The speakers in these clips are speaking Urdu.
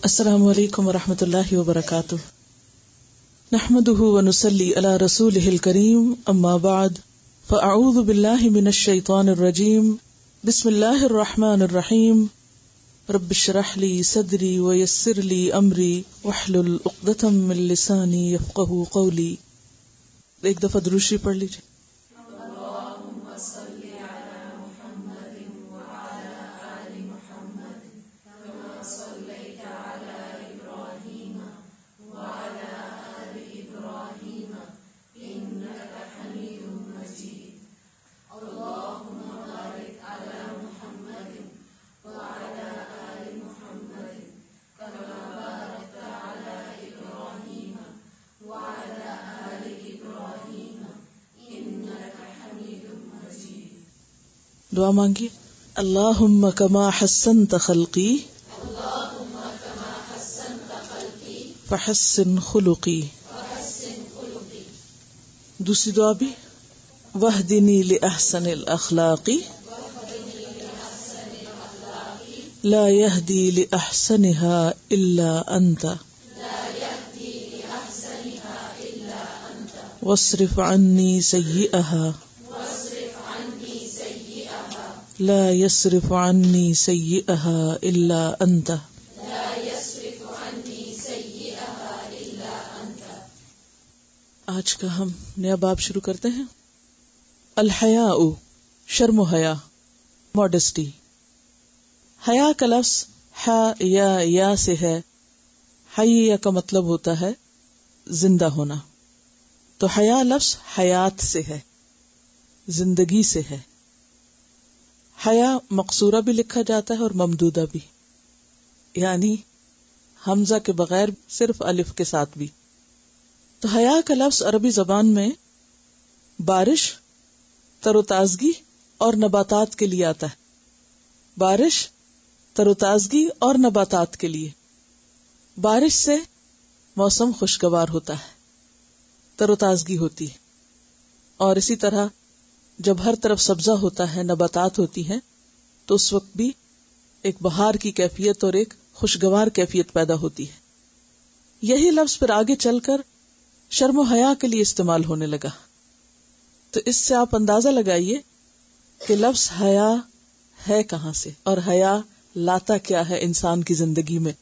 السلام علیکم ورحمۃ اللہ وبرکاتہ. نحمده ونصلی علی رسوله الکریم. اما بعد فاعوذ باللہ من الشیطان الرجیم. بسم اللہ الرحمن الرحیم. رب اشرح لی صدری ویسر لی امری واحلل عقدۃ من لسانی یفقهوا قولی. ایک دفعہ درود شریف پڑھ لیجیے. دعا مانگی. اللہم کما حسنت خلقی فحسن خلقی. دوسری دعا بھی وہدنی لأحسن الاخلاق لا یہدی لأحسنها الا انت واصرف عنی سیئها لا يصرف عني سيئها الا انت. آج کا ہم نیا باب شروع کرتے ہیں. الحیاء شرم و حیا، ماڈسٹی. حیا کا لفظ یا سے ہے. حیا کا مطلب ہوتا ہے زندہ ہونا، تو حیا لفظ حیات سے ہے، زندگی سے ہے. حیا مقصورہ بھی لکھا جاتا ہے اور ممدودہ بھی، یعنی حمزہ کے بغیر صرف الف کے ساتھ بھی. تو حیا کا لفظ عربی زبان میں بارش، تر و تازگی اور نباتات کے لیے آتا ہے. بارش، تر و تازگی اور نباتات کے لیے. بارش سے موسم خوشگوار ہوتا ہے، تر و تازگی ہوتی ہے، اور اسی طرح جب ہر طرف سبزہ ہوتا ہے، نباتات ہوتی ہیں، تو اس وقت بھی ایک بہار کی کیفیت اور ایک خوشگوار کیفیت پیدا ہوتی ہے. یہی لفظ پھر آگے چل کر شرم و حیا کے لیے استعمال ہونے لگا. تو اس سے آپ اندازہ لگائیے کہ لفظ حیا ہے کہاں سے، اور حیا لاتا کیا ہے انسان کی زندگی میں.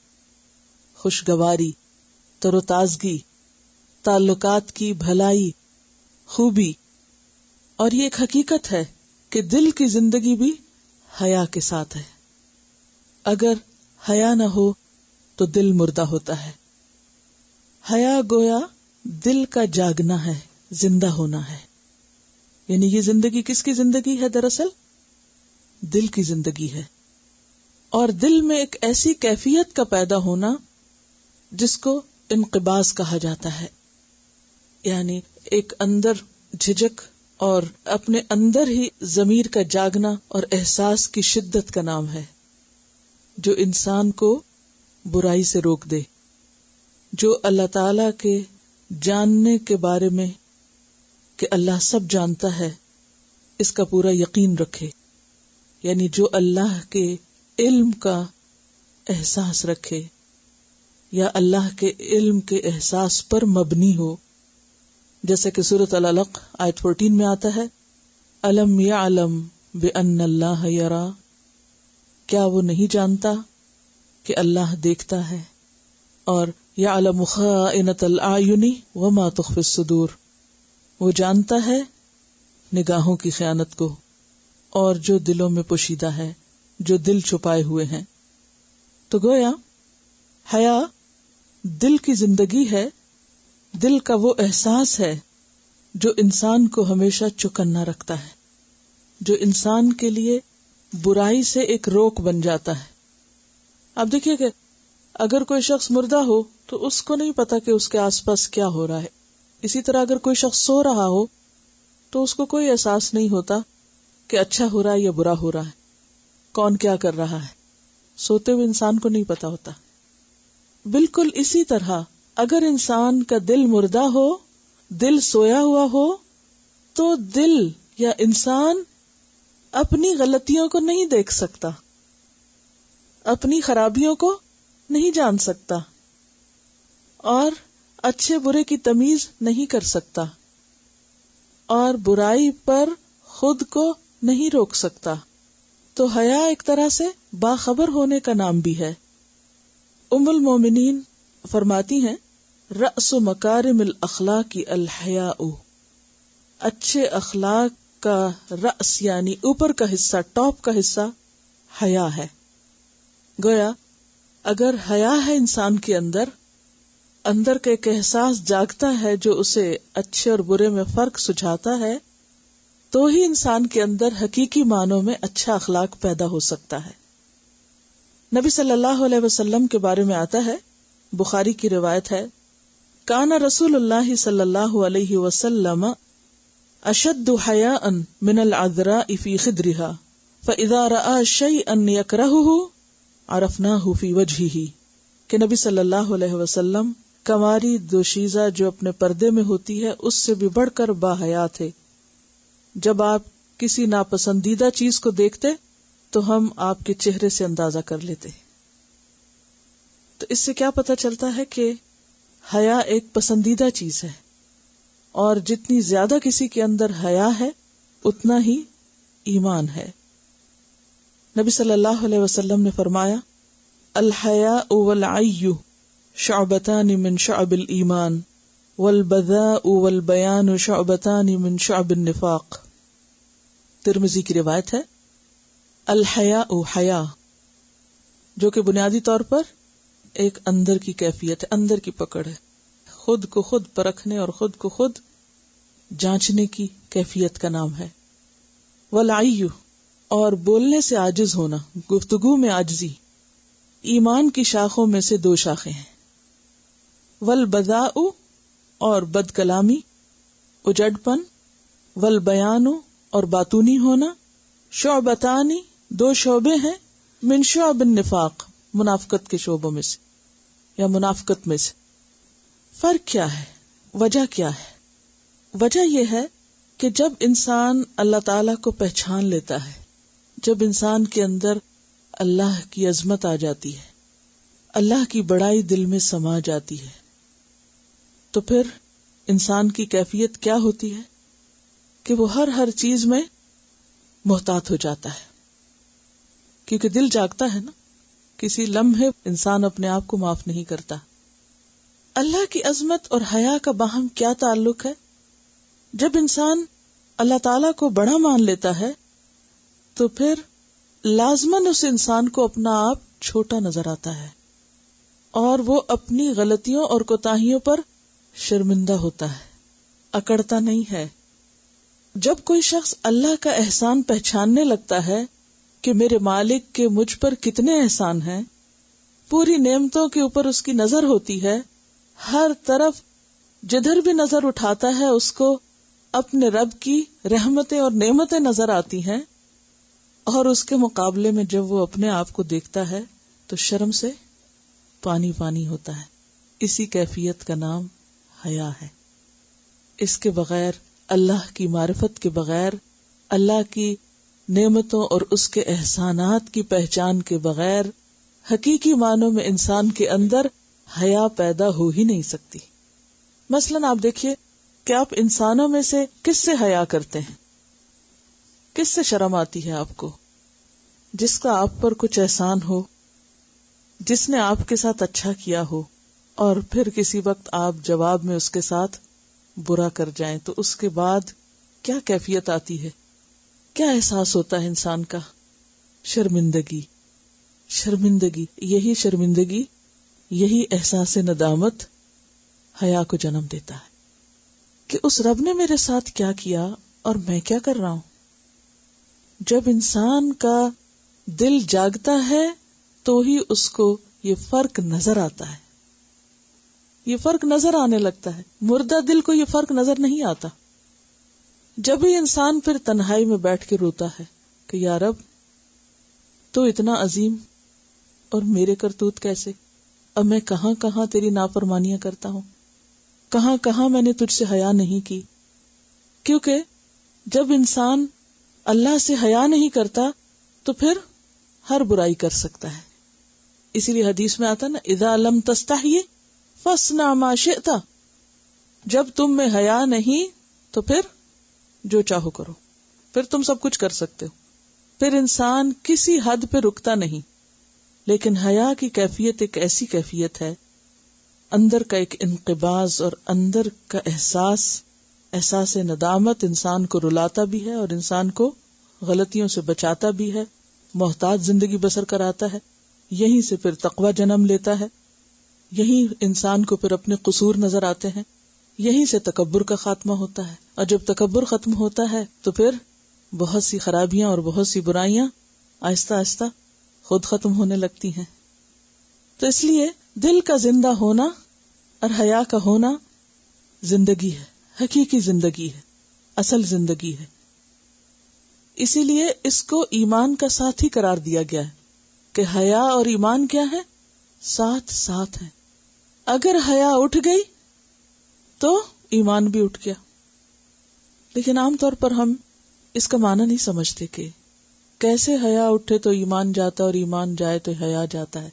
خوشگواری، تر و تازگی، تعلقات کی بھلائی، خوبی. اور یہ ایک حقیقت ہے کہ دل کی زندگی بھی حیا کے ساتھ ہے. اگر حیا نہ ہو تو دل مردہ ہوتا ہے. حیا گویا دل کا جاگنا ہے، زندہ ہونا ہے. یعنی یہ زندگی کس کی زندگی ہے؟ دراصل دل کی زندگی ہے. اور دل میں ایک ایسی کیفیت کا پیدا ہونا جس کو انقباض کہا جاتا ہے، یعنی ایک اندر جھجک اور اپنے اندر ہی ضمیر کا جاگنا اور احساس کی شدت کا نام ہے، جو انسان کو برائی سے روک دے، جو اللہ تعالی کے جاننے کے بارے میں کہ اللہ سب جانتا ہے اس کا پورا یقین رکھے. یعنی جو اللہ کے علم کا احساس رکھے یا اللہ کے علم کے احساس پر مبنی ہو. جیسے کہ سورۃ العلق آیت 14 میں آتا ہے، الم یعلم بان اللہ یرا، کیا وہ نہیں جانتا کہ اللہ دیکھتا ہے. اور یعلم خائنۃ الاعین وما تخفی الصدور، وہ جانتا ہے نگاہوں کی خیانت کو اور جو دلوں میں پوشیدہ ہے، جو دل چھپائے ہوئے ہیں. تو گویا حیا دل کی زندگی ہے، دل کا وہ احساس ہے جو انسان کو ہمیشہ چوکنا رکھتا ہے، جو انسان کے لیے برائی سے ایک روک بن جاتا ہے. آپ دیکھیے کہ اگر کوئی شخص مردہ ہو تو اس کو نہیں پتا کہ اس کے آس پاس کیا ہو رہا ہے. اسی طرح اگر کوئی شخص سو رہا ہو تو اس کو کوئی احساس نہیں ہوتا کہ اچھا ہو رہا ہے یا برا ہو رہا ہے، کون کیا کر رہا ہے. سوتے ہوئے انسان کو نہیں پتا ہوتا. بالکل اسی طرح اگر انسان کا دل مردہ ہو، دل سویا ہوا ہو، تو دل یا انسان اپنی غلطیوں کو نہیں دیکھ سکتا، اپنی خرابیوں کو نہیں جان سکتا اور اچھے برے کی تمیز نہیں کر سکتا اور برائی پر خود کو نہیں روک سکتا، تو حیا ایک طرح سے باخبر ہونے کا نام بھی ہے۔ ام المومنین فرماتی ہیں رأس مکارم الاخلاق الحیاء، اچھے اخلاق کا رأس یعنی اوپر کا حصہ، ٹاپ کا حصہ حیا ہے۔ گویا اگر حیا ہے انسان کے اندر کا ایک احساس جاگتا ہے جو اسے اچھے اور برے میں فرق سجھاتا ہے، تو ہی انسان کے اندر حقیقی معنوں میں اچھا اخلاق پیدا ہو سکتا ہے۔ نبی صلی اللہ علیہ وسلم کے بارے میں آتا ہے، بخاری کی روایت ہے، کان رسول اللہ صلی اللہ علیہ وسلم اشد حیاء من العذراء فی خدرها فاذا رأى شیئا یکرہہ عرفناہ فی وجہہ، کہ نبی صلی اللہ علیہ وسلم کماری دوشیزہ جو اپنے پردے میں ہوتی ہے اس سے بھی بڑھ کر باحیا تھے۔ جب آپ کسی ناپسندیدہ چیز کو دیکھتے تو ہم آپ کے چہرے سے اندازہ کر لیتے۔ تو اس سے کیا پتہ چلتا ہے کہ حیا ایک پسندیدہ چیز ہے، اور جتنی زیادہ کسی کے اندر حیا ہے اتنا ہی ایمان ہے۔ نبی صلی اللہ علیہ وسلم نے فرمایا الحیاء والعی شعبتان من شعب الایمان والبذاء والبیان شعبتان من شعب النفاق۔ ترمذی کی روایت ہے، الحیاء حیا، جو کہ بنیادی طور پر ایک اندر کی کیفیت ہے، اندر کی پکڑ ہے، خود کو خود پرکھنے اور خود کو خود جانچنے کی کیفیت کا نام ہے۔ والعی، اور بولنے سے عاجز ہونا، گفتگو میں عاجزی، ایمان کی شاخوں میں سے 2 شاخیں ہیں۔ والبذاء، اور بد کلامی، اجڑ پن، والبیان، اور باتونی ہونا، شعبتانی، 2 شعبے ہیں، من شعب النفاق، منافقت کے شعبوں میں سے یا منافقت میں سے۔ فرق کیا ہے؟ وجہ کیا ہے؟ وجہ یہ ہے کہ جب انسان اللہ تعالیٰ کو پہچان لیتا ہے، جب انسان کے اندر اللہ کی عظمت آ جاتی ہے، اللہ کی بڑائی دل میں سما جاتی ہے، تو پھر انسان کی کیفیت کیا ہوتی ہے کہ وہ ہر چیز میں محتاط ہو جاتا ہے، کیونکہ دل جاگتا ہے نا، کسی لمحے انسان اپنے آپ کو معاف نہیں کرتا۔ اللہ کی عظمت اور حیا کا باہم کیا تعلق ہے؟ جب انسان اللہ تعالیٰ کو بڑا مان لیتا ہے تو پھر لازماً اس انسان کو اپنا آپ چھوٹا نظر آتا ہے اور وہ اپنی غلطیوں اور کوتاہیوں پر شرمندہ ہوتا ہے، اکڑتا نہیں ہے۔ جب کوئی شخص اللہ کا احسان پہچاننے لگتا ہے کہ میرے مالک کے مجھ پر کتنے احسان ہیں، پوری نعمتوں کے اوپر اس کی نظر ہوتی ہے، ہر طرف جدھر بھی نظر اٹھاتا ہے اس کو اپنے رب کی رحمتیں اور نعمتیں نظر آتی ہیں، اور اس کے مقابلے میں جب وہ اپنے آپ کو دیکھتا ہے تو شرم سے پانی پانی ہوتا ہے۔ اسی کیفیت کا نام حیا ہے۔ اس کے بغیر، اللہ کی معرفت کے بغیر، اللہ کی نعمتوں اور اس کے احسانات کی پہچان کے بغیر، حقیقی معنوں میں انسان کے اندر حیا پیدا ہو ہی نہیں سکتی۔ مثلاً آپ دیکھیے کہ آپ انسانوں میں سے کس سے حیا کرتے ہیں؟ کس سے شرم آتی ہے آپ کو؟ جس کا آپ پر کچھ احسان ہو، جس نے آپ کے ساتھ اچھا کیا ہو، اور پھر کسی وقت آپ جواب میں اس کے ساتھ برا کر جائیں تو اس کے بعد کیا کیفیت آتی ہے؟ کیا احساس ہوتا ہے انسان کا؟ شرمندگی۔ شرمندگی، یہی شرمندگی، یہی احساس ندامت حیا کو جنم دیتا ہے کہ اس رب نے میرے ساتھ کیا کیا اور میں کیا کر رہا ہوں۔ جب انسان کا دل جاگتا ہے تو ہی اس کو یہ فرق نظر آتا ہے، یہ فرق نظر آنے لگتا ہے۔ مردہ دل کو یہ فرق نظر نہیں آتا۔ جب ہی انسان پھر تنہائی میں بیٹھ کے روتا ہے کہ یا رب تو اتنا عظیم اور میرے کرتوت کیسے، اب میں کہاں کہاں تیری نافرمانیاں کرتا ہوں، کہاں کہاں میں نے تجھ سے حیا نہیں کی۔ کیونکہ جب انسان اللہ سے حیا نہیں کرتا تو پھر ہر برائی کر سکتا ہے، اسی لیے حدیث میں آتا نا اذا لم تستحی فاصنع ما شئت، جب تم میں حیا نہیں تو پھر جو چاہو کرو، پھر تم سب کچھ کر سکتے ہو. پھر انسان کسی حد پہ رکتا نہیں. لیکن حیا کی کیفیت ایک ایسی کیفیت ہے، اندر کا ایک انقباض اور اندر کا احساس ندامت انسان کو رلاتا بھی ہے اور انسان کو غلطیوں سے بچاتا بھی ہے، محتاط زندگی بسر کراتا ہے. یہیں سے پھر تقوی جنم لیتا ہے، یہیں انسان کو پھر اپنے قصور نظر آتے ہیں، یہیں سے تکبر کا خاتمہ ہوتا ہے. اور جب تکبر ختم ہوتا ہے تو پھر بہت سی خرابیاں اور بہت سی برائیاں آہستہ آہستہ خود ختم ہونے لگتی ہیں. تو اس لیے دل کا زندہ ہونا اور حیا کا ہونا زندگی ہے، حقیقی زندگی ہے، اصل زندگی ہے. اسی لیے اس کو ایمان کا ساتھی قرار دیا گیا ہے کہ حیا اور ایمان کیا ہے؟ ساتھ ساتھ ہیں. اگر حیا اٹھ گئی تو ایمان بھی اٹھ گیا. لیکن عام طور پر ہم اس کا معنی نہیں سمجھتے کہ کیسے حیا اٹھے تو ایمان جاتا اور ایمان جائے تو حیا جاتا ہے.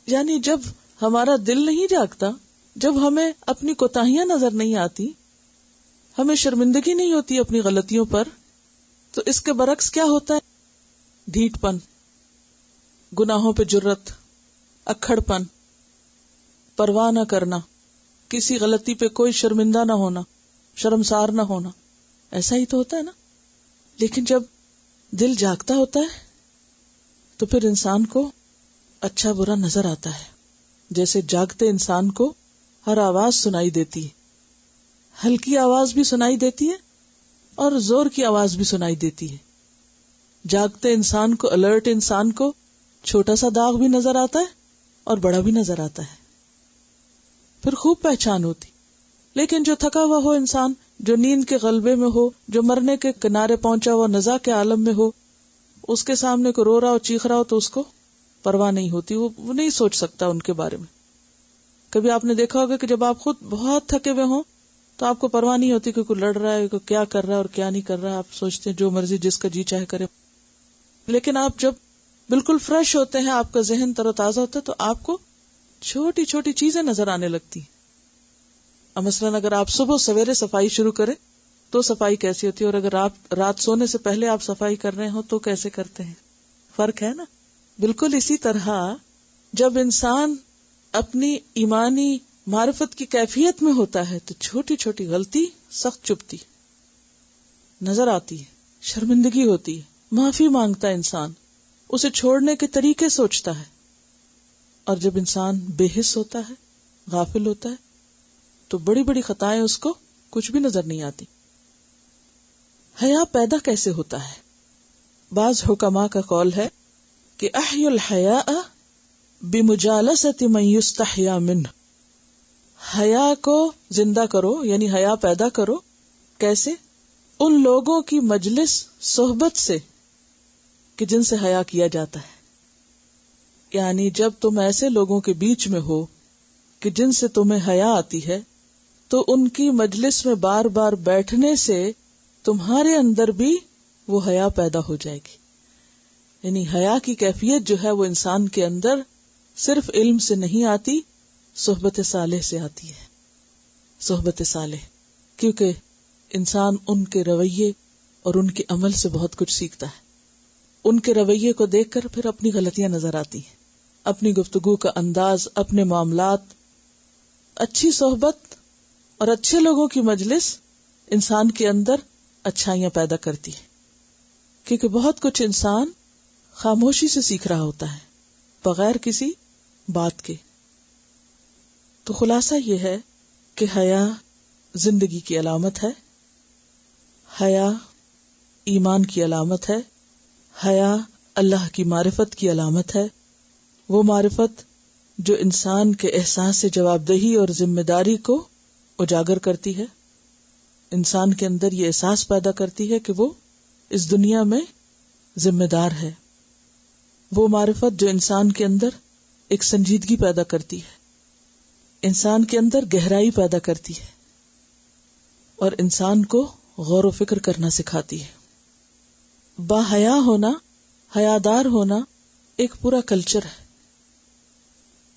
یعنی جب ہمارا دل نہیں جاگتا، جب ہمیں اپنی کوتاہیاں نظر نہیں آتی، ہمیں شرمندگی نہیں ہوتی اپنی غلطیوں پر، تو اس کے برعکس کیا ہوتا ہے؟ ڈھیٹ پن، گناہوں پہ جرت، اکھڑ پن، پرواہ نہ کرنا، کسی غلطی پہ کوئی شرمندہ نہ ہونا، شرمسار نہ ہونا. ایسا ہی تو ہوتا ہے نا. لیکن جب دل جاگتا ہوتا ہے تو پھر انسان کو اچھا برا نظر آتا ہے. جیسے جاگتے انسان کو ہر آواز سنائی دیتی ہے، ہلکی آواز بھی سنائی دیتی ہے اور زور کی آواز بھی سنائی دیتی ہے. جاگتے انسان کو، الرٹ انسان کو چھوٹا سا داغ بھی نظر آتا ہے اور بڑا بھی نظر آتا ہے. پھر خوب پہچان ہوتی. لیکن جو تھکا ہوا ہو انسان، جو نیند کے غلبے میں ہو، جو مرنے کے کنارے پہنچا ہوا نزا کے عالم میں ہو، اس کے سامنے کو رو رہا ہو، چیخ رہا ہو تو اس کو پرواہ نہیں ہوتی، وہ نہیں سوچ سکتا ان کے بارے میں. کبھی آپ نے دیکھا ہوگا کہ جب آپ خود بہت تھکے ہوئے ہوں تو آپ کو پرواہ نہیں ہوتی کہ کوئی لڑ رہا ہے، کوئی کیا کر رہا ہے اور کیا نہیں کر رہا ہے. آپ سوچتے ہیں جو مرضی جس کا جی چاہے کرے. لیکن آپ جب بالکل فریش ہوتے ہیں، آپ کا ذہن تر و تازہ ہوتا ہے، تو آپ کو چھوٹی چھوٹی چیزیں نظر آنے لگتی. مثلاً اگر آپ صبح سویرے صفائی شروع کریں تو صفائی کیسی ہوتی ہے، اور اگر آپ رات سونے سے پہلے آپ صفائی کر رہے ہوں تو کیسے کرتے ہیں. فرق ہے نا. بالکل اسی طرح جب انسان اپنی ایمانی معرفت کی کیفیت میں ہوتا ہے تو چھوٹی چھوٹی غلطی سخت چبھتی نظر آتی ہے، شرمندگی ہوتی ہے، معافی مانگتا ہے انسان، اسے چھوڑنے کے طریقے سوچتا ہے. اور جب انسان بے حس ہوتا ہے، غافل ہوتا ہے، تو بڑی بڑی خطائیں اس کو کچھ بھی نظر نہیں آتی. حیا پیدا کیسے ہوتا ہے؟ بعض حکماء کا قول ہے کہ احی الحیاء بمجالست من یستحیا منہ. حیا کو زندہ کرو، یعنی حیا پیدا کرو. کیسے؟ ان لوگوں کی مجلس، صحبت سے کہ جن سے حیا کیا جاتا ہے. یعنی جب تم ایسے لوگوں کے بیچ میں ہو کہ جن سے تمہیں حیا آتی ہے تو ان کی مجلس میں بار بار بیٹھنے سے تمہارے اندر بھی وہ حیا پیدا ہو جائے گی. یعنی حیا کی کیفیت جو ہے وہ انسان کے اندر صرف علم سے نہیں آتی، صحبت صالح سے آتی ہے. صحبت صالح، کیونکہ انسان ان کے رویے اور ان کے عمل سے بہت کچھ سیکھتا ہے. ان کے رویے کو دیکھ کر پھر اپنی غلطیاں نظر آتی ہیں، اپنی گفتگو کا انداز، اپنے معاملات. اچھی صحبت اور اچھے لوگوں کی مجلس انسان کے اندر اچھائیاں پیدا کرتی ہے، کیونکہ بہت کچھ انسان خاموشی سے سیکھ رہا ہوتا ہے، بغیر کسی بات کے. تو خلاصہ یہ ہے کہ حیا زندگی کی علامت ہے، حیا ایمان کی علامت ہے، حیا اللہ کی معرفت کی علامت ہے. وہ معرفت جو انسان کے احساس سے جواب دہی اور ذمہ داری کو اجاگر کرتی ہے، انسان کے اندر یہ احساس پیدا کرتی ہے کہ وہ اس دنیا میں ذمہ دار ہے. وہ معرفت جو انسان کے اندر ایک سنجیدگی پیدا کرتی ہے، انسان کے اندر گہرائی پیدا کرتی ہے اور انسان کو غور و فکر کرنا سکھاتی ہے. با حیا ہونا، حیادار ہونا ایک پورا کلچر ہے.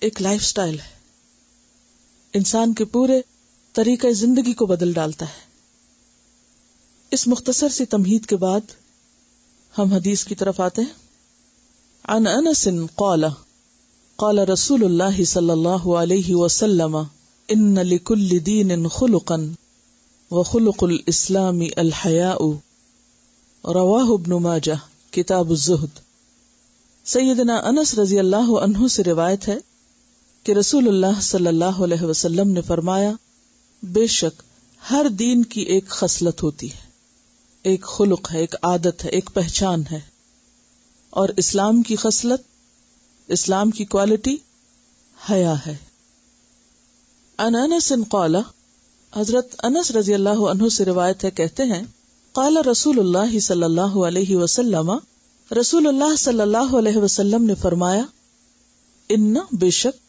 ایک لائف سٹائل ہے، انسان کے پورے طریقہ زندگی کو بدل ڈالتا ہے۔ اس مختصر سی تمہید کے بعد ہم حدیث کی طرف آتے ہیں۔ عن انس قال قال رسول اللہ صلی اللہ علیہ وسلم ان لکل دین خلقا وخلق الاسلام الحیاء، رواہ ابن ماجہ کتاب الزہد۔ سیدنا انس رضی اللہ عنہ سے روایت ہے کہ رسول اللہ صلی اللہ علیہ وسلم نے فرمایا، بے شک ہر دین کی ایک خصلت ہوتی ہے، ایک خلق ہے، ایک عادت ہے، ایک پہچان ہے، اور اسلام کی خصلت، اسلام کی کوالٹی حیا ہے۔ عن انس قال، حضرت انس رضی اللہ عنہ سے روایت ہے، کہتے ہیں قال رسول اللہ صلی اللہ علیہ وسلم، رسول اللہ صلی اللہ علیہ وسلم نے فرمایا، ان بے شک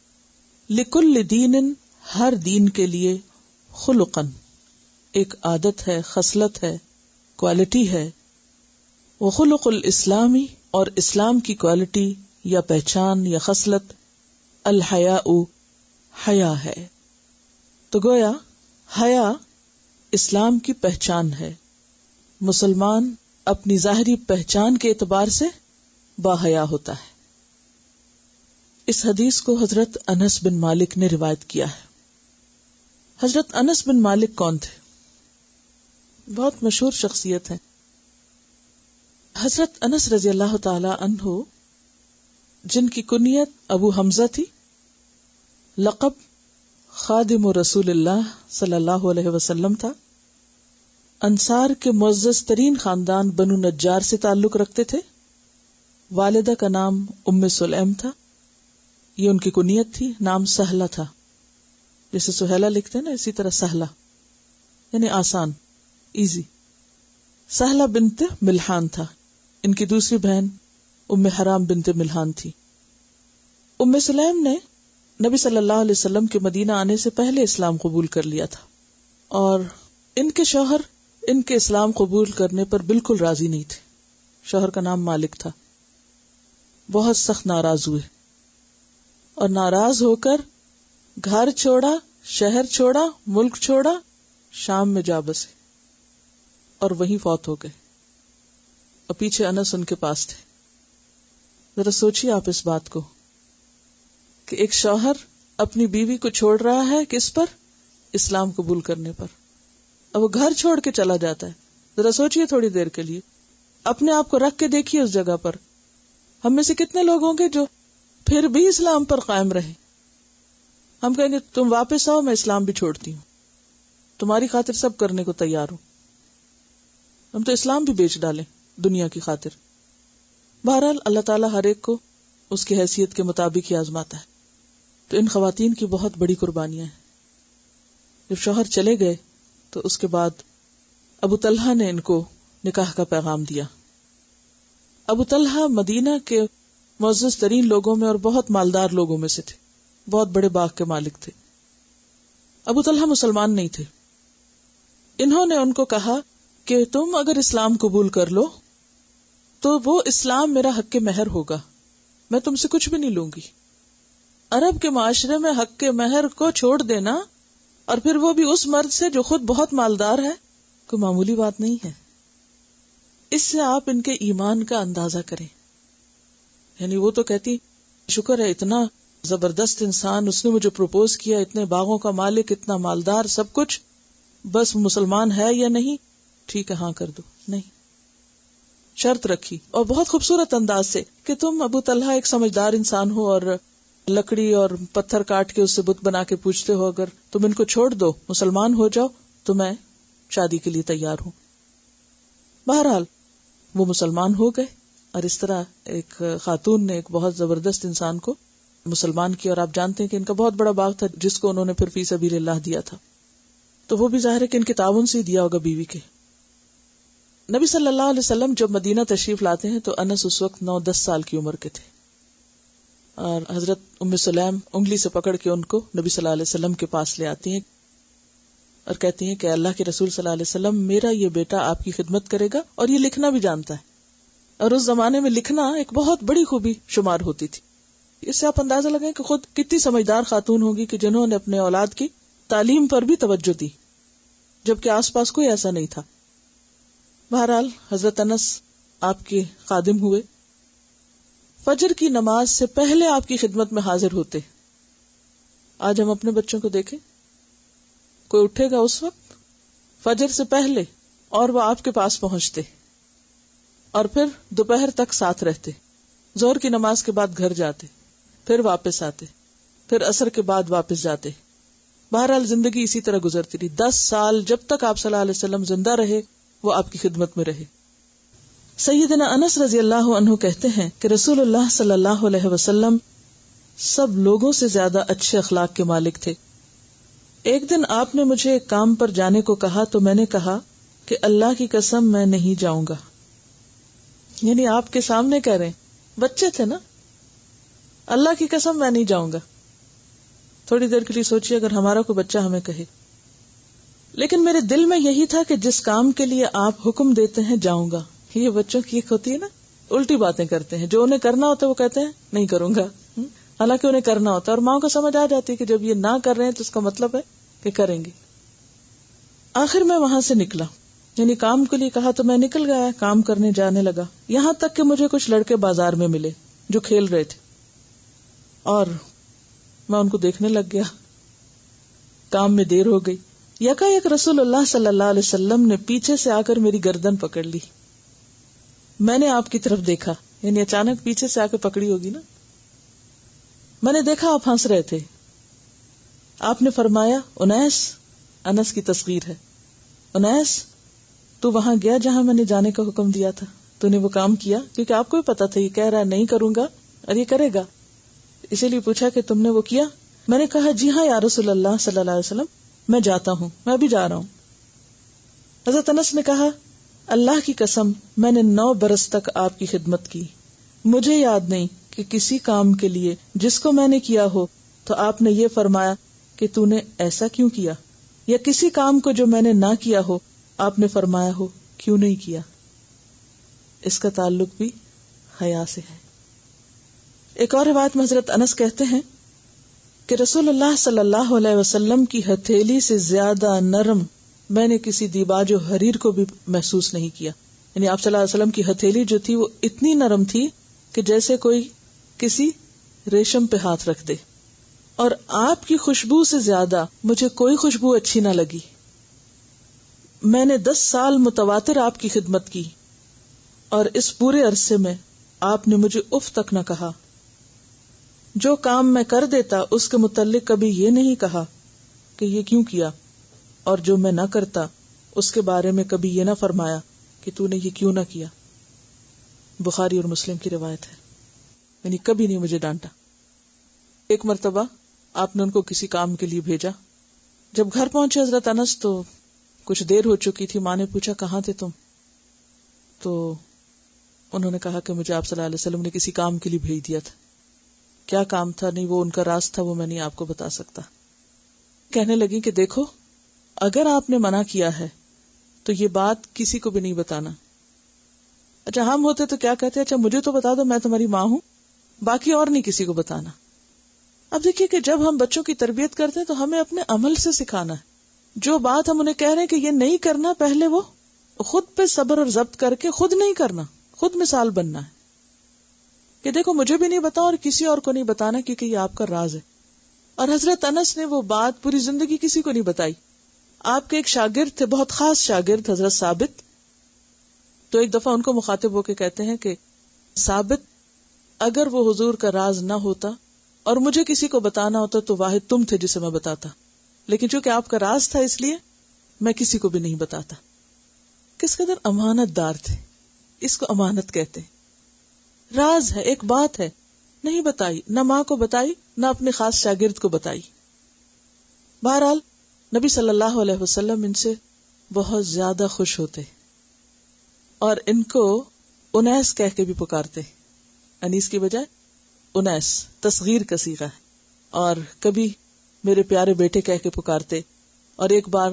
لکل دین ہر دین کے لیے خلقن ایک عادت ہے، خصلت ہے، کوالٹی ہے، وخلق الاسلامی اور اسلام کی کوالٹی یا پہچان یا خصلت الحیاء حیا ہے۔ تو گویا حیا اسلام کی پہچان ہے، مسلمان اپنی ظاہری پہچان کے اعتبار سے باحیا ہوتا ہے۔ اس حدیث کو حضرت انس بن مالک نے روایت کیا ہے۔ حضرت انس بن مالک کون تھے؟ بہت مشہور شخصیت ہے۔ حضرت انس رضی اللہ تعالی عنہ جن کی کنیت ابو حمزہ تھی، لقب خادم رسول اللہ صلی اللہ علیہ وسلم تھا، انصار کے معزز ترین خاندان بنو نجار سے تعلق رکھتے تھے، والدہ کا نام ام سلیم تھا، یہ ان کی کنیت تھی، نام سہلہ تھا، جیسے سہیلہ لکھتے ہیں نا، اسی طرح سہلہ یعنی آسان، ایزی۔ سہلہ بنت ملحان تھا، ان کی دوسری بہن ام حرام بنت ملحان تھی۔ ام سلیم نے نبی صلی اللہ علیہ وسلم کے مدینہ آنے سے پہلے اسلام قبول کر لیا تھا، اور ان کے شوہر ان کے اسلام قبول کرنے پر بالکل راضی نہیں تھے۔ شوہر کا نام مالک تھا، بہت سخت ناراض ہوئے، اور ناراض ہو کر گھر چھوڑا، شہر چھوڑا، ملک چھوڑا، شام میں جا بسے اور وہیں فوت ہو گئے، اور پیچھے انس ان کے پاس تھے۔ ذرا سوچیے آپ اس بات کو کہ ایک شوہر اپنی بیوی کو چھوڑ رہا ہے، کس پر؟ اسلام قبول کرنے پر، اب وہ گھر چھوڑ کے چلا جاتا ہے۔ ذرا سوچیے تھوڑی دیر کے لیے، اپنے آپ کو رکھ کے دیکھیے اس جگہ پر۔ ہم میں سے کتنے لوگ ہوں گے جو پھر بھی اسلام پر قائم رہے؟ ہم کہیں گے تم واپس آؤ، میں اسلام بھی چھوڑتی ہوں، تمہاری خاطر سب کرنے کو تیار ہوں، ہم تو اسلام بھی بیچ ڈالیں دنیا کی خاطر۔ بہرحال اللہ تعالیٰ ہر ایک کو اس کی حیثیت کے مطابق ہی آزماتا ہے۔ تو ان خواتین کی بہت بڑی قربانیاں ہیں۔ جب شوہر چلے گئے تو اس کے بعد ابو طلحہ نے ان کو نکاح کا پیغام دیا۔ ابو طلحہ مدینہ کے معزز ترین لوگوں میں اور بہت مالدار لوگوں میں سے تھے، بہت بڑے باغ کے مالک تھے۔ ابو طلحہ مسلمان نہیں تھے۔ انہوں نے ان کو کہا کہ تم اگر اسلام قبول کر لو تو وہ اسلام میرا حق مہر ہوگا، میں تم سے کچھ بھی نہیں لوں گی۔ عرب کے معاشرے میں حق مہر کو چھوڑ دینا، اور پھر وہ بھی اس مرد سے جو خود بہت مالدار ہے، کوئی معمولی بات نہیں ہے۔ اس سے آپ ان کے ایمان کا اندازہ کریں۔ یعنی وہ تو کہتی شکر ہے اتنا زبردست انسان، اس نے مجھے پروپوز کیا، اتنے باغوں کا مالک، اتنا مالدار، سب کچھ، بس مسلمان ہے یا نہیں؟ ٹھیک ہے، ہاں کر دو۔ نہیں، شرط رکھی، اور بہت خوبصورت انداز سے کہ تم ابو طلحہ ایک سمجھدار انسان ہو، اور لکڑی اور پتھر کاٹ کے اس سے بت بنا کے پوچھتے ہو، اگر تم ان کو چھوڑ دو، مسلمان ہو جاؤ، تو میں شادی کے لیے تیار ہوں۔ بہرحال وہ مسلمان ہو گئے، اور اس طرح ایک خاتون نے ایک بہت زبردست انسان کو مسلمان کیا، اور آپ جانتے ہیں کہ ان کا بہت بڑا باغ تھا جس کو انہوں نے پھر فی سبیل اللہ دیا تھا، تو وہ بھی ظاہر ہے کہ ان کے تعاون سے ہی دیا ہوگا بیوی کے۔ نبی صلی اللہ علیہ وسلم جب مدینہ تشریف لاتے ہیں تو انس اس وقت 9-10 سال کی عمر کے تھے، اور حضرت ام سلیم انگلی سے پکڑ کے ان کو نبی صلی اللہ علیہ وسلم کے پاس لے آتی ہیں اور کہتی ہیں کہ اللہ کے رسول صلی اللہ علیہ وسلم، میرا یہ بیٹا آپ کی خدمت کرے گا اور یہ لکھنا بھی جانتا ہے۔ اور اس زمانے میں لکھنا ایک بہت بڑی خوبی شمار ہوتی تھی، اس سے آپ اندازہ لگائیں کہ خود کتنی سمجھدار خاتون ہوگی کہ جنہوں نے اپنے اولاد کی تعلیم پر بھی توجہ دی جبکہ آس پاس کوئی ایسا نہیں تھا. بہرحال حضرت انس آپ کے خادم ہوئے. فجر کی نماز سے پہلے آپ کی خدمت میں حاضر ہوتے. آج ہم اپنے بچوں کو دیکھیں, کوئی اٹھے گا اس وقت فجر سے پہلے اور وہ آپ کے پاس پہنچتے اور پھر دوپہر تک ساتھ رہتے. ظہر کی نماز کے بعد گھر جاتے, پھر واپس آتے, پھر عصر کے بعد واپس جاتے. بہرحال زندگی اسی طرح گزرتی رہی. 10 سال جب تک آپ صلی اللہ علیہ وسلم زندہ رہے وہ آپ کی خدمت میں رہے. سیدنا انس رضی اللہ عنہ کہتے ہیں کہ رسول اللہ صلی اللہ علیہ وسلم سب لوگوں سے زیادہ اچھے اخلاق کے مالک تھے. ایک دن آپ نے مجھے ایک کام پر جانے کو کہا تو میں نے کہا کہ اللہ کی قسم میں نہیں جاؤں گا. یعنی آپ کے سامنے کہہ رہے ہیں, بچے تھے نا, اللہ کی قسم میں نہیں جاؤں گا. تھوڑی دیر کے لیے سوچیے اگر ہمارا کوئی بچہ ہمیں کہے. لیکن میرے دل میں یہی تھا کہ جس کام کے لیے آپ حکم دیتے ہیں جاؤں گا. یہ بچوں کی ایک ہوتی ہے نا, الٹی باتیں کرتے ہیں. جو انہیں کرنا ہوتا ہے وہ کہتے ہیں نہیں کروں گا, حالانکہ انہیں کرنا ہوتا ہے. اور ماں کو سمجھ آ جاتی ہے کہ جب یہ نہ کر رہے ہیں تو اس کا مطلب ہے کہ کریں گے. آخر میں وہاں سے نکلا, یعنی کام کے لیے کہا تو میں نکل گیا, کام کرنے جانے لگا. یہاں تک کہ مجھے کچھ لڑکے بازار میں ملے جو کھیل رہے تھے اور میں ان کو دیکھنے لگ گیا. کام میں دیر ہو گئی. یکایک رسول اللہ صلی اللہ علیہ وسلم نے پیچھے سے آ کر میری گردن پکڑ لی. میں نے آپ کی طرف دیکھا, یعنی اچانک پیچھے سے آ کے پکڑی ہوگی نا. میں نے دیکھا آپ ہنس رہے تھے. آپ نے فرمایا انیس, انس کی تصغیر ہے, انیس تو وہاں گیا جہاں میں نے جانے کا حکم دیا تھا, تو نے وہ کام کیا, کیونکہ آپ کو بھی پتا تھا یہ کہہ رہا ہے نہیں کروں گا اور یہ کرے گا, اسی لیے پوچھا کہ تم نے وہ کیا. میں نے کہا جی ہاں یا رسول اللہ صلی اللہ علیہ وسلم, میں جاتا ہوں, میں ابھی جا رہا ہوں. حضرت انس نے کہا اللہ کی قسم میں نے 9 برس تک آپ کی خدمت کی, مجھے یاد نہیں کہ کسی کام کے لیے جس کو میں نے کیا ہو تو آپ نے یہ فرمایا کہ تو نے ایسا کیوں کیا, یا کسی کام کو جو میں نے نہ کیا ہو آپ نے فرمایا ہو کیوں نہیں کیا. اس کا تعلق بھی حیا سے ہے. ایک اور روایت میں حضرت انس کہتے ہیں کہ رسول اللہ صلی اللہ علیہ وسلم کی ہتھیلی سے زیادہ نرم میں نے کسی دیباج و حریر کو بھی محسوس نہیں کیا. یعنی آپ صلی اللہ علیہ وسلم کی ہتھیلی جو تھی وہ اتنی نرم تھی کہ جیسے کوئی کسی ریشم پہ ہاتھ رکھ دے. اور آپ کی خوشبو سے زیادہ مجھے کوئی خوشبو اچھی نہ لگی. میں نے 10 سال متواتر آپ کی خدمت کی اور اس پورے عرصے میں آپ نے مجھے اف تک نہ کہا. جو کام میں کر دیتا اس کے متعلق کبھی یہ نہیں کہا کہ یہ کیوں کیا, اور جو میں نہ کرتا اس کے بارے میں کبھی یہ نہ فرمایا کہ تو نے یہ کیوں نہ کیا. بخاری اور مسلم کی روایت ہے. یعنی کبھی نہیں مجھے ڈانٹا. ایک مرتبہ آپ نے ان کو کسی کام کے لیے بھیجا. جب گھر پہنچے حضرت انس تو کچھ دیر ہو چکی تھی. ماں نے پوچھا کہاں تھے تم؟ تو انہوں نے کہا کہ مجھے آپ صلی اللہ علیہ وسلم نے کسی کام کے لیے بھیج دیا تھا. کیا کام تھا؟ نہیں, وہ ان کا راز تھا, وہ میں نہیں آپ کو بتا سکتا. کہنے لگی کہ دیکھو اگر آپ نے منع کیا ہے تو یہ بات کسی کو بھی نہیں بتانا. اچھا ہم ہوتے تو کیا کہتے, اچھا مجھے تو بتا دو, میں تمہاری ماں ہوں, باقی اور نہیں کسی کو بتانا. اب دیکھیے کہ جب ہم بچوں کی تربیت کرتے ہیں تو ہمیں اپنے عمل سے سکھانا ہے. جو بات ہم انہیں کہہ رہے ہیں کہ یہ نہیں کرنا, پہلے وہ خود پہ صبر اور ضبط کر کے خود نہیں کرنا, خود مثال بننا ہے کہ دیکھو مجھے بھی نہیں بتا اور کسی اور کو نہیں بتانا کیونکہ یہ آپ کا راز ہے. اور حضرت انس نے وہ بات پوری زندگی کسی کو نہیں بتائی. آپ کے ایک شاگرد تھے, بہت خاص شاگرد, حضرت ثابت. تو ایک دفعہ ان کو مخاطب ہو کے کہتے ہیں کہ ثابت اگر وہ حضور کا راز نہ ہوتا اور مجھے کسی کو بتانا ہوتا تو واحد تم تھے جسے میں بتاتا, لیکن چونکہ آپ کا راز تھا اس لیے میں کسی کو بھی نہیں بتاتا. کس قدر امانت دار تھے. اس کو امانت کہتے ہیں. راز ہے, ایک بات ہے, نہیں بتائی, نہ ماں کو بتائی نہ اپنے خاص شاگرد کو بتائی. بہرحال نبی صلی اللہ علیہ وسلم ان سے بہت زیادہ خوش ہوتے اور ان کو انیس کہہ کے بھی پکارتے. انیس کی بجائے انیس تصغیر کا صیغہ ہے. اور کبھی میرے پیارے بیٹے کہہ کے پکارتے, اور ایک بار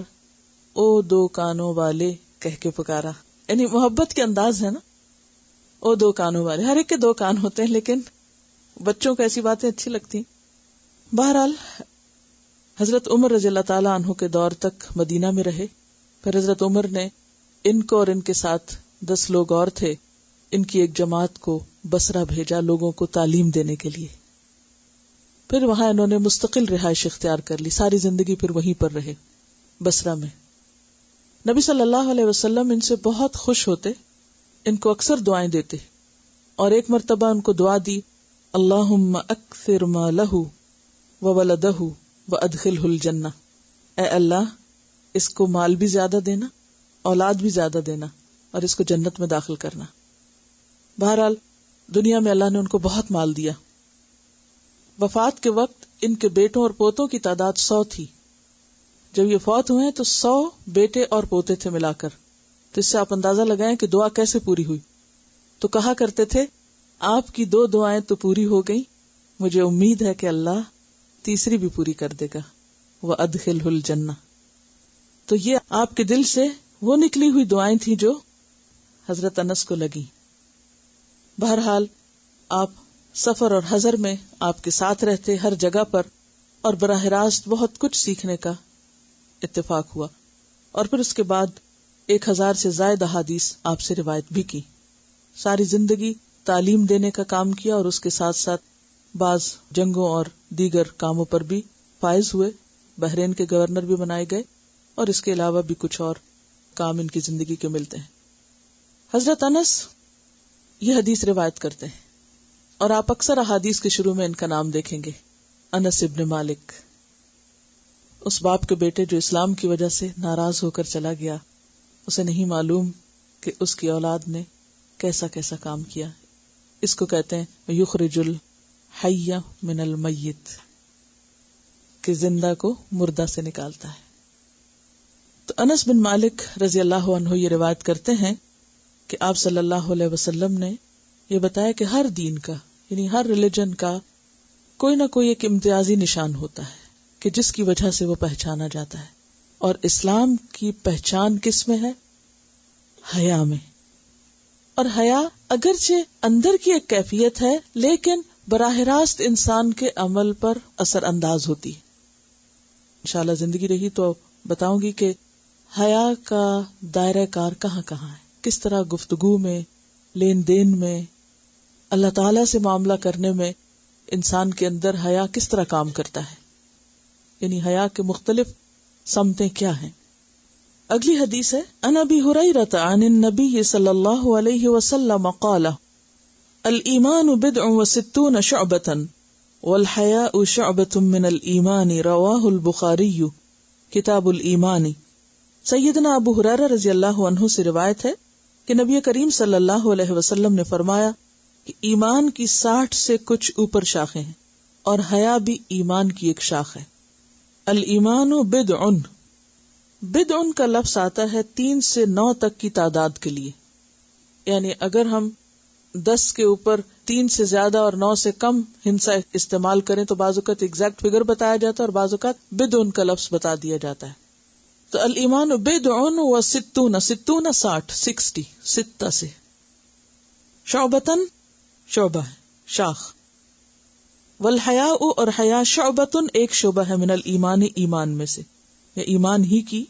او 2 کانوں والے کہہ کے پکارا. یعنی محبت کے انداز ہے نا, او 2 کانوں والے. ہر ایک کے 2 کان ہوتے ہیں لیکن بچوں کو ایسی باتیں اچھی لگتی ہیں. بہرحال حضرت عمر رضی اللہ تعالیٰ عنہ کے دور تک مدینہ میں رہے. پھر حضرت عمر نے ان کو اور ان کے ساتھ 10 لوگ اور تھے، ان کی ایک جماعت کو بصرہ بھیجا لوگوں کو تعلیم دینے کے لیے. پھر وہاں انہوں نے مستقل رہائش اختیار کر لی، ساری زندگی پھر وہیں پر رہے بصرہ میں. نبی صلی اللہ علیہ وسلم ان سے بہت خوش ہوتے، ان کو اکثر دعائیں دیتے، اور ایک مرتبہ ان کو دعا دی، اللہم اکثر مالہ وولدہ وادخلہ الجنہ، اے اللہ اس کو مال بھی زیادہ دینا، اولاد بھی زیادہ دینا، اور اس کو جنت میں داخل کرنا. بہرحال دنیا میں اللہ نے ان کو بہت مال دیا. وفات کے وقت ان کے بیٹوں اور پوتوں کی تعداد 100 تھی. جب یہ فوت ہوئے تو 100 بیٹے اور پوتے تھے ملا کر. تو اس سے آپ اندازہ لگائیں کہ دعا کیسے پوری ہوئی. تو کہا کرتے تھے آپ کی 2 دعائیں تو پوری ہو گئی، مجھے امید ہے کہ اللہ تیسری بھی پوری کر دے گا، وَأَدْخِلْهُ الْجَنَّةَ. تو یہ آپ کے دل سے وہ نکلی ہوئی دعائیں تھیں جو حضرت انس کو لگی. بہرحال آپ سفر اور حضر میں آپ کے ساتھ رہتے ہر جگہ پر، اور براہ راست بہت کچھ سیکھنے کا اتفاق ہوا. اور پھر اس کے بعد 1000 سے زائد احادیث آپ سے روایت بھی کی. ساری زندگی تعلیم دینے کا کام کیا، اور اس کے ساتھ ساتھ بعض جنگوں اور دیگر کاموں پر بھی فائز ہوئے. بحرین کے گورنر بھی بنائے گئے، اور اس کے علاوہ بھی کچھ اور کام ان کی زندگی کے ملتے ہیں. حضرت انس یہ حدیث روایت کرتے ہیں، اور آپ اکثر احادیث کے شروع میں ان کا نام دیکھیں گے، انس ابن مالک. اس باپ کے بیٹے جو اسلام کی وجہ سے ناراض ہو کر چلا گیا، اسے نہیں معلوم کہ اس کی اولاد نے کیسا کیسا کام کیا. اس کو کہتے ہیں یخرج الحی من المیت، کہ زندہ کو مردہ سے نکالتا ہے. تو انس بن مالک رضی اللہ عنہ یہ روایت کرتے ہیں کہ آپ صلی اللہ علیہ وسلم نے یہ بتایا کہ ہر دین کا، یعنی ہر ریلیجن کا کوئی نہ کوئی ایک امتیازی نشان ہوتا ہے کہ جس کی وجہ سے وہ پہچانا جاتا ہے. اور اسلام کی پہچان کس میں ہے؟ حیا میں. اور حیا اگرچہ اندر کی ایک کیفیت ہے، لیکن براہ راست انسان کے عمل پر اثر انداز ہوتی ہے. انشاءاللہ زندگی رہی تو بتاؤں گی کہ حیا کا دائرہ کار کہاں کہاں ہے، کس طرح گفتگو میں، لین دین میں، اللہ تعالی سے معاملہ کرنے میں انسان کے اندر حیا کس طرح کام کرتا ہے، یعنی حیا کے مختلف سمتیں کیا ہیں. اگلی حدیث ہے عن ابی ہریرہ عن النبی صلی اللہ علیہ وسلم قال الایمان بضع وستون شعبۃ والحیاء شعبۃ من الایمان رواہ البخاری کتاب الایمان. سیدنا ابو ہریرہ رضی اللہ عنہ سے روایت ہے کہ نبی کریم صلی اللہ علیہ وسلم نے فرمایا کہ ایمان کی 60 سے کچھ اوپر شاخیں ہیں، اور حیا بھی ایمان کی ایک شاخ ہے. الایمان بدع، بدع کا لفظ آتا ہے 3 سے 9 تک کی تعداد کے لیے. یعنی اگر ہم 10 کے اوپر 3 سے زیادہ اور 9 سے کم ہندسہ استعمال کریں تو بعض اوقات ایگزیکٹ فگر بتایا جاتا ہے، اور بعض اوقات بدع کا لفظ بتا دیا جاتا ہے. تو الایمان بدع و ستون، 60 ستہ سے، شعبتن شعبہ ہے، شاخ، والحیاء اور حیا شعبتن ایک شعبہ ہے، من الایمان ایمان میں سے، یا ایمان ہی کی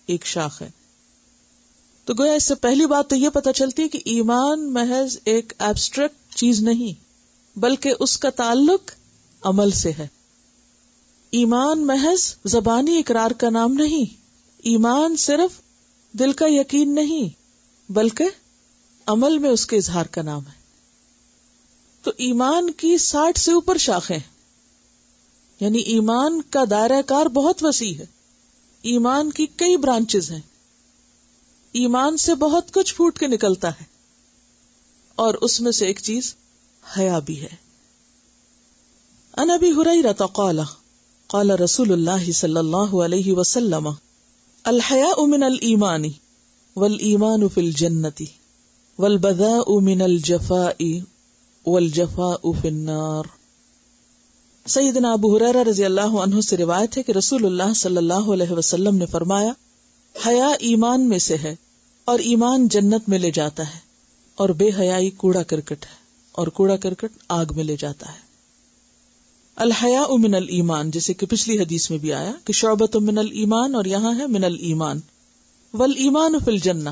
ایک شاخ ہے. تو گویا اس سے پہلی بات تو یہ پتہ چلتی ہے کہ ایمان محض ایک ایبسٹریکٹ چیز نہیں، بلکہ اس کا تعلق عمل سے ہے. ایمان محض زبانی اقرار کا نام نہیں، ایمان صرف دل کا یقین نہیں، بلکہ عمل میں اس کے اظہار کا نام ہے. تو ایمان کی 60 سے اوپر شاخیں، یعنی ایمان کا دائرہ کار بہت وسیع ہے. ایمان کی کئی برانچز ہیں، ایمان سے بہت کچھ پھوٹ کے نکلتا ہے، اور اس میں سے ایک چیز حیا بھی ہے. عن ابی ہریرہ قال قال رسول اللہ صلی اللہ علیہ وسلم الحیاء من الایمان والایمان فی الجنۃ والبذاء من الجفاء والجفاء فی النار. سیدنا ابو ہریرہ رضی اللہ عنہ سے روایت ہے کہ رسول اللہ صلی اللہ علیہ وسلم نے فرمایا، حیا ایمان میں سے ہے، اور ایمان جنت میں لے جاتا ہے، اور بے حیائی کوڑا کرکٹ ہے. اور کوڑا کرکٹ آگ میں لے جاتا ہے. الحیاء من الایمان، جیسے کہ پچھلی حدیث میں بھی آیا کہ شعبۃ من الایمان، اور یہاں ہے من الایمان. والایمان فی الجنہ،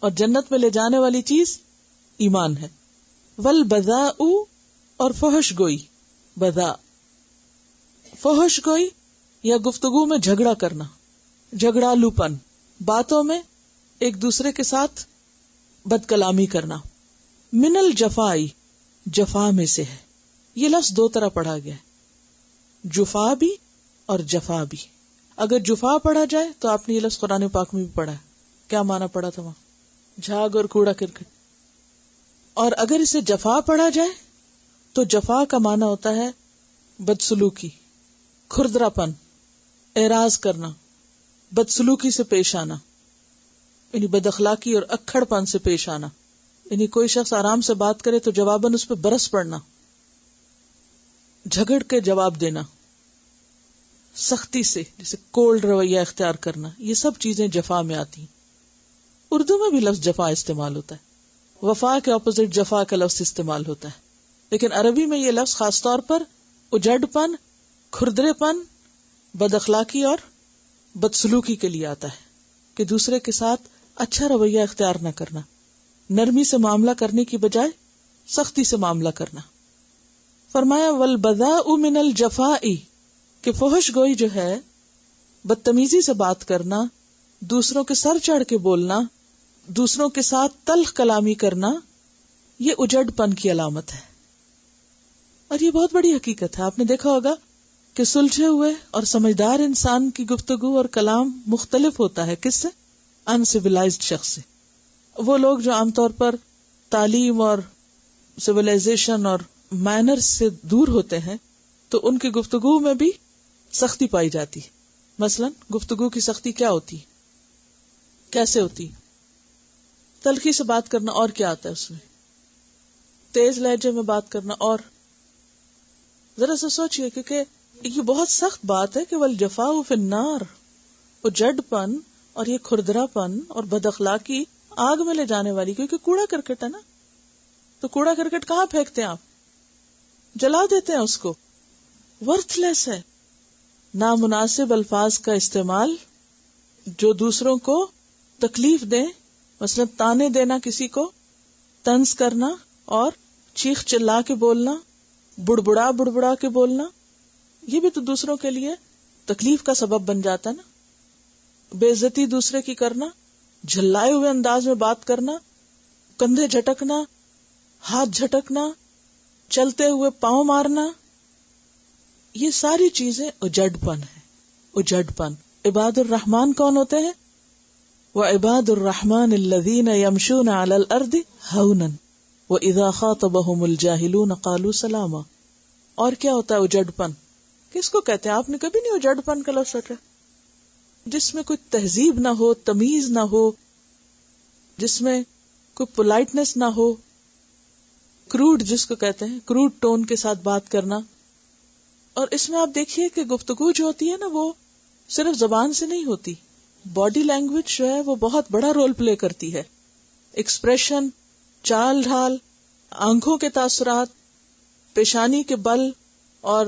اور جنت میں لے جانے والی چیز ایمان ہے. والبذاء، اور فحش گوئی. بذاء فحش گوئی یا گفتگو میں جھگڑا کرنا، جھگڑالو پن، باتوں میں ایک دوسرے کے ساتھ بد کلامی کرنا. من الجفائی، جفا میں سے ہے. یہ لفظ دو طرح پڑھا گیا ہے، جفا بھی اور جفا بھی. اگر جفا پڑھا جائے تو آپ نے یہ لفظ قرآن پاک میں بھی پڑھا ہے. کیا معنی پڑھا تھا وہاں؟ جھاگ اور کوڑا کرکٹ. اور اگر اسے جفا پڑھا جائے تو جفا کا معنی ہوتا ہے بدسلوکی، کھردرا پن، اعراض کرنا، بدسلوکی سے پیش آنا، یعنی بد اخلاقی اور اکھڑ پن سے پیش آنا. یعنی کوئی شخص آرام سے بات کرے تو جواباً اس پہ برس پڑنا، جھگڑ کے جواب دینا، سختی سے جیسے کولڈ رویہ اختیار کرنا. یہ سب چیزیں جفا میں آتی ہیں. اردو میں بھی لفظ جفا استعمال ہوتا ہے، وفا کے اپوزٹ جفا کا لفظ استعمال ہوتا ہے. لیکن عربی میں یہ لفظ خاص طور پر اجڑ پن، کھردرے پن، بد اخلاقی اور بدسلوکی کے لیے آتا ہے، کہ دوسرے کے ساتھ اچھا رویہ اختیار نہ کرنا، نرمی سے معاملہ کرنے کی بجائے سختی سے معاملہ کرنا. فرمایا والبذاء من الجفاء، کہ فحش گوئی جو ہے، بدتمیزی سے بات کرنا، دوسروں کے سر چڑھ کے بولنا، دوسروں کے ساتھ تلخ کلامی کرنا، یہ اجڑ پن کی علامت ہے. اور یہ بہت بڑی حقیقت ہے. آپ نے دیکھا ہوگا کہ سلجھے ہوئے اور سمجھدار انسان کی گفتگو اور کلام مختلف ہوتا ہے کس سے؟ انسیولائزڈ شخص سے. وہ لوگ جو عام طور پر تعلیم اور سویلائزیشن اور مینرز سے دور ہوتے ہیں تو ان کی گفتگو میں بھی سختی پائی جاتی ہے. مثلا گفتگو کی سختی کیا ہوتی ہے؟ کیسے ہوتی؟ تلخی سے بات کرنا. اور کیا آتا ہے اس میں؟ تیز لہجے میں بات کرنا. اور ذرا سا سوچئے، کیونکہ یہ بہت سخت بات ہے کہ والجفاء فی النار، اجڑ پن اور یہ کھردرا پن اور بد اخلاقی آگ میں لے جانے والی، کیونکہ کوڑا کرکٹ ہے نا. تو کوڑا کرکٹ کہاں پھینکتے ہیں آپ؟ جلا دیتے ہیں اس کو. ورتھ لیس ہے. نامناسب الفاظ کا استعمال جو دوسروں کو تکلیف دے، مثلا تانے دینا، کسی کو طنز کرنا اور چیخ چلا کے بولنا، بڑبڑا کے بولنا، یہ بھی تو دوسروں کے لیے تکلیف کا سبب بن جاتا ہے نا. بے عزتی دوسرے کی کرنا، جھلائے ہوئے انداز میں بات کرنا، کندھے جھٹکنا، ہاتھ جھٹکنا، چلتے ہوئے پاؤں مارنا، یہ ساری چیزیں اجڑ پن ہے. اجڑ پن. عباد الرحمن کون ہوتے ہیں؟ وعباد الرحمن الذین یمشون علی الارض ہونا وَإِذَا خَاطَبَهُمُ الْجَاهِلُونَ قَالُوا سَلَامًا. اور کیا ہوتا ہے اجڑ پن؟ کس کو کہتے ہیں؟ آپ نے کبھی نہیں اجڑ پن کا لفظ سنا؟ جس میں کوئی تہذیب نہ ہو، تمیز نہ ہو، جس میں کوئی پولائٹنس نہ ہو، کروڈ جس کو کہتے ہیں، کروڈ ٹون کے ساتھ بات کرنا. اور اس میں آپ دیکھیے کہ گفتگو جو ہوتی ہے نا، وہ صرف زبان سے نہیں ہوتی، باڈی لینگویج جو ہے وہ بہت بڑا رول پلے کرتی ہے. ایکسپریشن، چال ڈھال، آنکھوں کے تاثرات، پیشانی کے بل اور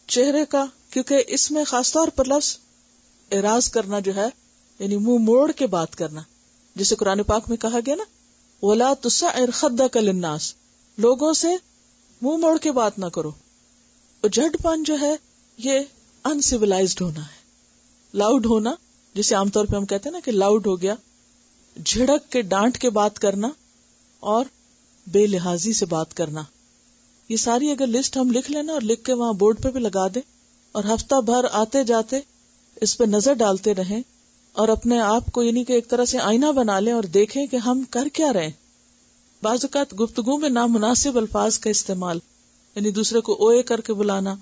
چہرے کا، کیونکہ اس میں خاص طور پر لفظ اعراض کرنا جو ہے، یعنی منہ موڑ کے بات کرنا، جسے قرآن پاک میں کہا گیا نا وَلَا تُسَعِّرْ خَدَّكَ لِلنَّاسِ، لوگوں سے منہ موڑ کے بات نہ کرو. اجڑ پن جو ہے یہ انسیولائزڈ ہونا ہے، لاؤڈ ہونا، جسے عام طور پہ ہم کہتے ہیں نا کہ لاؤڈ ہو گیا، جھڑک کے ڈانٹ کے بات کرنا اور بے لحاظی سے بات کرنا. یہ ساری اگر لسٹ ہم لکھ لینا اور لکھ کے وہاں بورڈ پہ بھی لگا دیں اور ہفتہ بھر آتے جاتے اس پہ نظر ڈالتے رہیں اور اپنے آپ کو یعنی کہ ایک طرح سے آئینہ بنا لیں اور دیکھیں کہ ہم کر کیا رہے ہیں. بعض اوقات گفتگو میں نامناسب الفاظ کا استعمال، یعنی دوسرے کو اوئے کر کے بلانا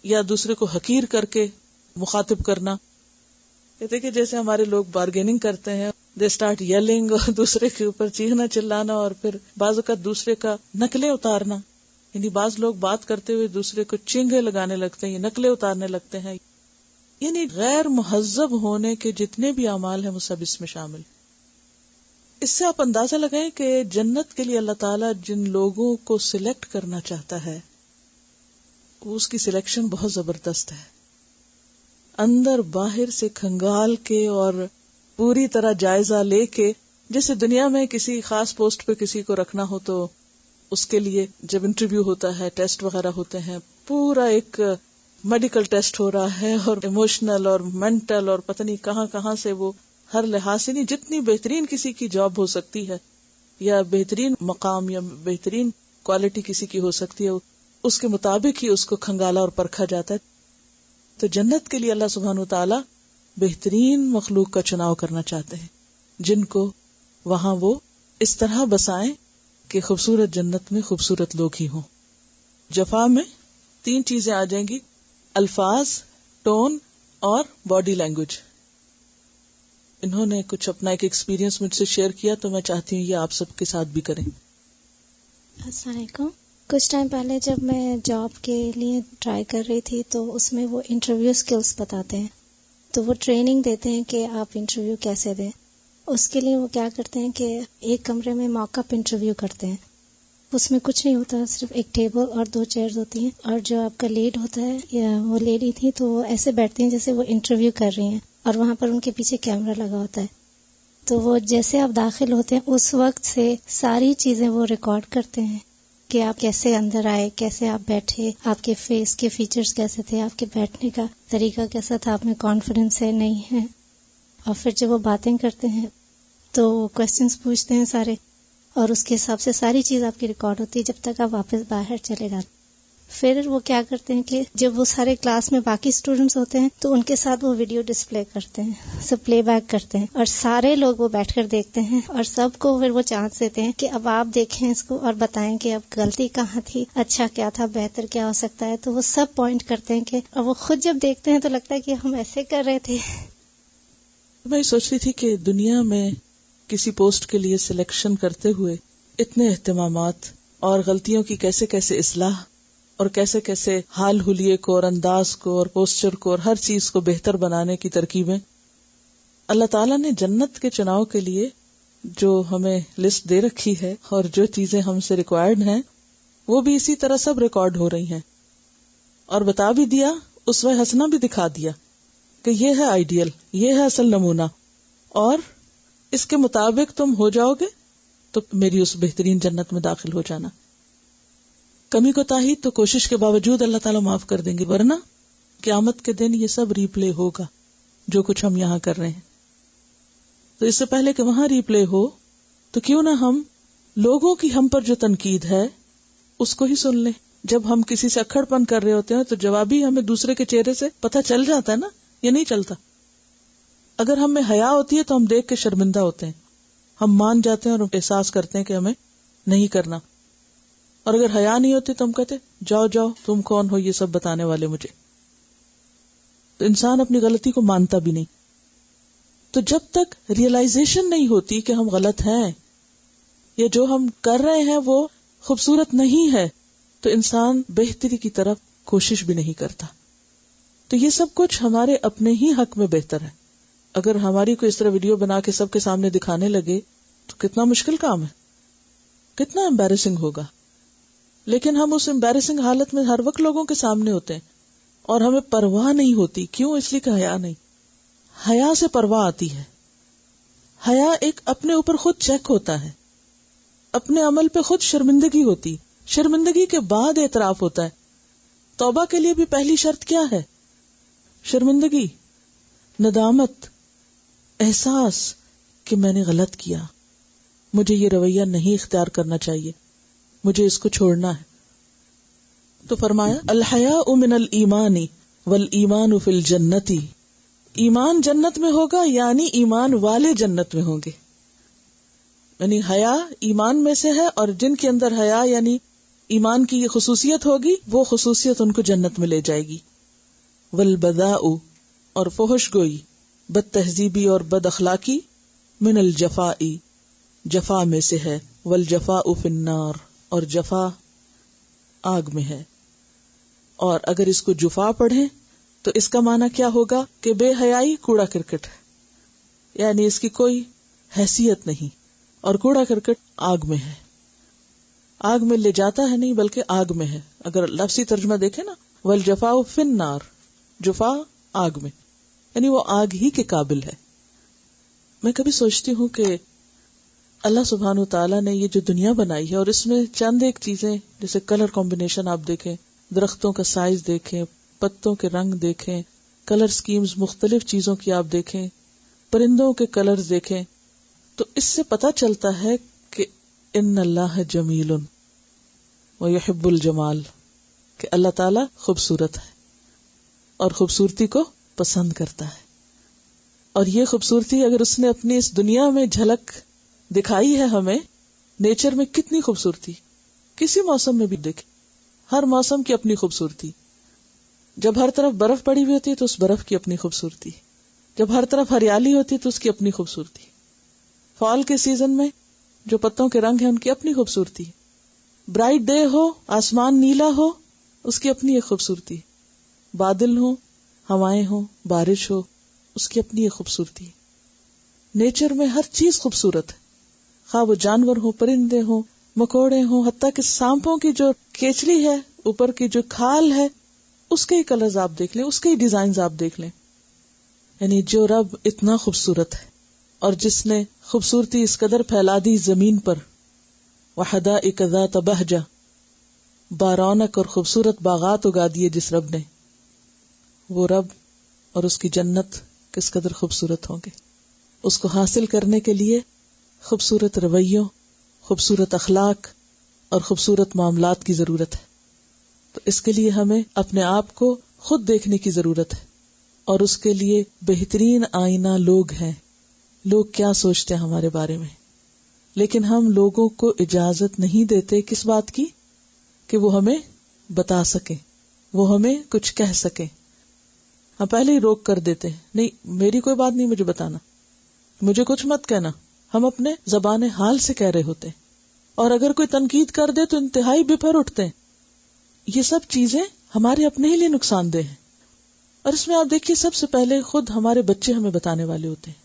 یا دوسرے کو حقیر کر کے مخاطب کرنا. کہتے کہ جیسے ہمارے لوگ بارگیننگ کرتے ہیں، دے اسٹارٹ یلنگ، اور دوسرے کے اوپر چیخنا چلانا، اور پھر بعض اوقات دوسرے کا نقلیں اتارنا. یعنی بعض لوگ بات کرتے ہوئے دوسرے کو چینگے لگانے لگتے ہیں، نقلیں اتارنے لگتے ہیں. یعنی غیر مہذب ہونے کے جتنے بھی اعمال ہیں وہ سب اس میں شامل. اس سے آپ اندازہ لگائیں کہ جنت کے لیے اللہ تعالیٰ جن لوگوں کو سلیکٹ کرنا چاہتا ہے وہ اس کی سلیکشن بہت زبردست ہے. اندر باہر سے کھنگال کے اور پوری طرح جائزہ لے کے، جیسے دنیا میں کسی خاص پوسٹ پہ کسی کو رکھنا ہو تو اس کے لیے جب انٹرویو ہوتا ہے، ٹیسٹ وغیرہ ہوتے ہیں، پورا ایک میڈیکل ٹیسٹ ہو رہا ہے اور ایموشنل اور مینٹل اور پتہ نہیں کہاں کہاں سے وہ ہر لحاظ سے، نہیں جتنی بہترین کسی کی جاب ہو سکتی ہے یا بہترین مقام یا بہترین کوالٹی کسی کی ہو سکتی ہے، اس کے مطابق ہی اس کو کھنگالا اور پرکھا جاتا ہے. تو جنت کے لیے اللہ سبحانہ و تعالی بہترین مخلوق کا چناؤ کرنا چاہتے ہیں جن کو وہاں وہ اس طرح بسائیں کہ خوبصورت جنت میں خوبصورت لوگ ہی ہوں. جفا میں 3 چیزیں آ جائیں گی: الفاظ، ٹون اور باڈی لینگویج. انہوں نے کچھ اپنا ایک ایکسپیرینس مجھ سے شیئر کیا تو میں چاہتی ہوں یہ آپ سب کے ساتھ بھی کریں. السلام علیکم. کچھ ٹائم پہلے جب میں جاب کے لیے ٹرائی کر رہی تھی تو اس میں وہ انٹرویو سکلز بتاتے ہیں، تو وہ ٹریننگ دیتے ہیں کہ آپ انٹرویو کیسے دیں. اس کے لیے وہ کیا کرتے ہیں کہ ایک کمرے میں موک اپ انٹرویو کرتے ہیں. اس میں کچھ نہیں ہوتا، صرف ایک ٹیبل اور 2 چیئرز ہوتی ہیں، اور جو آپ کا لیڈ ہوتا ہے یا وہ لیڈی تھی تو وہ ایسے بیٹھتی ہیں جیسے وہ انٹرویو کر رہی ہیں، اور وہاں پر ان کے پیچھے کیمرہ لگا ہوتا ہے. تو وہ جیسے آپ داخل ہوتے ہیں اس وقت سے ساری چیزیں وہ ریکارڈ کرتے ہیں کہ آپ کیسے اندر آئے، کیسے آپ بیٹھے، آپ کے فیس کے فیچرز کیسے تھے، آپ کے بیٹھنے کا طریقہ کیسا تھا، آپ میں کانفیڈنس ہے نہیں ہے. اور پھر جب وہ باتیں کرتے ہیں تو کویسچنز پوچھتے ہیں سارے، اور اس کے حساب سے ساری چیز آپ کی ریکارڈ ہوتی ہے جب تک آپ واپس باہر چلے جاتے. پھر وہ کیا کرتے ہیں کہ جب وہ سارے کلاس میں باقی اسٹوڈنٹس ہوتے ہیں تو ان کے ساتھ وہ ویڈیو ڈسپلے کرتے ہیں، سب پلے بیک کرتے ہیں، اور سارے لوگ وہ بیٹھ کر دیکھتے ہیں، اور سب کو پھر وہ چانس دیتے ہیں کہ اب آپ دیکھیں اس کو اور بتائیں کہ اب غلطی کہاں تھی، اچھا کیا تھا، بہتر کیا ہو سکتا ہے. تو وہ سب پوائنٹ کرتے ہیں کہ، اور وہ خود جب دیکھتے ہیں تو لگتا ہے کہ ہم ایسے کر رہے تھے. میں سوچ رہی تھی کہ دنیا میں کسی پوسٹ کے لیے سلیکشن کرتے ہوئے اتنے اہتمامات اور غلطیوں کی کیسے کیسے اصلاح اور کیسے کیسے حال حلیے کو اور انداز کو اور پوسچر کو اور ہر چیز کو بہتر بنانے کی ترکیبیں اللہ تعالیٰ نے جنت کے چناؤ کے لیے جو ہمیں لسٹ دے رکھی ہے اور جو چیزیں ہم سے ریکوائرڈ ہیں وہ بھی اسی طرح سب ریکارڈ ہو رہی ہیں، اور بتا بھی دیا، اسوہ حسنہ بھی دکھا دیا کہ یہ ہے آئیڈیل، یہ ہے اصل نمونہ، اور اس کے مطابق تم ہو جاؤ گے تو میری اس بہترین جنت میں داخل ہو جانا. کمی کوتاہی تو کوشش کے باوجود اللہ تعالیٰ معاف کر دیں گے، ورنہ قیامت کے دن یہ سب ری پلے ہوگا جو کچھ ہم یہاں کر رہے ہیں. تو اس سے پہلے کہ وہاں ری پلے ہو تو کیوں نہ ہم لوگوں کی ہم پر جو تنقید ہے اس کو ہی سن لیں. جب ہم کسی سے اکھڑ پن کر رہے ہوتے ہیں تو جوابی ہمیں دوسرے کے چہرے سے پتہ چل جاتا ہے نا، یہ نہیں چلتا. اگر ہم میں حیا ہوتی ہے تو ہم دیکھ کے شرمندہ ہوتے ہیں، ہم مان جاتے ہیں اور احساس کرتے ہیں کہ ہمیں نہیں کرنا. اور اگر حیا نہیں ہوتی تو ہم کہتے جاؤ جاؤ، تم کون ہو یہ سب بتانے والے مجھے. تو انسان اپنی غلطی کو مانتا بھی نہیں. تو جب تک ریئلائزیشن نہیں ہوتی کہ ہم غلط ہیں یا جو ہم کر رہے ہیں وہ خوبصورت نہیں ہے تو انسان بہتری کی طرف کوشش بھی نہیں کرتا. تو یہ سب کچھ ہمارے اپنے ہی حق میں بہتر ہے. اگر ہماری کوئی اس طرح ویڈیو بنا کے سب کے سامنے دکھانے لگے تو کتنا مشکل کام ہے، کتنا امبیرسنگ ہوگا. لیکن ہم اس امبیرسنگ حالت میں ہر وقت لوگوں کے سامنے ہوتے ہیں اور ہمیں پرواہ نہیں ہوتی. کیوں؟ اس لیے کہ حیا نہیں. حیا سے پرواہ آتی ہے. حیا ایک اپنے اوپر خود چیک ہوتا ہے، اپنے عمل پہ خود شرمندگی ہوتی، شرمندگی کے بعد اعتراف ہوتا ہے. توبہ کے لیے بھی پہلی شرط کیا ہے؟ شرمندگی، ندامت، احساس کہ میں نے غلط کیا، مجھے یہ رویہ نہیں اختیار کرنا چاہیے، مجھے اس کو چھوڑنا ہے. تو فرمایا الحیاء من الایمان والایمان فی الجنت، ایمان جنت میں ہوگا یعنی ایمان والے جنت میں ہوں گے. یعنی حیا ایمان میں سے ہے، اور جن کے اندر حیا یعنی ایمان کی یہ خصوصیت ہوگی وہ خصوصیت ان کو جنت میں لے جائے گی. والبذاء، اور فحش گوئی، بد تہذیبی اور بد اخلاقی، من الجفاء، جفا میں سے ہے. والجفاء فی النار، اور جفا آگ میں ہے. اور اگر اس کو جفا پڑھیں تو اس کا معنی کیا ہوگا کہ بے حیائی کوڑا کرکٹ ہے، یعنی اس کی کوئی حیثیت نہیں. اور کوڑا کرکٹ آگ میں ہے. آگ میں لے جاتا ہے نہیں بلکہ آگ میں ہے. اگر لفظی ترجمہ دیکھیں نا، والجفاء فی النار، جفا آگ میں، یعنی وہ آگ ہی کے قابل ہے. میں کبھی سوچتی ہوں کہ اللہ سبحانہ و تعالیٰ نے یہ جو دنیا بنائی ہے، اور اس میں چند ایک چیزیں جیسے کلر کمبینیشن آپ دیکھیں، درختوں کا سائز دیکھیں، پتوں کے رنگ دیکھیں، کلر سکیمز مختلف چیزوں کی آپ دیکھیں، پرندوں کے کلرز دیکھیں، تو اس سے پتہ چلتا ہے کہ ان اللہ جمیل ویحب الجمال، کہ اللہ تعالیٰ خوبصورت ہے اور خوبصورتی کو پسند کرتا ہے. اور یہ خوبصورتی اگر اس نے اپنی اس دنیا میں جھلک دکھائی ہے ہمیں، نیچر میں کتنی خوبصورتی، کسی موسم میں بھی دیکھیں، ہر موسم کی اپنی خوبصورتی. جب ہر طرف برف پڑی ہوئی ہوتی ہے تو اس برف کی اپنی خوبصورتی، جب ہر طرف ہریالی ہوتی ہے تو اس کی اپنی خوبصورتی. فال کے سیزن میں جو پتوں کے رنگ ہیں ان کی اپنی خوبصورتی. برائٹ ڈے ہو، آسمان نیلا ہو، اس کی اپنی ایک خوبصورتی. بادل ہو، ہوائیں ہو، بارش ہو، اس کی اپنی ایک خوبصورتی. نیچر میں ہر چیز خوبصورت ہے، خواہ وہ جانور ہو، پرندے ہوں، مکوڑے ہوں، حتیٰ کہ سانپوں کی جو کیچلی ہے، اوپر کی جو کھال ہے، اس کے ہی کلرز آپ دیکھ لیں، اس کے ہی ڈیزائنز آپ دیکھ لیں. یعنی جو رب اتنا خوبصورت ہے اور جس نے خوبصورتی اس قدر پھیلا دی زمین پر، وحدائق ذات بہجہ، بارونق اور خوبصورت باغات اگا دیے جس رب نے، وہ رب اور اس کی جنت کس قدر خوبصورت ہوں گے. اس کو حاصل کرنے کے لیے خوبصورت رویوں، خوبصورت اخلاق اور خوبصورت معاملات کی ضرورت ہے. تو اس کے لیے ہمیں اپنے آپ کو خود دیکھنے کی ضرورت ہے، اور اس کے لیے بہترین آئینہ لوگ ہیں. لوگ کیا سوچتے ہیں ہمارے بارے میں، لیکن ہم لوگوں کو اجازت نہیں دیتے کس بات کی، کہ وہ ہمیں بتا سکیں، وہ ہمیں کچھ کہہ سکیں. ہم پہلے ہی روک کر دیتے ہیں، نہیں میری کوئی بات نہیں مجھے بتانا، مجھے کچھ مت کہنا. ہم اپنے زبان حال سے کہہ رہے ہوتے ہیں، اور اگر کوئی تنقید کر دے تو انتہائی بپھر اٹھتے ہیں. یہ سب چیزیں ہمارے اپنے ہی لیے نقصان دہ ہیں. اور اس میں آپ دیکھیے سب سے پہلے خود ہمارے بچے ہمیں بتانے والے ہوتے ہیں.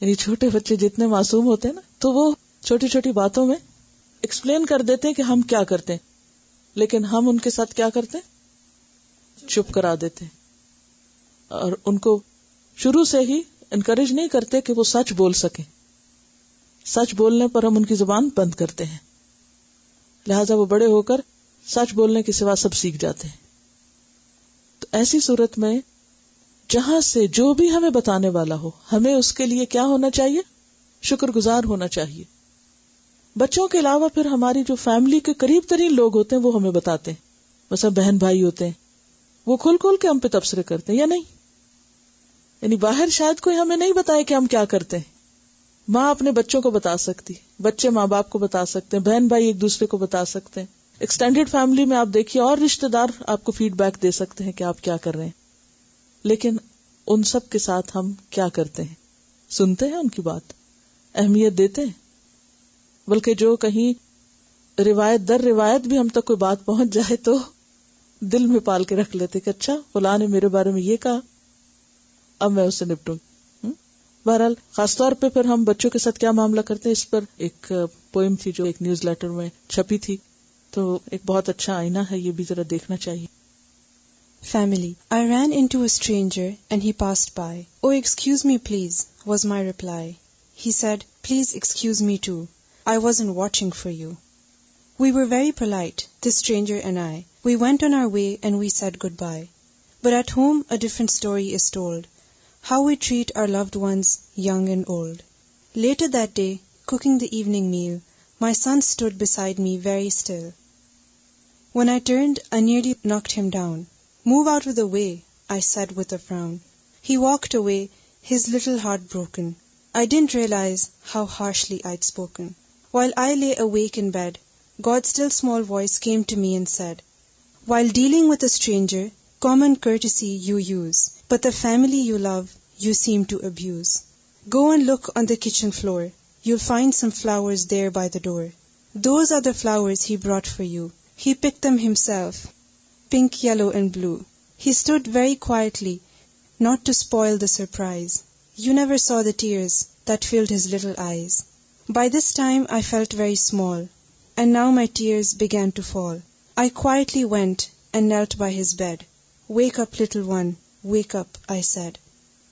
یعنی چھوٹے بچے جتنے معصوم ہوتے ہیں نا، تو وہ چھوٹی چھوٹی باتوں میں ایکسپلین کر دیتے ہیں کہ ہم کیا کرتے ہیں، لیکن ہم ان کے ساتھ کیا کرتے ہیں، چپ کرا دیتے ہیں، اور ان کو شروع سے ہی انکریج نہیں کرتے کہ وہ سچ بول سکیں. سچ بولنے پر ہم ان کی زبان بند کرتے ہیں، لہذا وہ بڑے ہو کر سچ بولنے کے سوا سب سیکھ جاتے ہیں. تو ایسی صورت میں جہاں سے جو بھی ہمیں بتانے والا ہو، ہمیں اس کے لیے کیا ہونا چاہیے، شکر گزار ہونا چاہیے. بچوں کے علاوہ پھر ہماری جو فیملی کے قریب ترین لوگ ہوتے ہیں وہ ہمیں بتاتے ہیں. مثلا بہن بھائی ہوتے ہیں، وہ کھل کھل کے ہم پہ تبصرے کرتے ہیں یا نہیں. یعنی باہر شاید کوئی ہمیں نہیں بتائے کہ ہم کیا کرتے ہیں. ماں اپنے بچوں کو بتا سکتی، بچے ماں باپ کو بتا سکتے ہیں، بہن بھائی ایک دوسرے کو بتا سکتے ہیں. ایکسٹینڈیڈ فیملی میں آپ دیکھیے اور رشتہ دار آپ کو فیڈ بیک دے سکتے ہیں کہ آپ کیا کر رہے ہیں. لیکن ان سب کے ساتھ ہم کیا کرتے ہیں، سنتے ہیں ان کی بات، اہمیت دیتے ہیں. بلکہ جو کہیں روایت در روایت بھی ہم تک کوئی بات پہنچ جائے تو دل میں پال کے رکھ لیتے کہ اچھا فلاں نے میرے بارے میں یہ کہا، اب میں اس سے نپٹوں. بہرحال خاص طور پہ پھر ہم بچوں کے ساتھ کیا معاملہ کرتے ہیں، اس پر ایک پوئم تھی جو ایک نیوز لیٹر میں چھپی تھی، تو ایک بہت اچھا آئینہ ہے، یہ بھی ذرا دیکھنا چاہیے. Family. I ran into a stranger and he passed by. Oh, excuse me please, was my reply. He said, please excuse me too. I wasn't watching for you. We were very polite, this stranger and I. We went on our way and we said goodbye. But at home a different story is told. How we treat our loved ones, young and old. Later that day, cooking the evening meal, my son stood beside me very still. When I turned, I nearly knocked him down. Move out of the way, I said with a frown. He walked away, his little heart broken. I didn't realize how harshly I'd spoken. While I lay awake in bed, God's still small voice came to me and said, while dealing with a stranger, common courtesy you use, but the family you love, you seem to abuse. Go and look on the kitchen floor. You'll find some flowers there by the door. Those are the flowers he brought for you. He picked them himself. Pink, yellow and blue. He stood very quietly, not to spoil the surprise. You never saw the tears that filled his little eyes. By this time I felt very small, and now my tears began to fall. I quietly went and knelt by his bed. Wake up, little one, wake up, I said.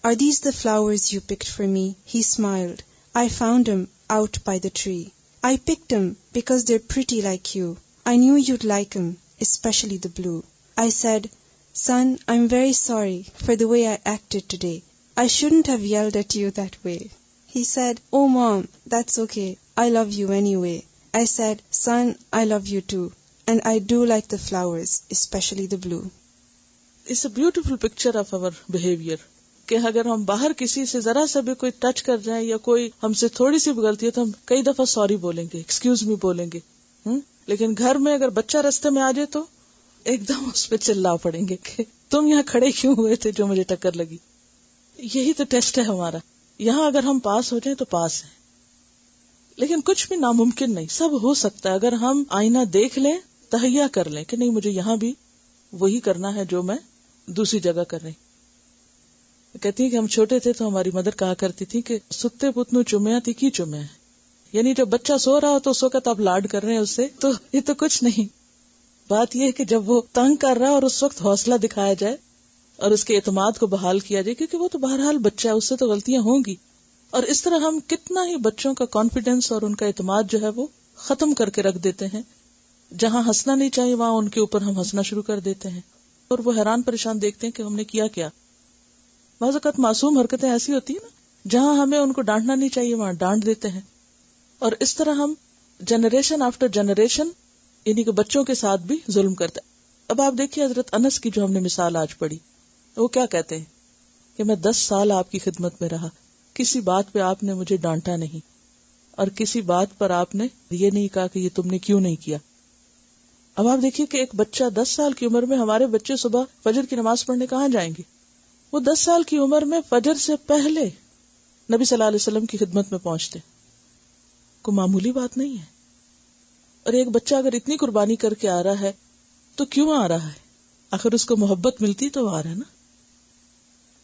Are these the flowers you picked for me? He smiled. I found them out by the tree. I picked them because they're pretty like you. I knew you'd like them, especially the blue. I said, son, I'm very sorry for the way I acted today. I shouldn't have yelled at you that way. He said, oh mom, that's okay. I love you anyway. I said, son, I love you too. And I do like the flowers, especially the blue. It's a beautiful picture of our behavior. کہ اگر ہم باہر کسی سے ذرا سا بھی کوئی ٹچ کر جائیں یا کوئی ہم سے تھوڑی سی بھی غلطی ہے تو ہم کئی دفعہ سوری بولیں گے, ایکسکیوز می بولیں گے. لیکن گھر میں اگر بچہ رستے میں آ جائے تو ایک دم اس پہ چلا پڑیں گے کہ تم یہاں کھڑے کیوں ہوئے تھے جو مجھے ٹکر لگی. یہی تو ٹیسٹ ہے ہمارا. یہاں اگر ہم پاس ہو جائیں تو پاس ہیں, لیکن کچھ بھی ناممکن نہیں, سب ہو سکتا ہے اگر ہم آئینہ دیکھ لیں, تہیا کر لیں کہ نہیں مجھے یہاں بھی وہی کرنا ہے جو میں دوسری جگہ کر رہی. کہتی ہے کہ ہم چھوٹے تھے تو ہماری مدر کہا کرتی تھی کہ ستے پتنو چومیا تھی کی چومیا, یعنی جب بچہ سو رہا ہو تو اس وقت آپ لاڈ کر رہے ہیں اس سے, تو یہ تو کچھ نہیں. بات یہ ہے کہ جب وہ تنگ کر رہا ہے اور اس وقت حوصلہ دکھایا جائے اور اس کے اعتماد کو بحال کیا جائے, کیونکہ وہ تو بہرحال بچہ ہے, اس سے تو غلطیاں ہوں گی. اور اس طرح ہم کتنا ہی بچوں کا کانفیڈینس اور ان کا اعتماد جو ہے وہ ختم کر کے رکھ دیتے ہیں. جہاں ہنسنا نہیں چاہیے وہاں ان کے اوپر ہم ہنسنا شروع کر دیتے ہیں, اور وہ حیران پریشان دیکھتے ہیں کہ ہم نے کیا. بعض اوقات معصوم حرکتیں ایسی ہوتی ہیں نا, جہاں ہمیں ان کو ڈانٹنا نہیں چاہیے وہاں ڈانٹ دیتے ہیں. اور اس طرح ہم جنریشن آفٹر جنریشن یعنی کہ بچوں کے ساتھ بھی ظلم کرتے ہیں. اب آپ دیکھیے حضرت انس کی جو ہم نے مثال آج پڑھی, وہ کیا کہتے ہیں کہ میں 10 سال آپ کی خدمت میں رہا, کسی بات پہ آپ نے مجھے ڈانٹا نہیں, اور کسی بات پر آپ نے یہ نہیں کہا کہ یہ تم نے کیوں نہیں کیا. اب آپ دیکھیے کہ ایک بچہ 10 سال کی عمر میں, ہمارے بچے صبح فجر کی نماز پڑھنے کہاں جائیں گے؟ وہ 10 سال کی عمر میں فجر سے پہلے نبی صلی اللہ علیہ وسلم کی خدمت میں پہنچتے. کوئی معمولی بات نہیں ہے. اور ایک بچہ اگر اتنی قربانی کر کے آ رہا ہے تو کیوں آ رہا ہے؟ آخر اس کو محبت ملتی تو آ رہا ہے نا.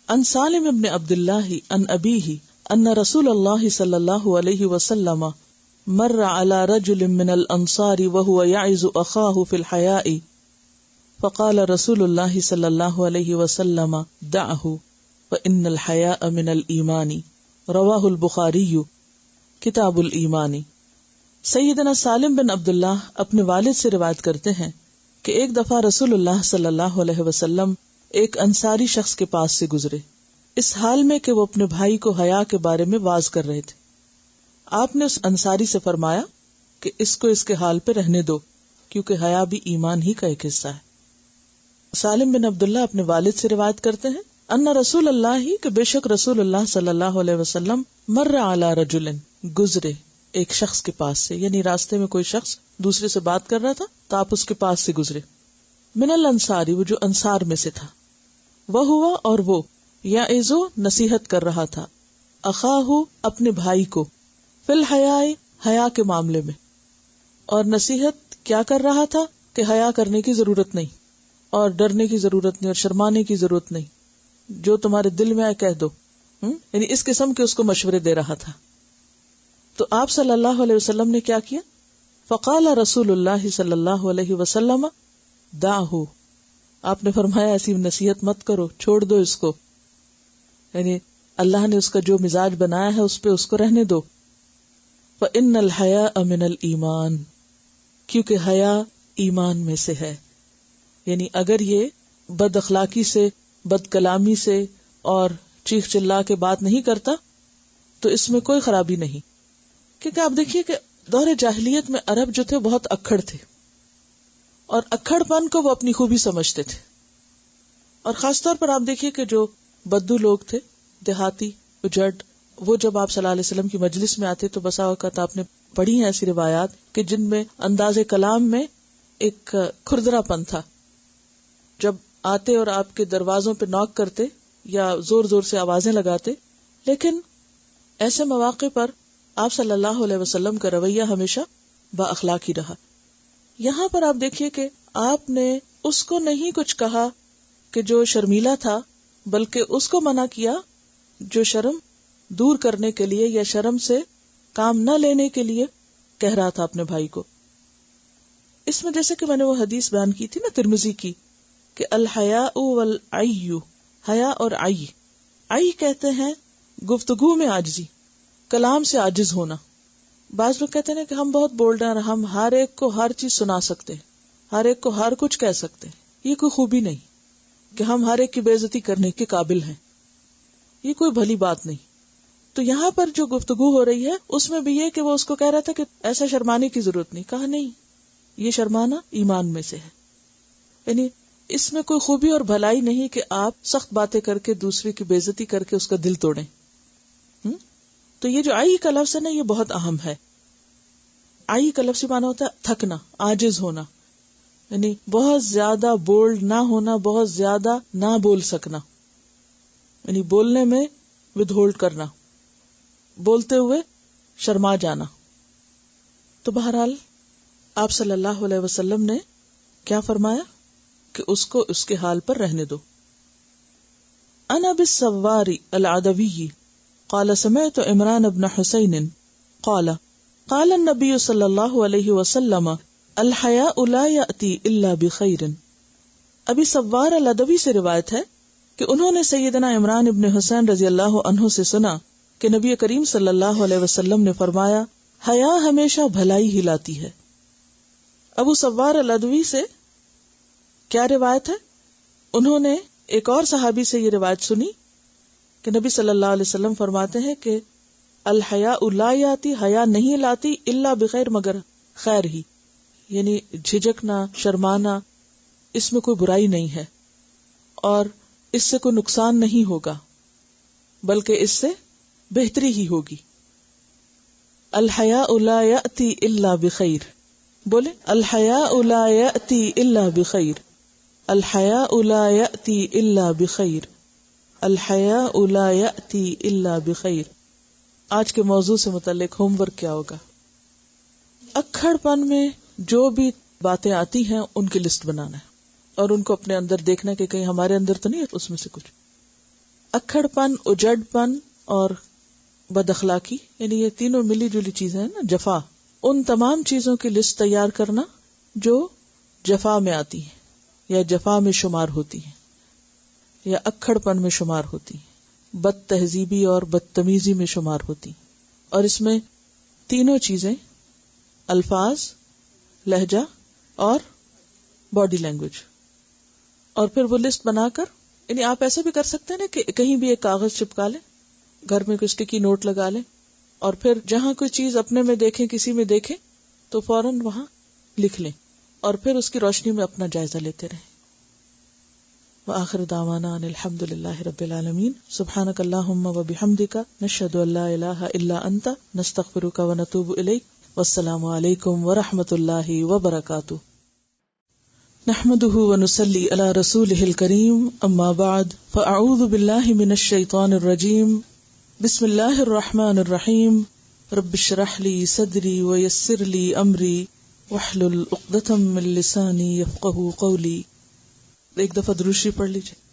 ان سالم ابن عبداللہ ان ابیہ ان رسول اللہ صلی اللہ علیہ وسلم مر على رجل من الانصار وهو يعظ اخاه في الحياء فقال رسول الله صلی اللہ علیہ وسلم دعه فإن الحياء من الإيمان. رواہ البخاری کتاب الایمان. سیدنا سالم بن عبداللہ اپنے والد سے روایت کرتے ہیں کہ ایک دفعہ رسول اللہ صلی اللہ علیہ وسلم ایک انصاری شخص کے پاس سے گزرے, اس حال میں کہ وہ اپنے بھائی کو حیا کے بارے میں واز کر رہے تھے. آپ نے اس انصاری سے فرمایا کہ اس کو اس کے حال پہ رہنے دو, کیونکہ حیا بھی ایمان ہی کا ایک حصہ ہے. سالم بن عبداللہ اپنے والد سے روایت کرتے ہیں ان رسول اللہ کہ بے شک رسول اللہ صلی اللہ علیہ وسلم مر علی رجل گزرے ایک شخص کے پاس سے, یعنی راستے میں کوئی شخص دوسرے سے بات کر رہا تھا تو آپ اس کے پاس سے گزرے. من الانصاری وہ جو انصار میں سے تھا, وہ ہوا اور وہ یعظو نصیحت کر رہا تھا, اخاہ اپنے بھائی کو, فی الحیاء حیا کے معاملے میں. اور نصیحت کیا کر رہا تھا کہ حیا کرنے کی ضرورت نہیں اور ڈرنے کی ضرورت نہیں اور شرمانے کی ضرورت نہیں, جو تمہارے دل میں آئے کہہ دو, یعنی اس قسم کے اس کو مشورے دے رہا تھا. تو آپ صلی اللہ علیہ وسلم نے کیا کیا؟ فقال رسول اللہ صلی اللہ علیہ وسلم دعہ, آپ نے فرمایا ایسی نصیحت مت کرو, چھوڑ دو اس کو, یعنی اللہ نے اس کا جو مزاج بنایا ہے اس پہ اس کو رہنے دو. فإن الحیاء من الایمان, کیونکہ حیا ایمان میں سے ہے. یعنی اگر یہ بد اخلاقی سے, بد کلامی سے اور چیخ چلا کے بات نہیں کرتا تو اس میں کوئی خرابی نہیں. کیونکہ آپ دیکھیے کہ دور جاہلیت میں عرب جو تھے بہت اکھڑ تھے, اور اکھڑ پن کو وہ اپنی خوبی سمجھتے تھے. اور خاص طور پر آپ دیکھیے کہ جو بدو لوگ تھے, دیہاتی اجڑ, وہ جب آپ صلی اللہ علیہ وسلم کی مجلس میں آتے تو بسا اوقات آپ نے پڑھی ہیں ایسی روایات کہ جن میں انداز کلام میں ایک کھردرا پن تھا. جب آتے اور آپ کے دروازوں پہ نوک کرتے یا زور زور سے آوازیں لگاتے, لیکن ایسے مواقع پر آپ صلی اللہ علیہ وسلم کا رویہ ہمیشہ با اخلاقی رہا. یہاں پر آپ دیکھیے کہ آپ نے اس کو نہیں کچھ کہا کہ جو شرمیلا تھا, بلکہ اس کو منع کیا جو شرم دور کرنے کے لیے یا شرم سے کام نہ لینے کے لیے کہہ رہا تھا اپنے بھائی کو. اس میں جیسے کہ میں نے وہ حدیث بیان کی تھی نا ترمذی کی کہ الحیاء والعی، حیا اور عی کہتے ہیں گفتگو میں عاجزی، کلام سے عاجز ہونا. بعض لوگ کہتے ہیں کہ ہم بہت بولڈ ہیں، ہم ہر ایک کو ہر چیز سنا سکتے ہیں، ہر ایک کو ہر کچھ کہہ سکتے ہیں. یہ کوئی خوبی نہیں کہ ہم ہر ایک کی بے عزتی کرنے کے قابل ہیں، یہ کوئی بھلی بات نہیں. تو یہاں پر جو گفتگو ہو رہی ہے اس میں بھی یہ کہ وہ اس کو کہہ رہا تھا کہ ایسا شرمانے کی ضرورت نہیں. کہا نہیں، یہ شرمانا ایمان میں سے ہے. یعنی اس میں کوئی خوبی اور بھلائی نہیں کہ آپ سخت باتیں کر کے دوسرے کی بے عزتی کر کے اس کا دل توڑیں. تو یہ جو آئی کا لفظ ہے نا، یہ بہت اہم ہے. آئی کا لفظ معنی ہوتا ہے تھکنا، عاجز ہونا، یعنی بہت زیادہ بولڈ نہ ہونا، بہت زیادہ نہ بول سکنا، یعنی بولنے میں ود ہولڈ کرنا، بولتے ہوئے شرما جانا. تو بہرحال آپ صلی اللہ علیہ وسلم نے کیا فرمایا کہ اس کو اس کے حال پر رہنے دو. عن ابی السوار العدوی قال سمعت عمران بن حسین قال قال النبی صلی اللہ علیہ وسلم الحیاء لا یأتی الا بخیر. ابی سوار العدوی سے روایت ہے کہ انہوں نے سیدنا عمران ابن حسین رضی اللہ عنہ سے سنا کہ نبی کریم صلی اللہ علیہ وسلم نے فرمایا حیا ہمیشہ بھلائی ہی لاتی ہے. ابو سوار العدوی سے کیا روایت ہے؟ انہوں نے ایک اور صحابی سے یہ روایت سنی کہ نبی صلی اللہ علیہ وسلم فرماتے ہیں کہ الحیاء لا یاتی، حیا نہیں لاتی الا بخیر مگر خیر ہی، یعنی جھجکنا، شرمانا، اس میں کوئی برائی نہیں ہے اور اس سے کوئی نقصان نہیں ہوگا بلکہ اس سے بہتری ہی ہوگی. الحیاء لا یاتی الا بخیر، بولے الحیاء لا یاتی الا بخیر، الحیاء لا یاتی الا بخیر، الحیاء لا یاتی الا بخیر. آج کے موضوع سے متعلق ہوم ورک کیا ہوگا؟ اکھڑ پن میں جو بھی باتیں آتی ہیں ان کی لسٹ بنانا ہے اور ان کو اپنے اندر دیکھنا کہ کہیں ہمارے اندر تو نہیں ہے اس میں سے کچھ. اکھڑ پن، اجڑ پن اور بد اخلاقی، یعنی یہ تینوں ملی جلی چیزیں ہیں نا، جفا، ان تمام چیزوں کی لسٹ تیار کرنا جو جفا میں آتی ہیں یا جفا میں شمار ہوتی ہیں یا اکھڑ پن میں شمار ہوتی ہیں، بد تہذیبی اور بدتمیزی میں شمار ہوتی ہیں. اور اس میں تینوں چیزیں الفاظ، لہجہ اور باڈی لینگویج. اور پھر وہ لسٹ بنا کر، یعنی آپ ایسا بھی کر سکتے ہیں نا کہ کہیں بھی ایک کاغذ چپکا لیں، گھر میں کوئی اسٹیکی نوٹ لگا لیں اور پھر جہاں کوئی چیز اپنے میں دیکھیں، کسی میں دیکھیں تو فوراً وہاں لکھ لیں اور پھر اس کی روشنی میں اپنا جائزہ لیتے رہیں. وآخر دعوانا ان الحمد للہ رب العالمین. سبحانک اللہم وبحمدک، نشہد ان لا الہ الا انت، نستغفرک ونتوب الیک. والسلام علیکم ورحمۃ اللہ وبرکاتہ. نحمده ونصلی علی رسولہ الکریم، اما بعد فاعوذ باللہ من الشیطان الرجیم. بسم اللہ الرحمن الرحیم. رب اشرح لی صدری ویسر لی امری واحلل عقدۃ من لسانی یفقہوا قولی. ایک دفعہ درود شریف پڑھ لیجیے.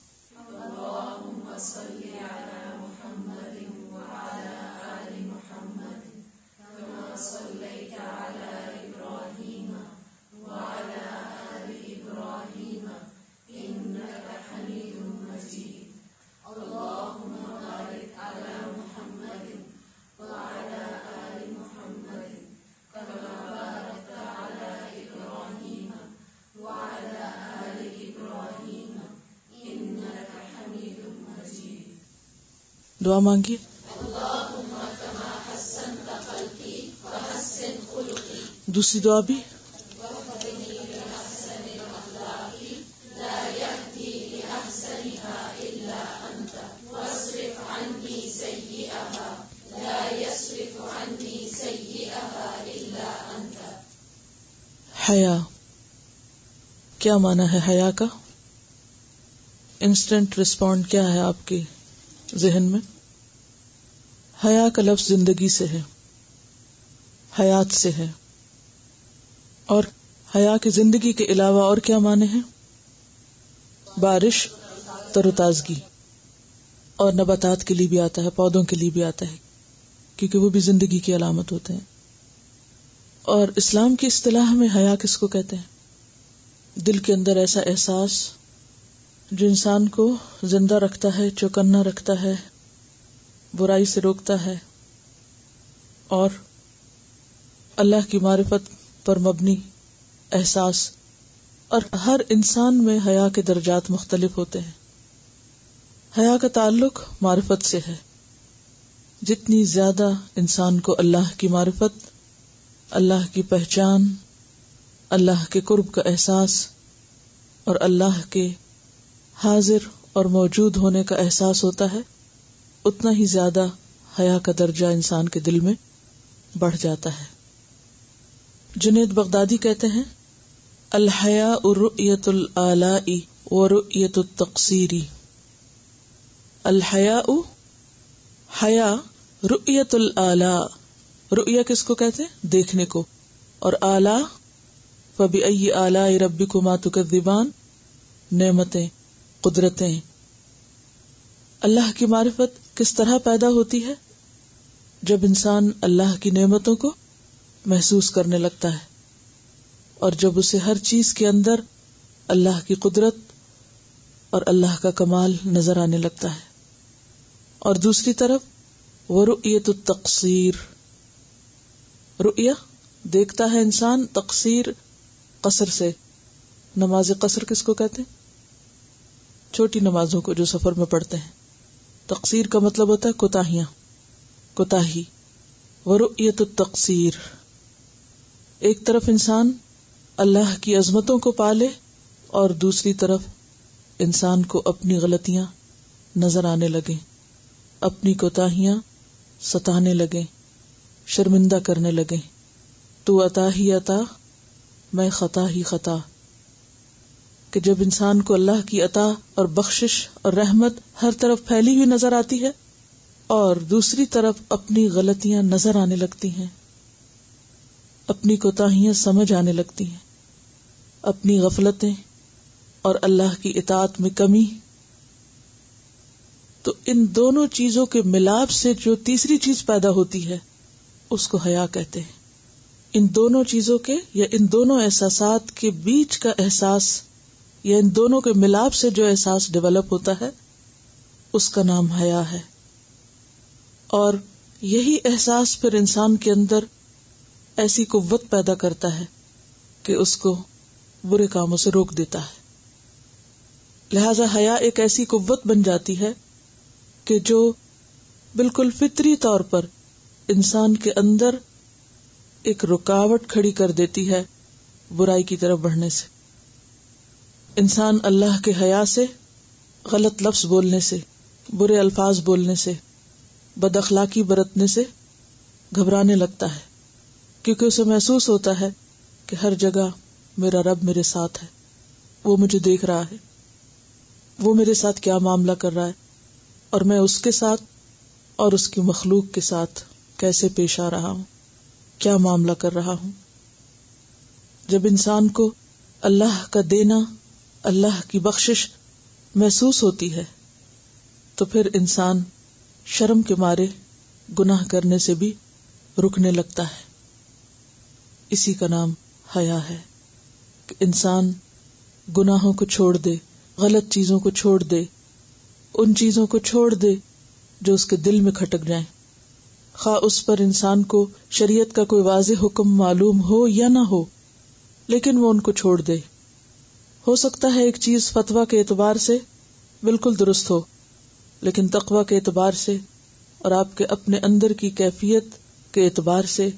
دعا مانگیے. دوسری دعا بھی حیا. کیا معنی ہے حیا کا؟ انسٹنٹ رسپونڈ کیا ہے آپ کے ذہن میں؟ حیا کا لفظ زندگی سے ہے، حیات سے ہے. اور حیا کی زندگی کے علاوہ اور کیا معنی ہے؟ بارش، تر و تازگی، اور نباتات کے لیے بھی آتا ہے، پودوں کے لیے بھی آتا ہے. کیونکہ وہ بھی زندگی کی علامت ہوتے ہیں. اور اسلام کی اصطلاح میں حیا کس کو کہتے ہیں؟ دل کے اندر ایسا احساس جو انسان کو زندہ رکھتا ہے، چوکنا رکھتا ہے، برائی سے روکتا ہے اور اللہ کی معرفت پر مبنی احساس. اور ہر انسان میں حیا کے درجات مختلف ہوتے ہیں. حیا کا تعلق معرفت سے ہے. جتنی زیادہ انسان کو اللہ کی معرفت، اللہ کی پہچان، اللہ کے قرب کا احساس اور اللہ کے حاضر اور موجود ہونے کا احساس ہوتا ہے، اتنا ہی زیادہ حیا کا درجہ انسان کے دل میں بڑھ جاتا ہے. جنید بغدادی کہتے ہیں الحیاء رؤیت الآلاء ورؤیت التقصیر. الحیاء حیا رؤیت الآلاء، رؤیا کس کو کہتے ہیں؟ دیکھنے کو. اور آلاء فبأی آلاء ربکما تکذبان، نعمتیں، قدرتیں. اللہ کی معرفت کس طرح پیدا ہوتی ہے؟ جب انسان اللہ کی نعمتوں کو محسوس کرنے لگتا ہے اور جب اسے ہر چیز کے اندر اللہ کی قدرت اور اللہ کا کمال نظر آنے لگتا ہے. اور دوسری طرف ورؤیت التقصیر، رؤیا دیکھتا ہے انسان، تقصیر قصر سے. نماز قصر کس کو کہتے ہیں؟ چھوٹی نمازوں کو جو سفر میں پڑھتے ہیں. تقصیر کا مطلب ہوتا ہے کوتاہیاں، کوتاہی. ورؤیت التقصیر، ایک طرف انسان اللہ کی عظمتوں کو پالے اور دوسری طرف انسان کو اپنی غلطیاں نظر آنے لگیں، اپنی کوتاہیاں ستانے لگیں، شرمندہ کرنے لگیں. تو عطا ہی عطا، میں خطا ہی خطا. کہ جب انسان کو اللہ کی عطا اور بخشش اور رحمت ہر طرف پھیلی ہوئی نظر آتی ہے اور دوسری طرف اپنی غلطیاں نظر آنے لگتی ہیں، اپنی کوتاہیاں سمجھ آنے لگتی ہیں، اپنی غفلتیں اور اللہ کی اطاعت میں کمی، تو ان دونوں چیزوں کے ملاپ سے جو تیسری چیز پیدا ہوتی ہے اس کو حیا کہتے ہیں. ان دونوں چیزوں کے یا ان دونوں احساسات کے بیچ کا احساس یا ان دونوں کے ملاپ سے جو احساس ڈیولپ ہوتا ہے اس کا نام حیا ہے. اور یہی احساس پھر انسان کے اندر ایسی قوت پیدا کرتا ہے کہ اس کو برے کاموں سے روک دیتا ہے. لہذا حیا ایک ایسی قوت بن جاتی ہے کہ جو بالکل فطری طور پر انسان کے اندر ایک رکاوٹ کھڑی کر دیتی ہے برائی کی طرف بڑھنے سے. انسان اللہ کے حیا سے، غلط لفظ بولنے سے، برے الفاظ بولنے سے، بد اخلاقی برتنے سے گھبرانے لگتا ہے، کیونکہ اسے محسوس ہوتا ہے کہ ہر جگہ میرا رب میرے ساتھ ہے، وہ مجھے دیکھ رہا ہے، وہ میرے ساتھ کیا معاملہ کر رہا ہے اور میں اس کے ساتھ اور اس کی مخلوق کے ساتھ کیسے پیش آ رہا ہوں، کیا معاملہ کر رہا ہوں. جب انسان کو اللہ کا دینا، اللہ کی بخشش محسوس ہوتی ہے تو پھر انسان شرم کے مارے گناہ کرنے سے بھی رکنے لگتا ہے. اسی کا نام حیا ہے کہ انسان گناہوں کو چھوڑ دے، غلط چیزوں کو چھوڑ دے، ان چیزوں کو چھوڑ دے جو اس کے دل میں کھٹک جائیں، خواہ اس پر انسان کو شریعت کا کوئی واضح حکم معلوم ہو یا نہ ہو، لیکن وہ ان کو چھوڑ دے. ہو سکتا ہے ایک چیز فتویٰ کے اعتبار سے بالکل درست ہو، لیکن تقویٰ کے اعتبار سے اور آپ کے اپنے اندر کی کیفیت کے اعتبار سے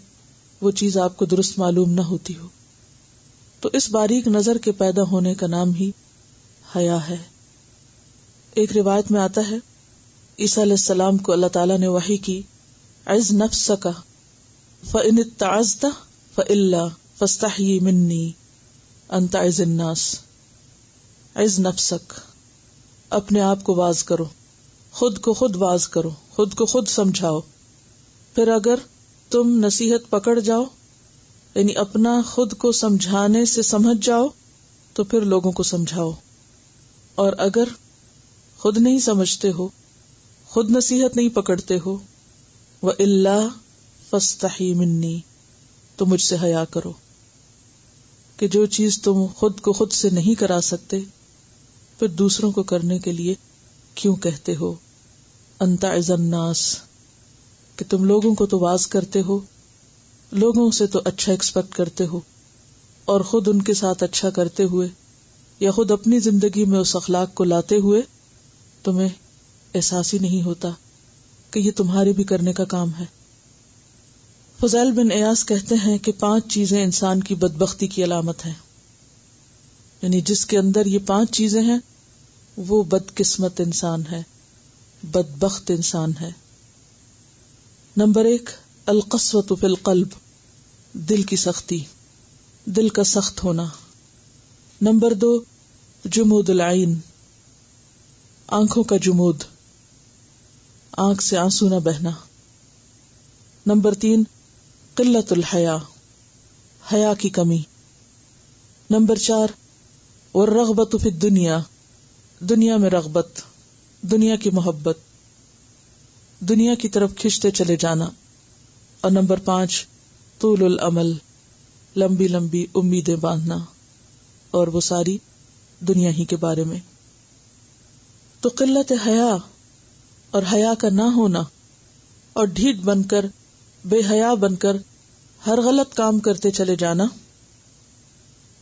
وہ چیز آپ کو درست معلوم نہ ہوتی ہو. تو اس باریک نظر کے پیدا ہونے کا نام ہی حیا ہے. ایک روایت میں آتا ہے عیسیٰ علیہ السلام کو اللہ تعالیٰ نے وحی کی، عز نفسک فإن اتعظت فإلا فاستحیی منی انت عز الناس. عز نفسک، اپنے آپ کو واز کرو، خود کو خود واز کرو، خود کو خود سمجھاؤ. پھر اگر تم نصیحت پکڑ جاؤ، یعنی اپنا خود کو سمجھانے سے سمجھ جاؤ، تو پھر لوگوں کو سمجھاؤ. اور اگر خود نہیں سمجھتے ہو، خود نصیحت نہیں پکڑتے ہو، وَإِلَّا فَاسْتَحِي مِنِّي، تو مجھ سے حیا کرو. کہ جو چیز تم خود کو خود سے نہیں کرا سکتے پھر دوسروں کو کرنے کے لیے کیوں کہتے ہو. انت تعظ الناس، کہ تم لوگوں کو تو واز کرتے ہو، لوگوں سے تو اچھا ایکسپیکٹ کرتے ہو، اور خود ان کے ساتھ اچھا کرتے ہوئے یا خود اپنی زندگی میں اس اخلاق کو لاتے ہوئے تمہیں احساس ہی نہیں ہوتا کہ یہ تمہارے بھی کرنے کا کام ہے. فضیل بن عیاض کہتے ہیں کہ 5 چیزیں انسان کی بدبختی کی علامت ہیں، یعنی جس کے اندر یہ 5 چیزیں ہیں وہ بدقسمت انسان ہے، بدبخت انسان ہے. نمبر 1، القسوۃ فی القلب، دل کی سختی، دل کا سخت ہونا. نمبر 2، جمود العین، آنکھوں کا جمود، آنکھ سے آنسو نہ بہنا. نمبر 3، قلت الحیا، حیا کی کمی. نمبر 4، والرغبۃ فی الدنیا، دنیا میں رغبت، دنیا کی محبت، دنیا کی طرف کھنچتے چلے جانا. اور نمبر 5، طول الامل، لمبی لمبی امیدیں باندھنا، اور وہ ساری دنیا ہی کے بارے میں. تو قلت حیا اور حیا کا نہ ہونا اور ڈھیٹ بن کر، بے حیا بن کر ہر غلط کام کرتے چلے جانا،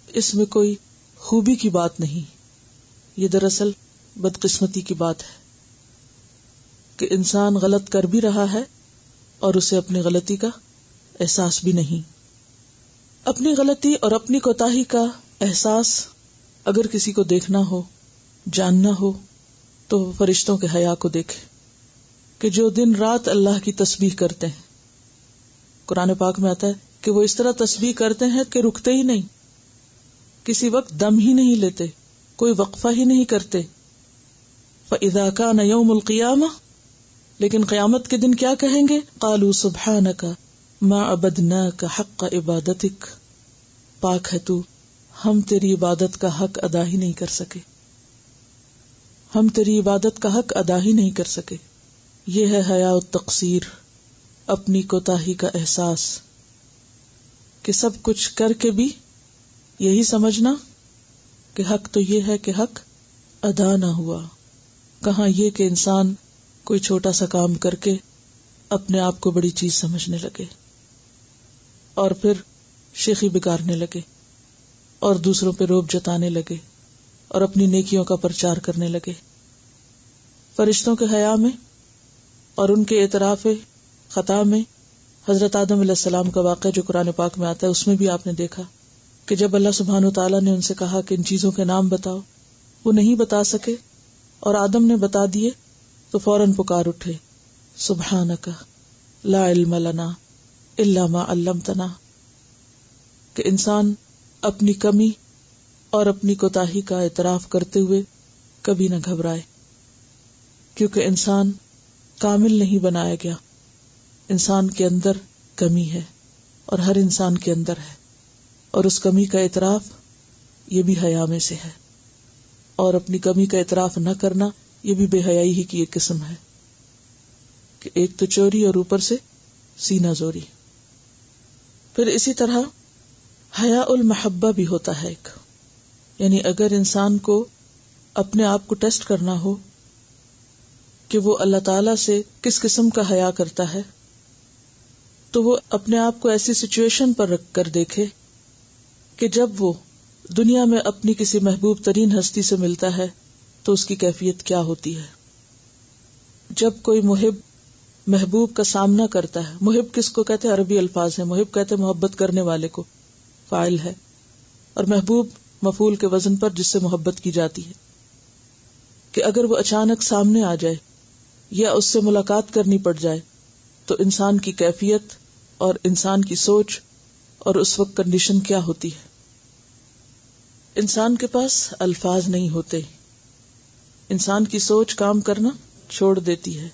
اس میں کوئی خوبی کی بات نہیں، یہ دراصل بدقسمتی کی بات ہے کہ انسان غلط کر بھی رہا ہے اور اسے اپنی غلطی کا احساس بھی نہیں. اپنی غلطی اور اپنی کوتاہی کا احساس اگر کسی کو دیکھنا ہو، جاننا ہو، تو فرشتوں کے حیا کو دیکھے کہ جو دن رات اللہ کی تسبیح کرتے ہیں. قرآن پاک میں آتا ہے کہ وہ اس طرح تسبیح کرتے ہیں کہ رکتے ہی نہیں، کسی وقت دم ہی نہیں لیتے، کوئی وقفہ ہی نہیں کرتے. فَإِذَا كَانَ يَوْمُ الْقِيَامَةِ، لیکن قیامت کے دن کیا کہیں گے؟ قَالُوا سُبْحَانَكَ مَا عَبَدْنَاكَ حَقَّ عِبَادَتِكَ، پاک ہے تو، ہم تیری عبادت کا حق ادا ہی نہیں کر سکے، ہم تیری عبادت کا حق ادا ہی نہیں کر سکے. یہ ہے حیا التقصیر، اپنی کوتاہی کا احساس، کہ سب کچھ کر کے بھی یہی سمجھنا کہ حق تو یہ ہے کہ حق ادا نہ ہوا. کہاں یہ کہ انسان کوئی چھوٹا سا کام کر کے اپنے آپ کو بڑی چیز سمجھنے لگے اور پھر شیخی بگاڑنے لگے اور دوسروں پہ رعب جتانے لگے اور اپنی نیکیوں کا پرچار کرنے لگے. فرشتوں کے حیا میں اور ان کے اعتراف خطا میں حضرت آدم علیہ السلام کا واقعہ جو قرآن پاک میں آتا ہے، اس میں بھی آپ نے دیکھا کہ جب اللہ سبحانہ وتعالیٰ نے ان سے کہا کہ ان چیزوں کے نام بتاؤ، وہ نہیں بتا سکے اور آدم نے بتا دیے تو فوراً پکار اٹھے، سبحانک لا علم لنا الا ما علمتنا. کہ انسان اپنی کمی اور اپنی کوتاہی کا اعتراف کرتے ہوئے کبھی نہ گھبرائے، کیونکہ انسان کامل نہیں بنایا گیا، انسان کے اندر کمی ہے اور ہر انسان کے اندر ہے، اور اس کمی کا اعتراف یہ بھی حیا میں سے ہے، اور اپنی کمی کا اعتراف نہ کرنا یہ بھی بے حیائی ہی کی ایک قسم ہے کہ ایک تو چوری اور اوپر سے سینہ زوری. پھر اسی طرح حیا المحبہ بھی ہوتا ہے ایک، یعنی اگر انسان کو اپنے آپ کو ٹیسٹ کرنا ہو کہ وہ اللہ تعالی سے کس قسم کا حیا کرتا ہے، تو وہ اپنے آپ کو ایسی سچویشن پر رکھ کر دیکھے کہ جب وہ دنیا میں اپنی کسی محبوب ترین ہستی سے ملتا ہے تو اس کی کیفیت کیا ہوتی ہے. جب کوئی محب محبوب کا سامنا کرتا ہے، محب کس کو کہتے ہیں؟ عربی الفاظ ہیں. محب کہتے ہیں محبت کرنے والے کو، فاعل ہے، اور محبوب مفعول کے وزن پر جس سے محبت کی جاتی ہے. کہ اگر وہ اچانک سامنے آ جائے یا اس سے ملاقات کرنی پڑ جائے تو انسان کی کیفیت اور انسان کی سوچ اور اس وقت کنڈیشن کیا ہوتی ہے. انسان کے پاس الفاظ نہیں ہوتے، انسان کی سوچ کام کرنا چھوڑ دیتی ہے.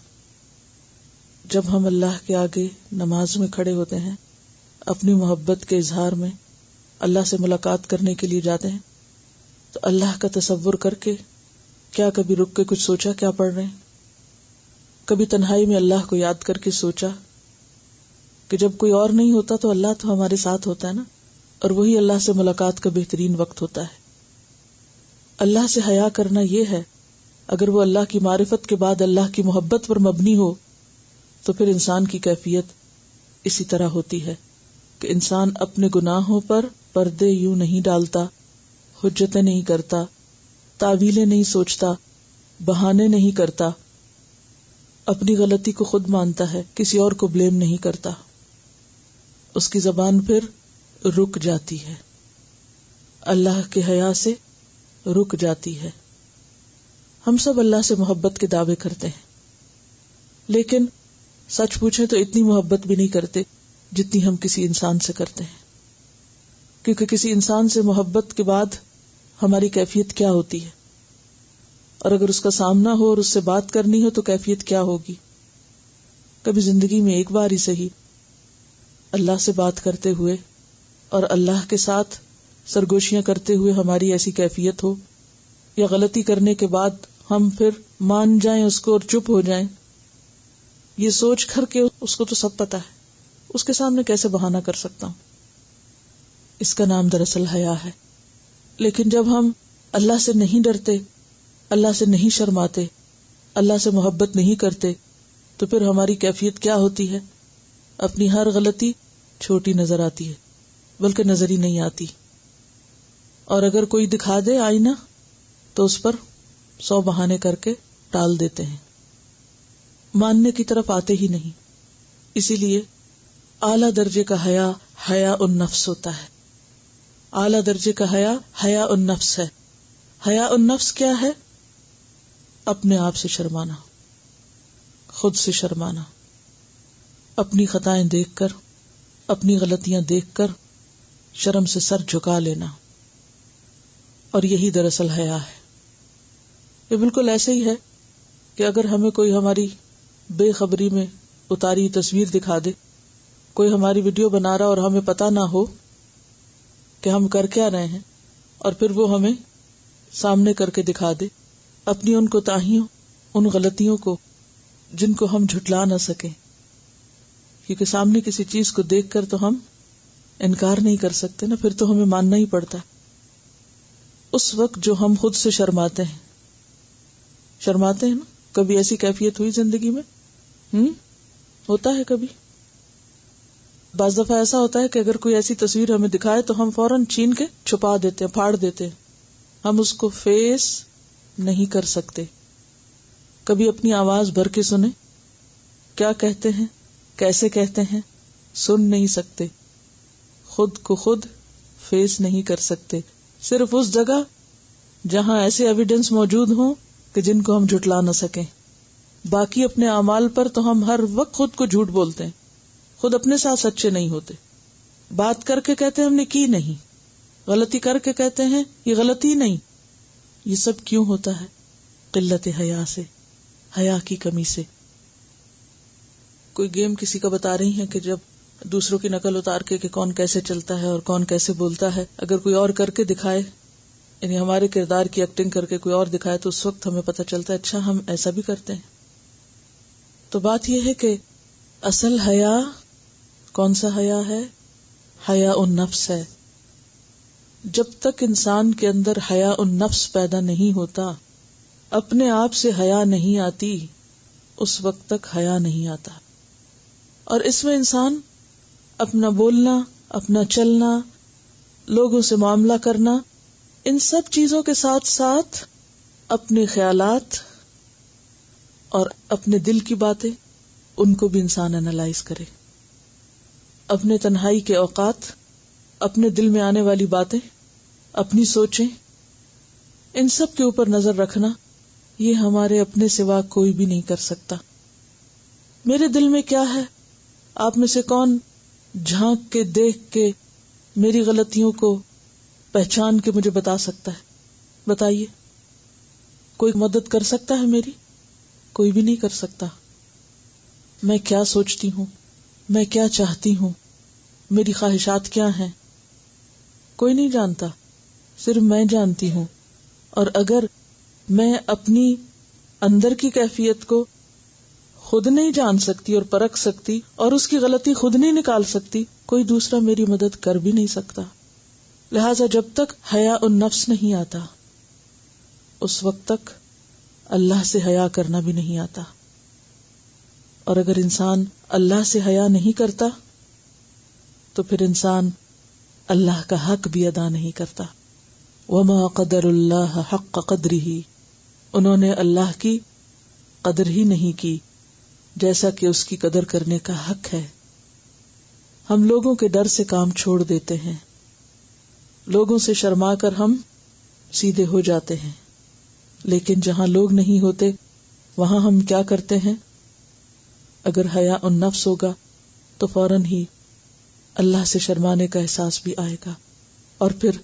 جب ہم اللہ کے آگے نماز میں کھڑے ہوتے ہیں، اپنی محبت کے اظہار میں اللہ سے ملاقات کرنے کے لیے جاتے ہیں، تو اللہ کا تصور کر کے کیا کبھی رک کے کچھ سوچا کیا پڑھ رہے ہیں؟ کبھی تنہائی میں اللہ کو یاد کر کے سوچا کہ جب کوئی اور نہیں ہوتا تو اللہ تو ہمارے ساتھ ہوتا ہے نا، اور وہی اللہ سے ملاقات کا بہترین وقت ہوتا ہے. اللہ سے حیا کرنا یہ ہے، اگر وہ اللہ کی معرفت کے بعد اللہ کی محبت پر مبنی ہو تو پھر انسان کی کیفیت اسی طرح ہوتی ہے کہ انسان اپنے گناہوں پر پردے یوں نہیں ڈالتا، حجتیں نہیں کرتا، تعویلیں نہیں سوچتا، بہانے نہیں کرتا، اپنی غلطی کو خود مانتا ہے، کسی اور کو بلیم نہیں کرتا. اس کی زبان پھر رک جاتی ہے، اللہ کے حیا سے رک جاتی ہے. ہم سب اللہ سے محبت کے دعوے کرتے ہیں، لیکن سچ پوچھیں تو اتنی محبت بھی نہیں کرتے جتنی ہم کسی انسان سے کرتے ہیں. کیونکہ کسی انسان سے محبت کے بعد ہماری کیفیت کیا ہوتی ہے، اور اگر اس کا سامنا ہو اور اس سے بات کرنی ہو تو کیفیت کیا ہوگی. کبھی زندگی میں ایک بار ہی صحیح اللہ سے بات کرتے ہوئے اور اللہ کے ساتھ سرگوشیاں کرتے ہوئے ہماری ایسی کیفیت ہو، یا غلطی کرنے کے بعد ہم پھر مان جائیں اس کو اور چپ ہو جائیں، یہ سوچ کر کے اس کو تو سب پتا ہے، اس کے سامنے کیسے بہانہ کر سکتا ہوں. اس کا نام دراصل حیا ہے. لیکن جب ہم اللہ سے نہیں ڈرتے، اللہ سے نہیں شرماتے، اللہ سے محبت نہیں کرتے، تو پھر ہماری کیفیت کیا ہوتی ہے؟ اپنی ہر غلطی چھوٹی نظر آتی ہے، بلکہ نظر ہی نہیں آتی. اور اگر کوئی دکھا دے آئینہ تو اس پر 100 بہانے کر کے ٹال دیتے ہیں، ماننے کی طرف آتے ہی نہیں. اسی لیے اعلیٰ درجے کا حیا حیا النفس ہوتا ہے. اعلیٰ درجے کا حیا حیا النفس ہے. حیا النفس کیا ہے؟ اپنے آپ سے شرمانا، خود سے شرمانا، اپنی خطائیں دیکھ کر، اپنی غلطیاں دیکھ کر شرم سے سر جھکا لینا. اور یہی دراصل حیا ہے. یہ بالکل ایسے ہی ہے کہ اگر ہمیں کوئی ہماری بے خبری میں اتاری تصویر دکھا دے، کوئی ہماری ویڈیو بنا رہا اور ہمیں پتہ نہ ہو کہ ہم کر کیا رہے ہیں، اور پھر وہ ہمیں سامنے کر کے دکھا دے اپنی ان کوتاہیوں، ان غلطیوں کو جن کو ہم جھٹلا نہ سکیں، کیونکہ سامنے کسی چیز کو دیکھ کر تو ہم انکار نہیں کر سکتے نا، پھر تو ہمیں ماننا ہی پڑتا ہے. اس وقت جو ہم خود سے شرماتے ہیں نا. کبھی ایسی کیفیت ہوئی زندگی میں؟ ہوتا ہے کبھی. بعض دفعہ ایسا ہوتا ہے کہ اگر کوئی ایسی تصویر ہمیں دکھائے تو ہم فوراً چھین کے چھپا دیتے ہیں، پھاڑ دیتے ہیں، ہم اس کو فیس نہیں کر سکتے. کبھی اپنی آواز بھر کے سنیں، کیا کہتے ہیں، کیسے کہتے ہیں، سن نہیں سکتے. خود کو خود فیس نہیں کر سکتے، صرف اس جگہ جہاں ایسے ایویڈنس موجود ہوں کہ جن کو ہم جھٹلا نہ سکیں. باقی اپنے اعمال پر تو ہم ہر وقت خود کو جھوٹ بولتے ہیں، خود اپنے ساتھ سچے نہیں ہوتے. بات کر کے کہتے ہیں ہم نے کی نہیں، غلطی کر کے کہتے ہیں یہ غلطی نہیں. یہ سب کیوں ہوتا ہے؟ قلت حیا سے، حیا کی کمی سے. کوئی گیم کسی کا بتا رہی ہیں کہ جب دوسروں کی نقل اتار کے کہ کون کیسے چلتا ہے اور کون کیسے بولتا ہے، اگر کوئی اور کر کے دکھائے، یعنی ہمارے کردار کی ایکٹنگ کر کے کوئی اور دکھائے، تو اس وقت ہمیں پتہ چلتا ہے اچھا ہم ایسا بھی کرتے ہیں. تو بات یہ ہے کہ اصل حیا کون سا حیا ہے؟ حیا النفس ہے. جب تک انسان کے اندر حیا النفس پیدا نہیں ہوتا، اپنے آپ سے حیا نہیں آتی، اس وقت تک حیا نہیں آتا. اور اس میں انسان اپنا بولنا، اپنا چلنا، لوگوں سے معاملہ کرنا، ان سب چیزوں کے ساتھ ساتھ اپنے خیالات اور اپنے دل کی باتیں، ان کو بھی انسان انالائز کرے. اپنے تنہائی کے اوقات، اپنے دل میں آنے والی باتیں، اپنی سوچیں، ان سب کے اوپر نظر رکھنا، یہ ہمارے اپنے سوا کوئی بھی نہیں کر سکتا. میرے دل میں کیا ہے، آپ میں سے کون جھانک کے دیکھ کے میری غلطیوں کو پہچان کے مجھے بتا سکتا ہے؟ بتائیے. کوئی مدد کر سکتا ہے میری؟ کوئی بھی نہیں کر سکتا. میں کیا سوچتی ہوں، میں کیا چاہتی ہوں، میری خواہشات کیا ہیں، کوئی نہیں جانتا، صرف میں جانتی ہوں. اور اگر میں اپنی اندر کی کیفیت کو خود نہیں جان سکتی اور پرکھ سکتی اور اس کی غلطی خود نہیں نکال سکتی، کوئی دوسرا میری مدد کر بھی نہیں سکتا. لہذا جب تک حیا النفس نہیں آتا اس وقت تک اللہ سے حیا کرنا بھی نہیں آتا. اور اگر انسان اللہ سے حیا نہیں کرتا تو پھر انسان اللہ کا حق بھی ادا نہیں کرتا. وما قدر اللہ حق قدرہ، انہوں نے اللہ کی قدر ہی نہیں کی جیسا کہ اس کی قدر کرنے کا حق ہے. ہم لوگوں کے ڈر سے کام چھوڑ دیتے ہیں، لوگوں سے شرما کر ہم سیدھے ہو جاتے ہیں، لیکن جہاں لوگ نہیں ہوتے وہاں ہم کیا کرتے ہیں؟ اگر حیا النفس ہوگا تو فوراً ہی اللہ سے شرمانے کا احساس بھی آئے گا، اور پھر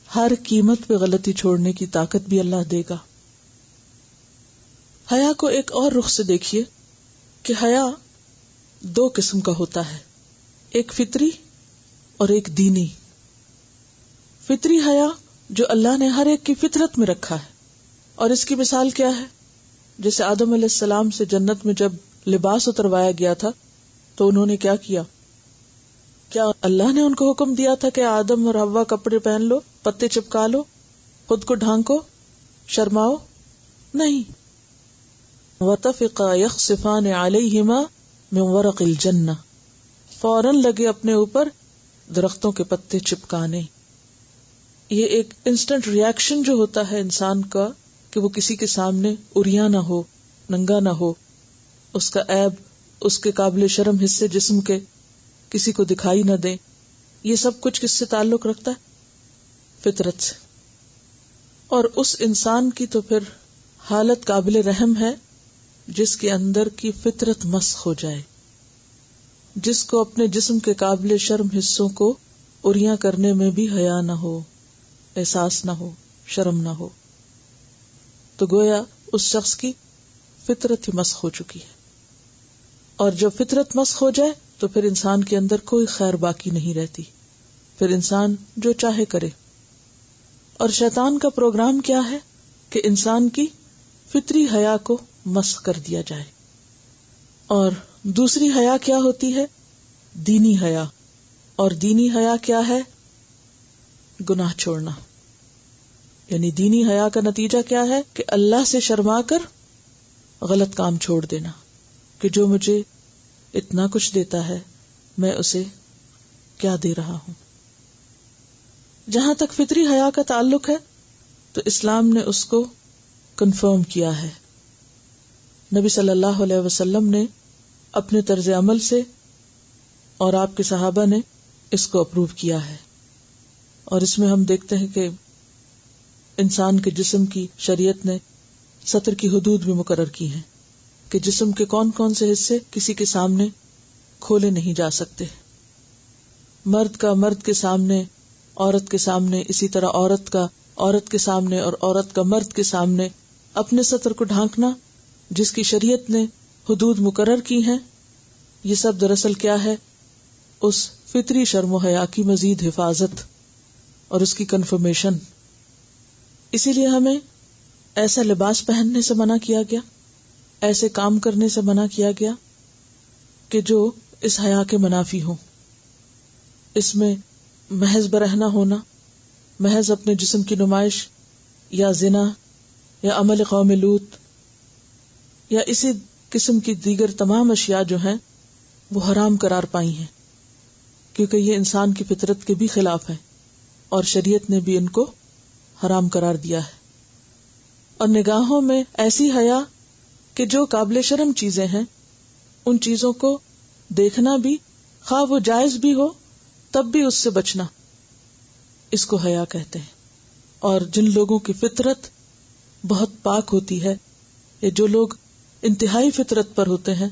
ہر قیمت پہ غلطی چھوڑنے کی طاقت بھی اللہ دے گا. حیا کو ایک اور رخ سے دیکھیے کہ حیا دو قسم کا ہوتا ہے، ایک فطری اور ایک دینی. فطری حیا جو اللہ نے ہر ایک کی فطرت میں رکھا ہے، اور اس کی مثال کیا ہے؟ جیسے آدم علیہ السلام سے جنت میں جب لباس اتروایا گیا تھا تو انہوں نے کیا کیا؟ کیا اللہ نے ان کو حکم دیا تھا کہ آدم اور حوا کپڑے پہن لو، پتے چپکا لو، خود کو ڈھانکو، شرماؤ؟ نہیں. وَطَفِقَا يَخْصِفَانِ عَلَيْهِمَا مِنْ وَرَقِ الْجَنَّةِ، فوراً لگے اپنے اوپر درختوں کے پتے چپکانے. یہ ایک انسٹنٹ ریاکشن جو ہوتا ہے انسان کا کہ وہ کسی کے سامنے عریاں نہ ہو، ننگا نہ ہو، اس کا عیب، اس کے قابل شرم حصے جسم کے کسی کو دکھائی نہ دیں. یہ سب کچھ کس سے تعلق رکھتا ہے؟ فطرت سے. اور اس انسان کی تو پھر حالت قابل رحم ہے جس کے اندر کی فطرت مسخ ہو جائے، جس کو اپنے جسم کے قابل شرم حصوں کو عریاں کرنے میں بھی حیا نہ ہو، احساس نہ ہو، شرم نہ ہو. تو گویا اس شخص کی فطرت ہی مسخ ہو چکی ہے. اور جب فطرت مسخ ہو جائے تو پھر انسان کے اندر کوئی خیر باقی نہیں رہتی، پھر انسان جو چاہے کرے. اور شیطان کا پروگرام کیا ہے کہ انسان کی فطری حیا کو مسخ کر دیا جائے. اور دوسری حیا کیا ہوتی ہے؟ دینی حیا. اور دینی حیا کیا ہے؟ گناہ چھوڑنا. یعنی دینی حیا کا نتیجہ کیا ہے کہ اللہ سے شرما کر غلط کام چھوڑ دینا، کہ جو مجھے اتنا کچھ دیتا ہے میں اسے کیا دے رہا ہوں. جہاں تک فطری حیا کا تعلق ہے تو اسلام نے اس کو کنفرم کیا ہے. نبی صلی اللہ علیہ وسلم نے اپنے طرز عمل سے اور آپ کے صحابہ نے اس کو اپروو کیا ہے. اور اس میں ہم دیکھتے ہیں کہ انسان کے جسم کی شریعت نے سطر کی حدود بھی مقرر کی ہیں کہ جسم کے کون کون سے حصے کسی کے سامنے کھولے نہیں جا سکتے. مرد کا مرد کے سامنے، عورت کے سامنے، اسی طرح عورت کا عورت کے سامنے اور عورت کا مرد کے سامنے اپنے سطر کو ڈھانکنا جس کی شریعت نے حدود مقرر کی ہیں. یہ سب دراصل کیا ہے؟ اس فطری شرم و حیا کی مزید حفاظت اور اس کی کنفرمیشن. اسی لیے ہمیں ایسا لباس پہننے سے منع کیا گیا، ایسے کام کرنے سے منع کیا گیا کہ جو اس حیا کے منافی ہوں. اس میں محض برہنہ ہونا، محض اپنے جسم کی نمائش، یا زنا، یا عمل قوم لوط، یا اسی قسم کی دیگر تمام اشیاء جو ہیں وہ حرام قرار پائی ہیں، کیونکہ یہ انسان کی فطرت کے بھی خلاف ہے اور شریعت نے بھی ان کو حرام قرار دیا ہے. اور نگاہوں میں ایسی حیا کہ جو قابل شرم چیزیں ہیں ان چیزوں کو دیکھنا بھی، خواہ وہ جائز بھی ہو تب بھی اس سے بچنا، اس کو حیا کہتے ہیں. اور جن لوگوں کی فطرت بہت پاک ہوتی ہے، یا جو لوگ انتہائی فطرت پر ہوتے ہیں،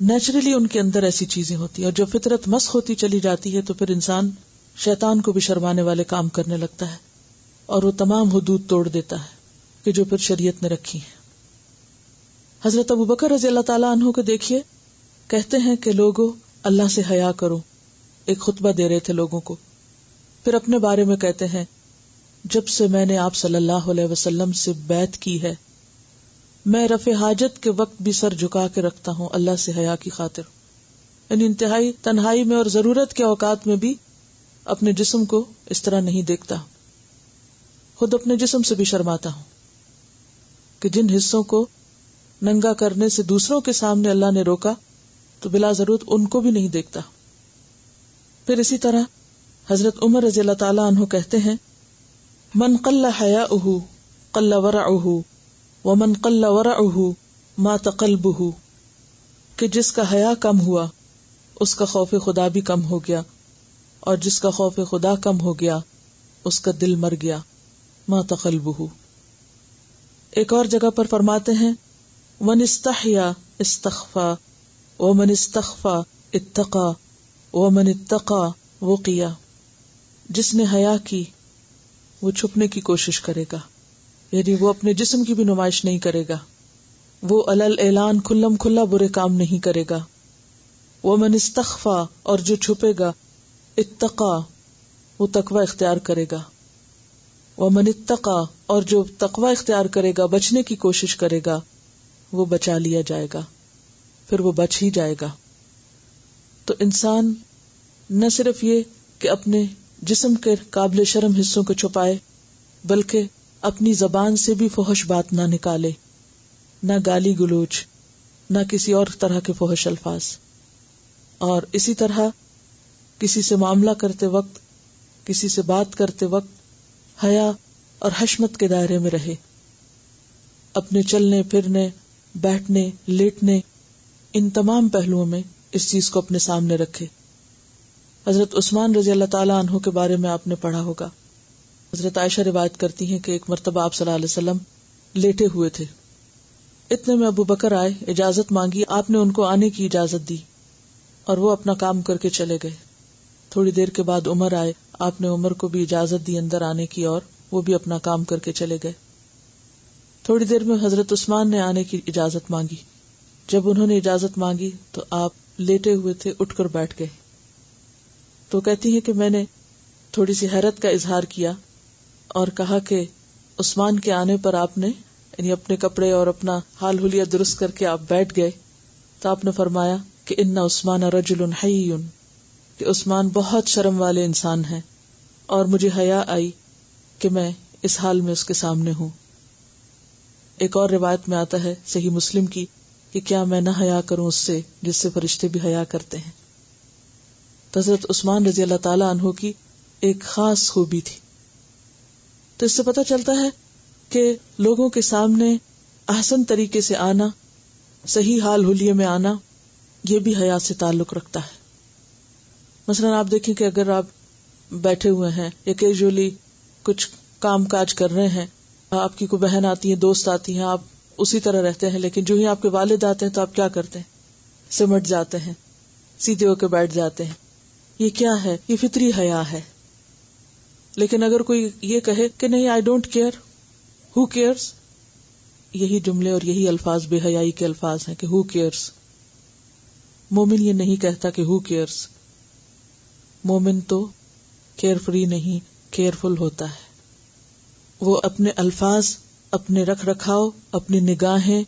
نیچرلی ان کے اندر ایسی چیزیں ہوتی ہیں. اور جب فطرت مسخ ہوتی چلی جاتی ہے تو پھر انسان شیطان کو بھی شرمانے والے کام کرنے لگتا ہے اور وہ تمام حدود توڑ دیتا ہے کہ جو پھر شریعت نے رکھی ہے. حضرت ابوبکر رضی اللہ تعالیٰ عنہ کو دیکھیے، کہتے ہیں کہ لوگوں اللہ سے حیا کرو. ایک خطبہ دے رہے تھے لوگوں کو، پھر اپنے بارے میں کہتے ہیں جب سے میں نے آپ صلی اللہ علیہ وسلم سے بیعت کی ہے میں رفع حاجت کے وقت بھی سر جھکا کے رکھتا ہوں اللہ سے حیا کی خاطر. یعنی انتہائی تنہائی میں اور ضرورت کے اوقات میں بھی اپنے جسم کو اس طرح نہیں دیکھتا. خود اپنے جسم سے بھی شرماتا ہوں کہ جن حصوں کو ننگا کرنے سے دوسروں کے سامنے اللہ نے روکا تو بلا ضرورت ان کو بھی نہیں دیکھتا. پھر اسی طرح حضرت عمر رضی اللہ تعالیٰ عنہ کہتے ہیں من قل حیاؤہ قل ورعہ ومن قل ورعہ مات قلبہ، کہ جس کا حیا کم ہوا اس کا خوف خدا بھی کم ہو گیا، اور جس کا خوف خدا کم ہو گیا اس کا دل مر گیا. مات قلبہ. ایک اور جگہ پر فرماتے ہیں من استحیا استخفا ومن استخفا اتقا ومن اتقا وقیا. جس نے حیا کی وہ چھپنے کی کوشش کرے گا، یعنی وہ اپنے جسم کی بھی نمائش نہیں کرے گا، وہ علل اعلان کھلم کھلا برے کام نہیں کرے گا. ومن استخفا، اور جو چھپے گا، اتقا، وہ تقوی اختیار کرے گا. ومن اتقا، اور جو تقوی اختیار کرے گا، بچنے کی کوشش کرے گا، وہ بچا لیا جائے گا، پھر وہ بچ ہی جائے گا. تو انسان نہ صرف یہ کہ اپنے جسم کے قابل شرم حصوں کو چھپائے، بلکہ اپنی زبان سے بھی فحش بات نہ نکالے، نہ گالی گلوچ، نہ کسی اور طرح کے فحش الفاظ. اور اسی طرح کسی سے معاملہ کرتے وقت، کسی سے بات کرتے وقت حیا اور حشمت کے دائرے میں رہے. اپنے چلنے پھرنے، بیٹھنے، لیٹنے، ان تمام پہلوؤں میں اس چیز کو اپنے سامنے رکھے. حضرت عثمان رضی اللہ تعالیٰ عنہ کے بارے میں آپ نے پڑھا ہوگا. حضرت عائشہ روایت کرتی ہیں کہ ایک مرتبہ آپ صلی اللہ علیہ وسلم لیٹے ہوئے تھے. اتنے میں ابو بکر آئے، اجازت مانگی، آپ نے ان کو آنے کی اجازت دی اور وہ اپنا کام کر کے چلے گئے. تھوڑی دیر کے بعد عمر آئے، آپ نے عمر کو بھی اجازت دی اندر آنے کی اور وہ بھی اپنا کام کر کے چلے گئے. تھوڑی دیر میں حضرت عثمان نے آنے کی اجازت مانگی. جب انہوں نے اجازت مانگی تو آپ لیٹے ہوئے تھے، اٹھ کر بیٹھ گئے. تو کہتی ہیں کہ میں نے تھوڑی سی حیرت کا اظہار کیا اور کہا کہ عثمان کے آنے پر آپ نے یعنی اپنے کپڑے اور اپنا حال حلیہ درست کر کے آپ بیٹھ گئے. تو آپ نے فرمایا کہ ان عثمان رجل حی، کہ عثمان بہت شرم والے انسان ہیں، اور مجھے حیا آئی کہ میں اس حال میں اس کے سامنے ہوں. ایک اور روایت میں آتا ہے صحیح مسلم کی کہ کیا میں نہ حیا کروں اس سے جس سے فرشتے بھی حیا کرتے ہیں. تو حضرت عثمان رضی اللہ تعالیٰ عنہ کی ایک خاص خوبی تھی. تو اس سے پتہ چلتا ہے کہ لوگوں کے سامنے احسن طریقے سے آنا، صحیح حال حلیے میں آنا، یہ بھی حیا سے تعلق رکھتا ہے. مثلا آپ دیکھیں کہ اگر آپ بیٹھے ہوئے ہیں یا کیجولی کچھ کام کاج کر رہے ہیں، آپ کی کوئی بہن آتی ہے، دوست آتی ہیں، آپ اسی طرح رہتے ہیں، لیکن جو ہی آپ کے والد آتے ہیں تو آپ کیا کرتے ہیں؟ سمٹ جاتے ہیں، سیدھے ہو کے بیٹھ جاتے ہیں. یہ کیا ہے؟ یہ فطری حیا ہے. لیکن اگر کوئی یہ کہے کہ نہیں I don't care, who cares, یہی جملے اور یہی الفاظ بے حیائی کے الفاظ ہیں کہ ہو کیئرس. مومن یہ نہیں کہتا کہ ہو کیئرس. مومن تو کیئر فری نہیں، کیئرفل ہوتا ہے. وہ اپنے الفاظ، اپنے رکھ رکھاؤ، اپنی نگاہیں،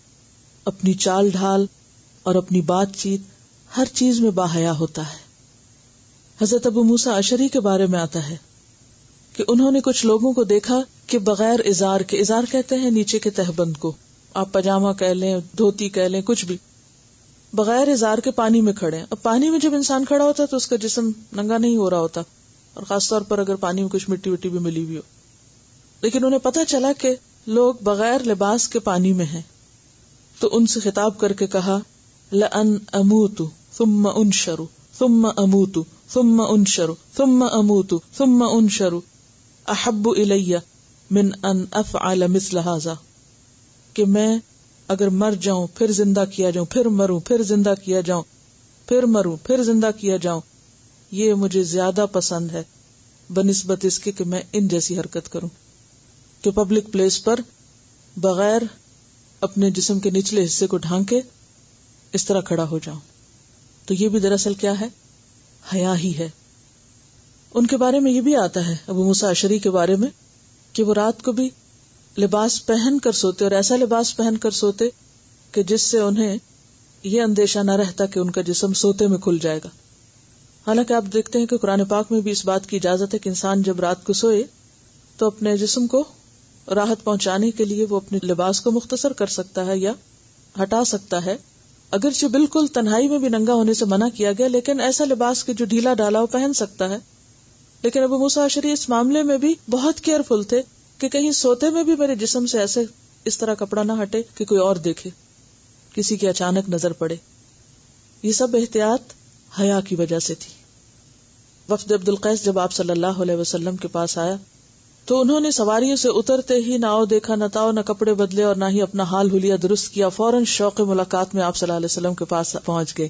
اپنی چال ڈھال اور اپنی بات چیت ہر چیز میں باحیا ہوتا ہے. حضرت ابو موسیٰ اشعری کے بارے میں آتا ہے کہ انہوں نے کچھ لوگوں کو دیکھا کہ بغیر ازار کے، ازار کہتے ہیں نیچے کے تہبند کو، آپ پاجامہ کہہ لیں، دھوتی کہہ لیں، کچھ بھی، بغیر ازار کے پانی میں کھڑے ہیں. اب پانی میں جب انسان کھڑا ہوتا ہے تو اس کا جسم ننگا نہیں ہو رہا ہوتا، اور خاص طور پر اگر پانی میں کچھ مٹی وٹی بھی ملی ہوئی ہو. لیکن انہیں پتا چلا کہ لوگ بغیر لباس کے پانی میں ہیں. تو ان سے خطاب کر کے کہا لَأَنْ أَمُوتُ ثُمَّ أُنْشَرُ ثُمَّ أَمُوتُ ثُمَّ أُنْشَرُ ثُمَّ أَمُوتُ ثُمَّ أُنْشَرُ أَحَبُّ إِلَيَّ مِنْ أَنْ أَفْعَلَ مِثْلَ هَذَا، کہ میں اگر مر جاؤں پھر زندہ کیا جاؤں، پھر مروں پھر زندہ کیا جاؤں، پھر مروں پھر زندہ کیا جاؤں، یہ مجھے زیادہ پسند ہے بنسبت اس کے کہ میں ان جیسی حرکت کروں کہ پبلک پلیس پر بغیر اپنے جسم کے نچلے حصے کو ڈھانکے اس طرح کھڑا ہو جاؤں. تو یہ بھی دراصل کیا ہے؟ حیا ہی ہے. ان کے بارے میں یہ بھی آتا ہے ابو موسیٰ اشعری کے بارے میں کہ وہ رات کو بھی لباس پہن کر سوتے اور ایسا لباس پہن کر سوتے کہ جس سے انہیں یہ اندیشہ نہ رہتا کہ ان کا جسم سوتے میں کھل جائے گا. حالانکہ آپ دیکھتے ہیں کہ قرآن پاک میں بھی اس بات کی اجازت ہے کہ انسان جب رات کو سوئے تو اپنے جسم کو راحت پہنچانے کے لیے وہ اپنے لباس کو مختصر کر سکتا ہے یا ہٹا سکتا ہے. اگرچہ بالکل تنہائی میں بھی ننگا ہونے سے منع کیا گیا، لیکن ایسا لباس کہ جو ڈھیلا ڈالا وہ پہن سکتا ہے. لیکن ابو موسیٰ اشعری اس معاملے میں بھی بہت کیئرفل تھے کہ کہیں سوتے میں بھی میرے جسم سے ایسے اس طرح کپڑا نہ ہٹے کہ کوئی اور دیکھے، کسی کی اچانک نظر پڑے. یہ سب احتیاط حیا کی وجہ سے تھی. وفد عبد القیس جب آپ صلی اللہ علیہ وسلم کے پاس آیا تو انہوں نے سواریوں سے اترتے ہی نہ آؤ دیکھا نہ تاؤ، نہ کپڑے بدلے اور نہ ہی اپنا حال حلیہ درست کیا. فوراً شوق ملاقات میں آپ صلی اللہ علیہ وسلم کے پاس پہنچ گئے.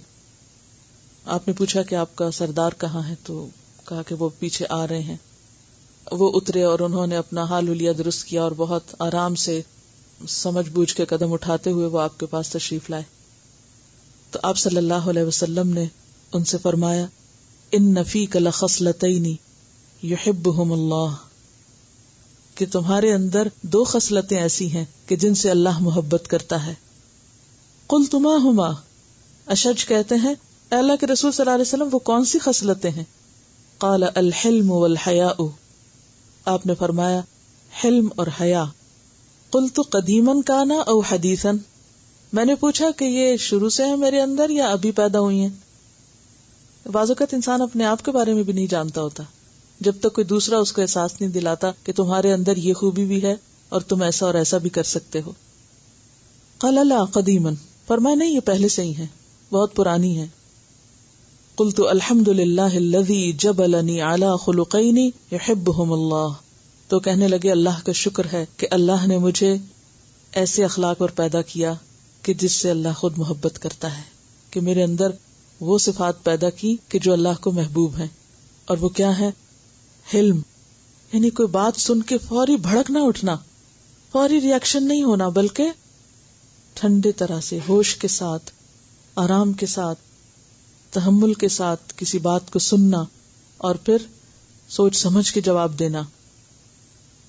آپ نے پوچھا کہ آپ کا سردار کہاں ہے؟ تو کہا کہ وہ پیچھے آ رہے ہیں. وہ اترے اور انہوں نے اپنا حال حلیہ درست کیا اور بہت آرام سے سمجھ بوجھ کے قدم اٹھاتے ہوئے وہ آپ کے پاس تشریف لائے. تو آپ صلی اللہ علیہ وسلم نے ان سے فرمایا ان فیک لخصلتین یحبہم اللہ، کہ تمہارے اندر 2 خصلتیں ایسی ہیں کہ جن سے اللہ محبت کرتا ہے. قلت ما ہما، اشج کہتے ہیں اے اللہ کے رسول صلی اللہ علیہ وسلم وہ کون سی خصلتیں ہیں؟ قال الحلم والحیاء، آپ نے فرمایا حلم اور حیا. قلت قدیما کانا او حدیثا، میں نے پوچھا کہ یہ شروع سے ہے میرے اندر یا ابھی پیدا ہوئی ہیں؟ بعض اوقات انسان اپنے آپ کے بارے میں بھی نہیں جانتا ہوتا جب تک کوئی دوسرا اس کو احساس نہیں دلاتا کہ تمہارے اندر یہ خوبی بھی ہے اور تم ایسا اور ایسا بھی کر سکتے ہو. قال لا قدیما، فرمایا نہیں یہ پہلے سے ہی ہے، بہت پرانی ہے. قلت الحمد للہ الذی جبلنی علی خلقین یحبہم اللہ، تو کہنے لگے اللہ کا شکر ہے کہ اللہ نے مجھے ایسے اخلاق پر پیدا کیا کہ جس سے اللہ خود محبت کرتا ہے، کہ میرے اندر وہ صفات پیدا کی کہ جو اللہ کو محبوب ہیں. اور وہ کیا ہے؟ حلم، یعنی کوئی بات سن کے فوری بھڑک نہ اٹھنا، فوری ریاکشن نہیں ہونا، بلکہ ٹھنڈے طرح سے ہوش کے ساتھ، آرام کے ساتھ، تحمل کے ساتھ کسی بات کو سننا اور پھر سوچ سمجھ کے جواب دینا.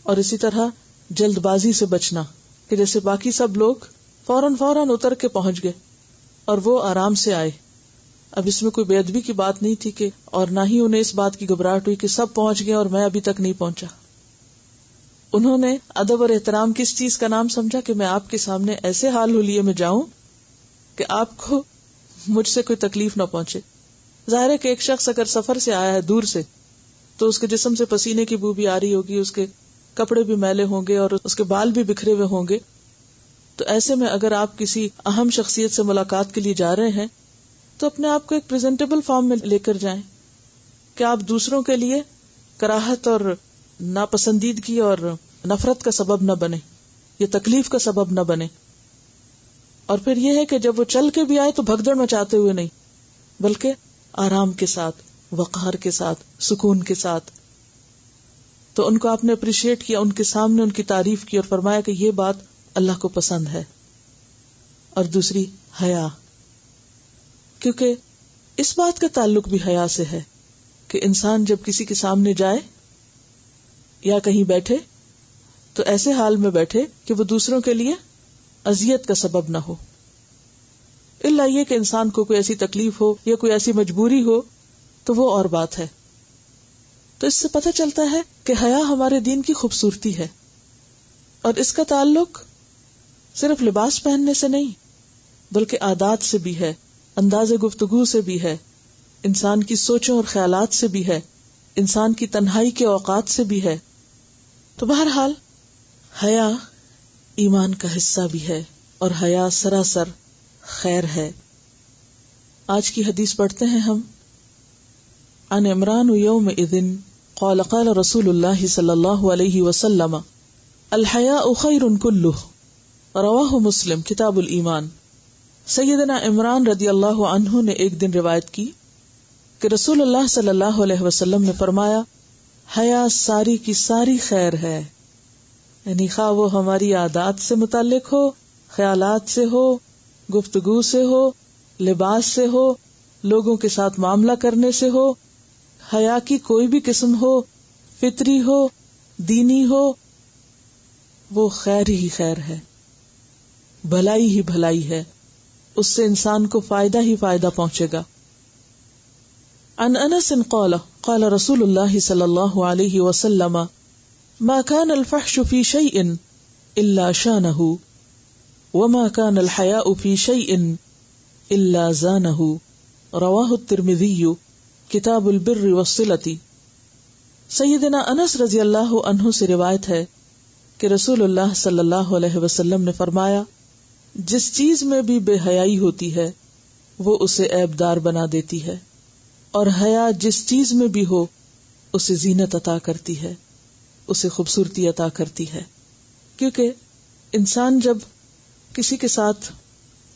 اور اسی طرح جلد بازی سے بچنا کہ جیسے باقی سب لوگ فوراً اتر کے پہنچ گئے اور وہ آرام سے آئے. اب اس میں کوئی بے ادبی کی بات نہیں تھی کہ، اور نہ ہی انہیں اس بات کی گھبراہٹ ہوئی کہ سب پہنچ گئے اور میں ابھی تک نہیں پہنچا. انہوں نے ادب اور احترام کس چیز کا نام سمجھا کہ میں آپ کے سامنے ایسے حال حلیے میں جاؤں کہ آپ کو مجھ سے کوئی تکلیف نہ پہنچے. ظاہر ہے کہ ایک شخص اگر سفر سے آیا ہے دور سے تو اس کے جسم سے پسینے کی بو بھی آ رہی ہوگی، اس کے کپڑے بھی میلے ہوں گے اور اس کے بال بھی بکھرے ہوئے ہوں گے. تو ایسے میں اگر آپ کسی اہم شخصیت سے ملاقات کے لیے جا رہے ہیں تو اپنے آپ کو ایک پریزنٹیبل فارم میں لے کر جائیں کہ آپ دوسروں کے لیے کراہت اور ناپسندیدگی اور نفرت کا سبب نہ بنے، یہ تکلیف کا سبب نہ بنے. اور پھر یہ ہے کہ جب وہ چل کے بھی آئے تو بھگدڑ مچاتے ہوئے نہیں، بلکہ آرام کے ساتھ، وقار کے ساتھ، سکون کے ساتھ. تو ان کو آپ نے اپریشیٹ کیا، ان کے سامنے ان کی تعریف کی اور فرمایا کہ یہ بات اللہ کو پسند ہے. اور دوسری حیا، کیونکہ اس بات کا تعلق بھی حیا سے ہے کہ انسان جب کسی کے سامنے جائے یا کہیں بیٹھے تو ایسے حال میں بیٹھے کہ وہ دوسروں کے لیے اذیت کا سبب نہ ہو، الا یہ کہ انسان کو کوئی ایسی تکلیف ہو یا کوئی ایسی مجبوری ہو تو وہ اور بات ہے. تو اس سے پتہ چلتا ہے کہ حیا ہمارے دین کی خوبصورتی ہے، اور اس کا تعلق صرف لباس پہننے سے نہیں بلکہ عادات سے بھی ہے، انداز گفتگو سے بھی ہے، انسان کی سوچوں اور خیالات سے بھی ہے، انسان کی تنہائی کے اوقات سے بھی ہے. تو بہرحال حیا ایمان کا حصہ بھی ہے اور حیا سراسر خیر ہے. آج کی حدیث پڑھتے ہیں ہم. عن عمران یومئذ قال قال رسول اللہ صلی اللہ علیہ وسلم الحیاء خیر کلہ، رواہ مسلم کتاب الایمان. سیدنا عمران رضی اللہ عنہ نے ایک دن روایت کی کہ رسول اللہ صلی اللہ علیہ وسلم نے فرمایا حیا ساری کی ساری خیر ہے، یعنی خواہ وہ ہماری عادات سے متعلق ہو، خیالات سے ہو، گفتگو سے ہو، لباس سے ہو، لوگوں کے ساتھ معاملہ کرنے سے ہو، حیا کی کوئی بھی قسم ہو، فطری ہو، دینی ہو، وہ خیر ہی خیر ہے، بھلائی ہی بھلائی ہے، اس سے انسان کو فائدہ ہی فائدہ پہنچے گا. عن انس قال قال رسول اللہ صلی اللہ علیہ وسلم ما كان الفحش في شيء الا شانه وما كان الحياء في شيء الا زانه. رواہ الترمذی کتاب البر والصلة. سیدنا انس رضی اللہ عنہ سے روایت ہے کہ رسول اللہ صلی اللہ علیہ وسلم نے فرمایا، جس چیز میں بھی بے حیائی ہوتی ہے وہ اسے عیبدار بنا دیتی ہے، اور حیا جس چیز میں بھی ہو اسے زینت عطا کرتی ہے، اسے خوبصورتی عطا کرتی ہے. کیونکہ انسان جب کسی کے ساتھ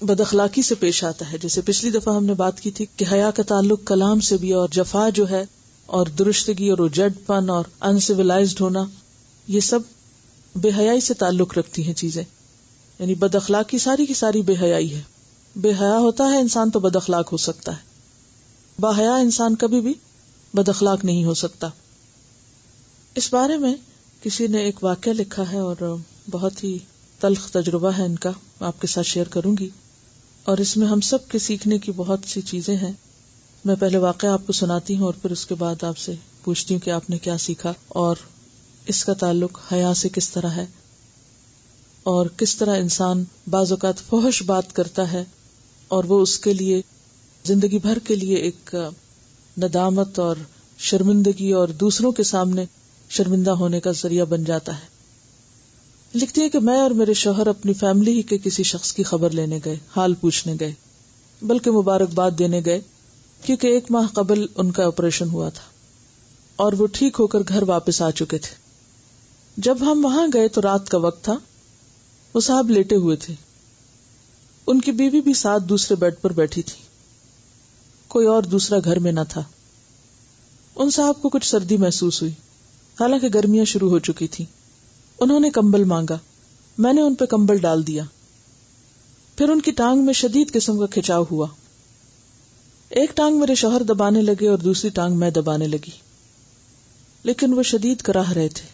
بد اخلاقی سے پیش آتا ہے، جیسے پچھلی دفعہ ہم نے بات کی تھی کہ حیا کا تعلق کلام سے بھی، اور جفا جو ہے اور درستگی اور اجڑ پن اور انسیولائزڈ ہونا، یہ سب بے حیائی سے تعلق رکھتی ہیں چیزیں. یعنی بد اخلاقی ساری کی ساری بے حیائی ہے. بے حیا ہوتا ہے انسان تو بد اخلاق ہو سکتا ہے، با حیا انسان کبھی بھی بد اخلاق نہیں ہو سکتا. اس بارے میں کسی نے ایک واقعہ لکھا ہے اور بہت ہی تلخ تجربہ ہے ان کا، آپ کے ساتھ شیئر کروں گی، اور اس میں ہم سب کے سیکھنے کی بہت سی چیزیں ہیں. میں پہلے واقعہ آپ کو سناتی ہوں اور پھر اس کے بعد آپ سے پوچھتی ہوں کہ آپ نے کیا سیکھا اور اس کا تعلق حیا سے کس طرح ہے، اور کس طرح انسان بعض اوقات فحش بات کرتا ہے اور وہ اس کے لیے زندگی بھر کے لیے ایک ندامت اور شرمندگی اور دوسروں کے سامنے شرمندہ ہونے کا ذریعہ بن جاتا ہے. لکھتی ہے کہ میں اور میرے شوہر اپنی فیملی ہی کے کسی شخص کی خبر لینے گئے، حال پوچھنے گئے، بلکہ مبارکباد دینے گئے، کیونکہ 1 ماہ قبل ان کا آپریشن ہوا تھا اور وہ ٹھیک ہو کر گھر واپس آ چکے تھے. جب ہم وہاں گئے تو رات کا وقت تھا. وہ صاحب لیٹے ہوئے تھے، ان کی بیوی بھی ساتھ دوسرے بیڈ پر بیٹھی تھی، کوئی اور دوسرا گھر میں نہ تھا. ان صاحب کو کچھ سردی محسوس ہوئی، حالانکہ گرمیاں شروع ہو چکی تھی. انہوں نے کمبل مانگا، میں نے ان پہ کمبل ڈال دیا. پھر ان کی ٹانگ میں شدید قسم کا کھچاؤ ہوا. ایک ٹانگ میرے شوہر دبانے لگے اور دوسری ٹانگ میں دبانے لگی، لیکن وہ شدید کراہ رہے تھے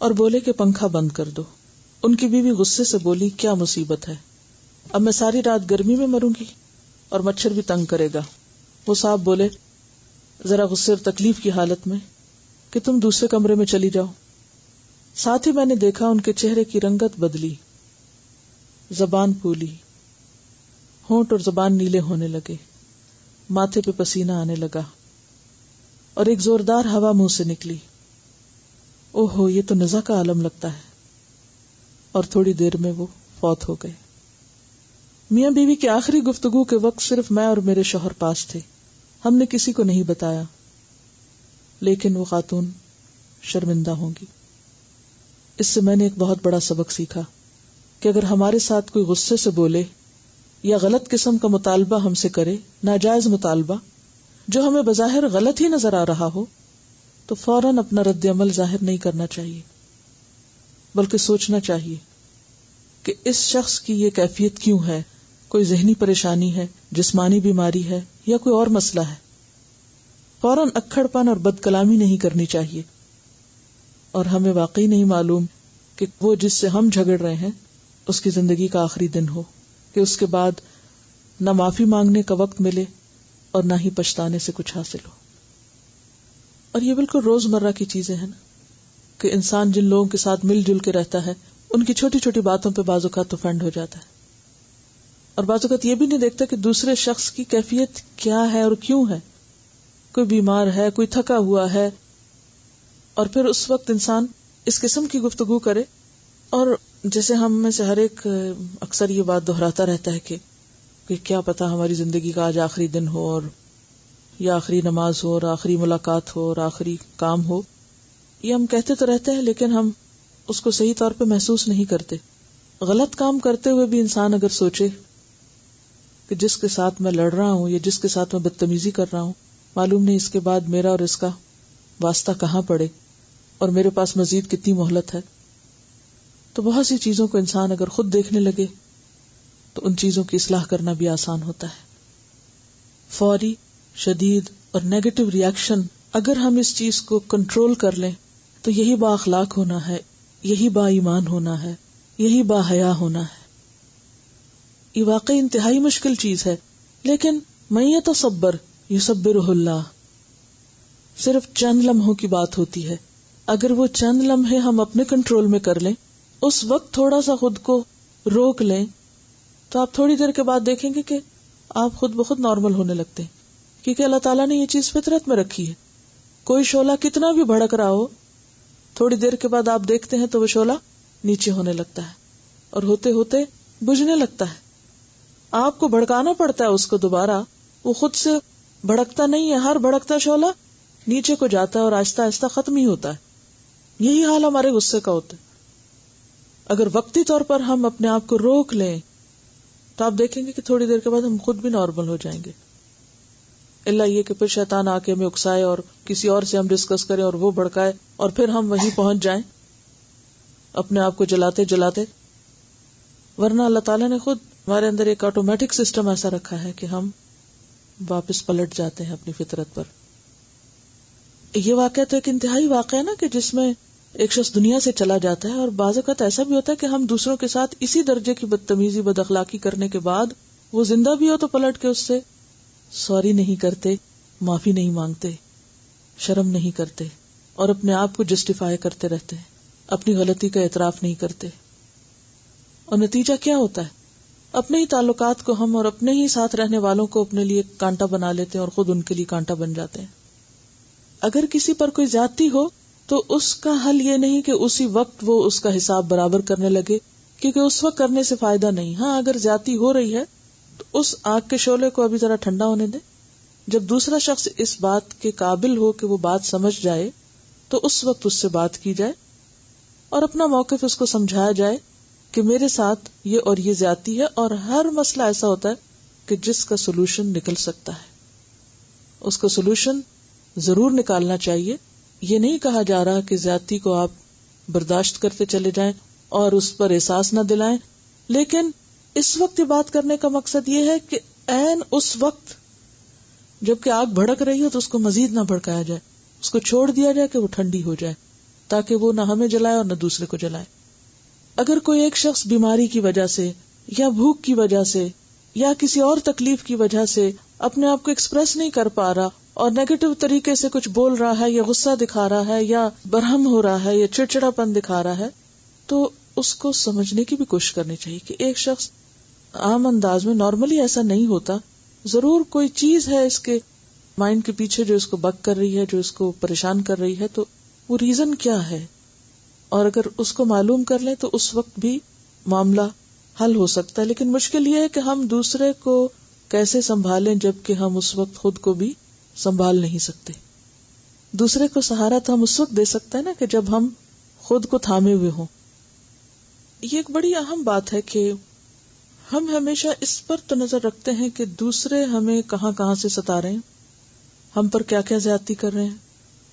اور بولے کہ پنکھا بند کر دو. ان کی بیوی غصے سے بولی، کیا مصیبت ہے، اب میں ساری رات گرمی میں مروں گی اور مچھر بھی تنگ کرے گا. وہ صاحب بولے ذرا غصے اور تکلیف کی حالت میں کہ تم دوسرے کمرے میں چلی جاؤ. ساتھ ہی میں نے دیکھا ان کے چہرے کی رنگت بدلی، زبان پھولی، ہونٹ اور زبان نیلے ہونے لگے، ماتھے پہ پسینہ آنے لگا اور ایک زوردار ہوا منہ سے نکلی. اوہو، یہ تو نزا کا عالم لگتا ہے. اور تھوڑی دیر میں وہ فوت ہو گئے. میاں بیوی کی آخری گفتگو کے وقت صرف میں اور میرے شوہر پاس تھے. ہم نے کسی کو نہیں بتایا، لیکن وہ خاتون شرمندہ ہوں گی. اس سے میں نے ایک بہت بڑا سبق سیکھا کہ اگر ہمارے ساتھ کوئی غصے سے بولے یا غلط قسم کا مطالبہ ہم سے کرے، ناجائز مطالبہ جو ہمیں بظاہر غلط ہی نظر آ رہا ہو، تو فوراً اپنا رد عمل ظاہر نہیں کرنا چاہیے، بلکہ سوچنا چاہیے کہ اس شخص کی یہ کیفیت کیوں ہے. کوئی ذہنی پریشانی ہے، جسمانی بیماری ہے، یا کوئی اور مسئلہ ہے. فوراً اکھڑ پن اور بد کلامی نہیں کرنی چاہیے. اور ہمیں واقعی نہیں معلوم کہ وہ جس سے ہم جھگڑ رہے ہیں اس کی زندگی کا آخری دن ہو، کہ اس کے بعد نہ معافی مانگنے کا وقت ملے اور نہ ہی پچھتانے سے کچھ حاصل ہو. اور یہ بالکل روزمرہ کی چیزیں ہیں نا، کہ انسان جن لوگوں کے ساتھ مل جل کے رہتا ہے ان کی چھوٹی چھوٹی باتوں پہ بعض اوقات افینڈ ہو جاتا ہے، اور بعض اوقات یہ بھی نہیں دیکھتا کہ دوسرے شخص کی کیفیت کیا ہے اور کیوں ہے. کوئی بیمار ہے، کوئی تھکا ہوا ہے، اور پھر اس وقت انسان اس قسم کی گفتگو کرے. اور جیسے ہم میں سے ہر ایک اکثر یہ بات دہراتا رہتا ہے کہ کیا پتا ہماری زندگی کا آج آخری دن ہو، اور یا آخری نماز ہو، اور آخری ملاقات ہو، اور آخری کام ہو. یہ ہم کہتے تو رہتے ہیں لیکن ہم اس کو صحیح طور پہ محسوس نہیں کرتے. غلط کام کرتے ہوئے بھی انسان اگر سوچے کہ جس کے ساتھ میں لڑ رہا ہوں یا جس کے ساتھ میں بدتمیزی کر رہا ہوں، معلوم نہیں اس کے بعد میرا اور اس کا واسطہ کہاں پڑے اور میرے پاس مزید کتنی مہلت ہے. تو بہت سی چیزوں کو انسان اگر خود دیکھنے لگے تو ان چیزوں کی اصلاح کرنا بھی آسان ہوتا ہے. فوری، شدید اور نیگیٹو ریاکشن، اگر ہم اس چیز کو کنٹرول کر لیں تو یہی با اخلاق ہونا ہے، یہی با ایمان ہونا ہے، یہی با حیا ہونا ہے. یہ واقعی انتہائی مشکل چیز ہے، لیکن من یتصبر یصبرہ اللہ. صرف چند لمحوں کی بات ہوتی ہے. اگر وہ چند لمحے ہم اپنے کنٹرول میں کر لیں، اس وقت تھوڑا سا خود کو روک لیں، تو آپ تھوڑی دیر کے بعد دیکھیں گے کہ آپ خود بخود نارمل ہونے لگتے ہیں. کیونکہ اللہ تعالیٰ نے یہ چیز فطرت میں رکھی ہے. کوئی شعلہ کتنا بھی بھڑک رہا ہو، تھوڑی دیر کے بعد آپ دیکھتے ہیں تو وہ شعلہ نیچے ہونے لگتا ہے اور ہوتے ہوتے بجھنے لگتا ہے. آپ کو بھڑکانا پڑتا ہے اس کو دوبارہ، وہ خود سے بھڑکتا نہیں ہے. ہر بھڑکتا شعلہ نیچے کو جاتا ہے اور آہستہ آہستہ ختم ہی ہوتا ہے. یہی حال ہمارے غصے کا ہوتا ہے. اگر وقتی طور پر ہم اپنے آپ کو روک لیں تو آپ دیکھیں گے کہ تھوڑی دیر کے بعد ہم خود بھی نارمل ہو جائیں گے. اللہ یہ کہ پھر شیطان آ کے ہمیں اکسائے اور کسی اور سے ہم ڈسکس کریں اور وہ بھڑکائے اور پھر ہم وہیں پہنچ جائیں اپنے آپ کو جلاتے جلاتے. ورنہ اللہ تعالیٰ نے خود ہمارے اندر ایک آٹومیٹک سسٹم ایسا رکھا ہے کہ ہم واپس پلٹ جاتے ہیں اپنی فطرت پر. یہ واقعہ تو ایک انتہائی واقعہ ہے نا کہ جس میں ایک شخص دنیا سے چلا جاتا ہے، اور بعض اوقات ایسا بھی ہوتا ہے کہ ہم دوسروں کے ساتھ اسی درجے کی بدتمیزی بد اخلاقی کرنے کے بعد وہ زندہ بھی ہو تو پلٹ کے اس سے سوری نہیں کرتے، معافی نہیں مانگتے، شرم نہیں کرتے اور اپنے آپ کو جسٹیفائی کرتے رہتے ہیں، اپنی غلطی کا اعتراف نہیں کرتے. اور نتیجہ کیا ہوتا ہے؟ اپنے ہی تعلقات کو ہم اور اپنے ہی ساتھ رہنے والوں کو اپنے لیے کانٹا بنا لیتے ہیں اور خود ان کے لیے کانٹا بن جاتے ہیں. اگر کسی پر کوئی زیادتی ہو تو اس کا حل یہ نہیں کہ اسی وقت وہ اس کا حساب برابر کرنے لگے، کیونکہ اس وقت کرنے سے فائدہ نہیں. ہاں، اگر زیادتی ہو رہی ہے تو اس آگ کے شعلے کو ابھی ذرا ٹھنڈا ہونے دے. جب دوسرا شخص اس بات کے قابل ہو کہ وہ بات سمجھ جائے تو اس وقت اس سے بات کی جائے اور اپنا موقف اس کو سمجھایا جائے کہ میرے ساتھ یہ اور یہ زیادتی ہے. اور ہر مسئلہ ایسا ہوتا ہے کہ جس کا سولوشن نکل سکتا ہے، اس کا سولوشن ضرور نکالنا چاہیے. یہ نہیں کہا جا رہا کہ زیادتی کو آپ برداشت کرتے چلے جائیں اور اس پر احساس نہ دلائیں، لیکن اس وقت یہ بات کرنے کا مقصد یہ ہے کہ عین اس وقت جبکہ آگ بھڑک رہی ہو تو اس کو مزید نہ بھڑکایا جائے، اس کو چھوڑ دیا جائے کہ وہ ٹھنڈی ہو جائے تاکہ وہ نہ ہمیں جلائے اور نہ دوسرے کو جلائے. اگر کوئی ایک شخص بیماری کی وجہ سے یا بھوک کی وجہ سے یا کسی اور تکلیف کی وجہ سے اپنے آپ کو ایکسپریس نہیں کر پا رہا اور نیگیٹو طریقے سے کچھ بول رہا ہے یا غصہ دکھا رہا ہے یا برہم ہو رہا ہے یا چڑچڑا پن دکھا رہا ہے، تو اس کو سمجھنے کی بھی کوشش کرنی چاہیے کہ ایک شخص عام انداز میں نارملی ایسا نہیں ہوتا، ضرور کوئی چیز ہے اس کے مائنڈ کے پیچھے جو اس کو بگ کر رہی ہے، جو اس کو پریشان کر رہی ہے. تو وہ ریزن کیا ہے، اور اگر اس کو معلوم کر لیں تو اس وقت بھی معاملہ حل ہو سکتا ہے. لیکن مشکل یہ ہے کہ ہم دوسرے کو کیسے سنبھالیں جبکہ ہم اس وقت خود کو بھی سنبھال نہیں سکتے. دوسرے کو سہارا تو ہم اس وقت دے سکتے ہیں نا کہ جب ہم خود کو تھامے ہوئے ہوں. یہ ایک بڑی اہم بات ہے کہ ہم ہمیشہ اس پر تو نظر رکھتے ہیں کہ دوسرے ہمیں کہاں کہاں سے ستا رہے ہیں، ہم پر کیا کیا زیادتی کر رہے ہیں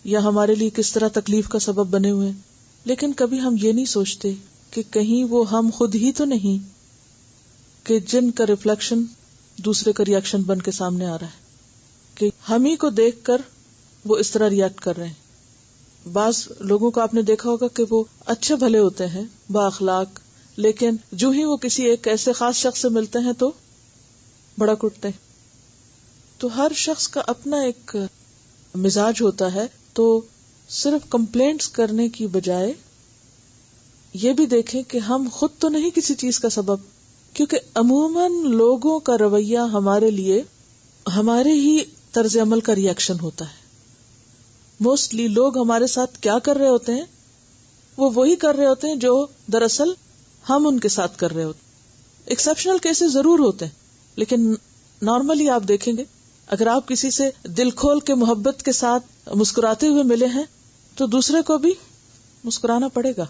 یا ہمارے لیے کس طرح تکلیف کا سبب بنے ہوئے ہیں، لیکن کبھی ہم یہ نہیں سوچتے کہ کہیں وہ ہم خود ہی تو نہیں کہ جن کا ریفلیکشن دوسرے کا ریئیکشن بن کے سامنے آ رہا ہے، کہ ہم ہی کو دیکھ کر وہ اس طرح ریئیکٹ کر رہے ہیں. بعض لوگوں کو آپ نے دیکھا ہوگا کہ وہ اچھے بھلے ہوتے ہیں، با اخلاق، لیکن جو ہی وہ کسی ایک ایسے خاص شخص سے ملتے ہیں تو بھڑک اٹھتے ہیں. تو ہر شخص کا اپنا ایک مزاج ہوتا ہے. تو صرف کمپلینٹس کرنے کی بجائے یہ بھی دیکھیں کہ ہم خود تو نہیں کسی چیز کا سبب، کیونکہ عموماً لوگوں کا رویہ ہمارے لیے ہمارے ہی طرز عمل کا ریئیکشن ہوتا ہے. موسٹلی لوگ ہمارے ساتھ کیا کر رہے ہوتے ہیں، وہ وہی کر رہے ہوتے ہیں جو دراصل ہم ان کے ساتھ کر رہے ہوتے ہیں. ایکسیپشنل کیسز ضرور ہوتے ہیں، لیکن نارملی آپ دیکھیں گے اگر آپ کسی سے دل کھول کے محبت کے ساتھ مسکراتے ہوئے ملے ہیں تو دوسرے کو بھی مسکرانا پڑے گا.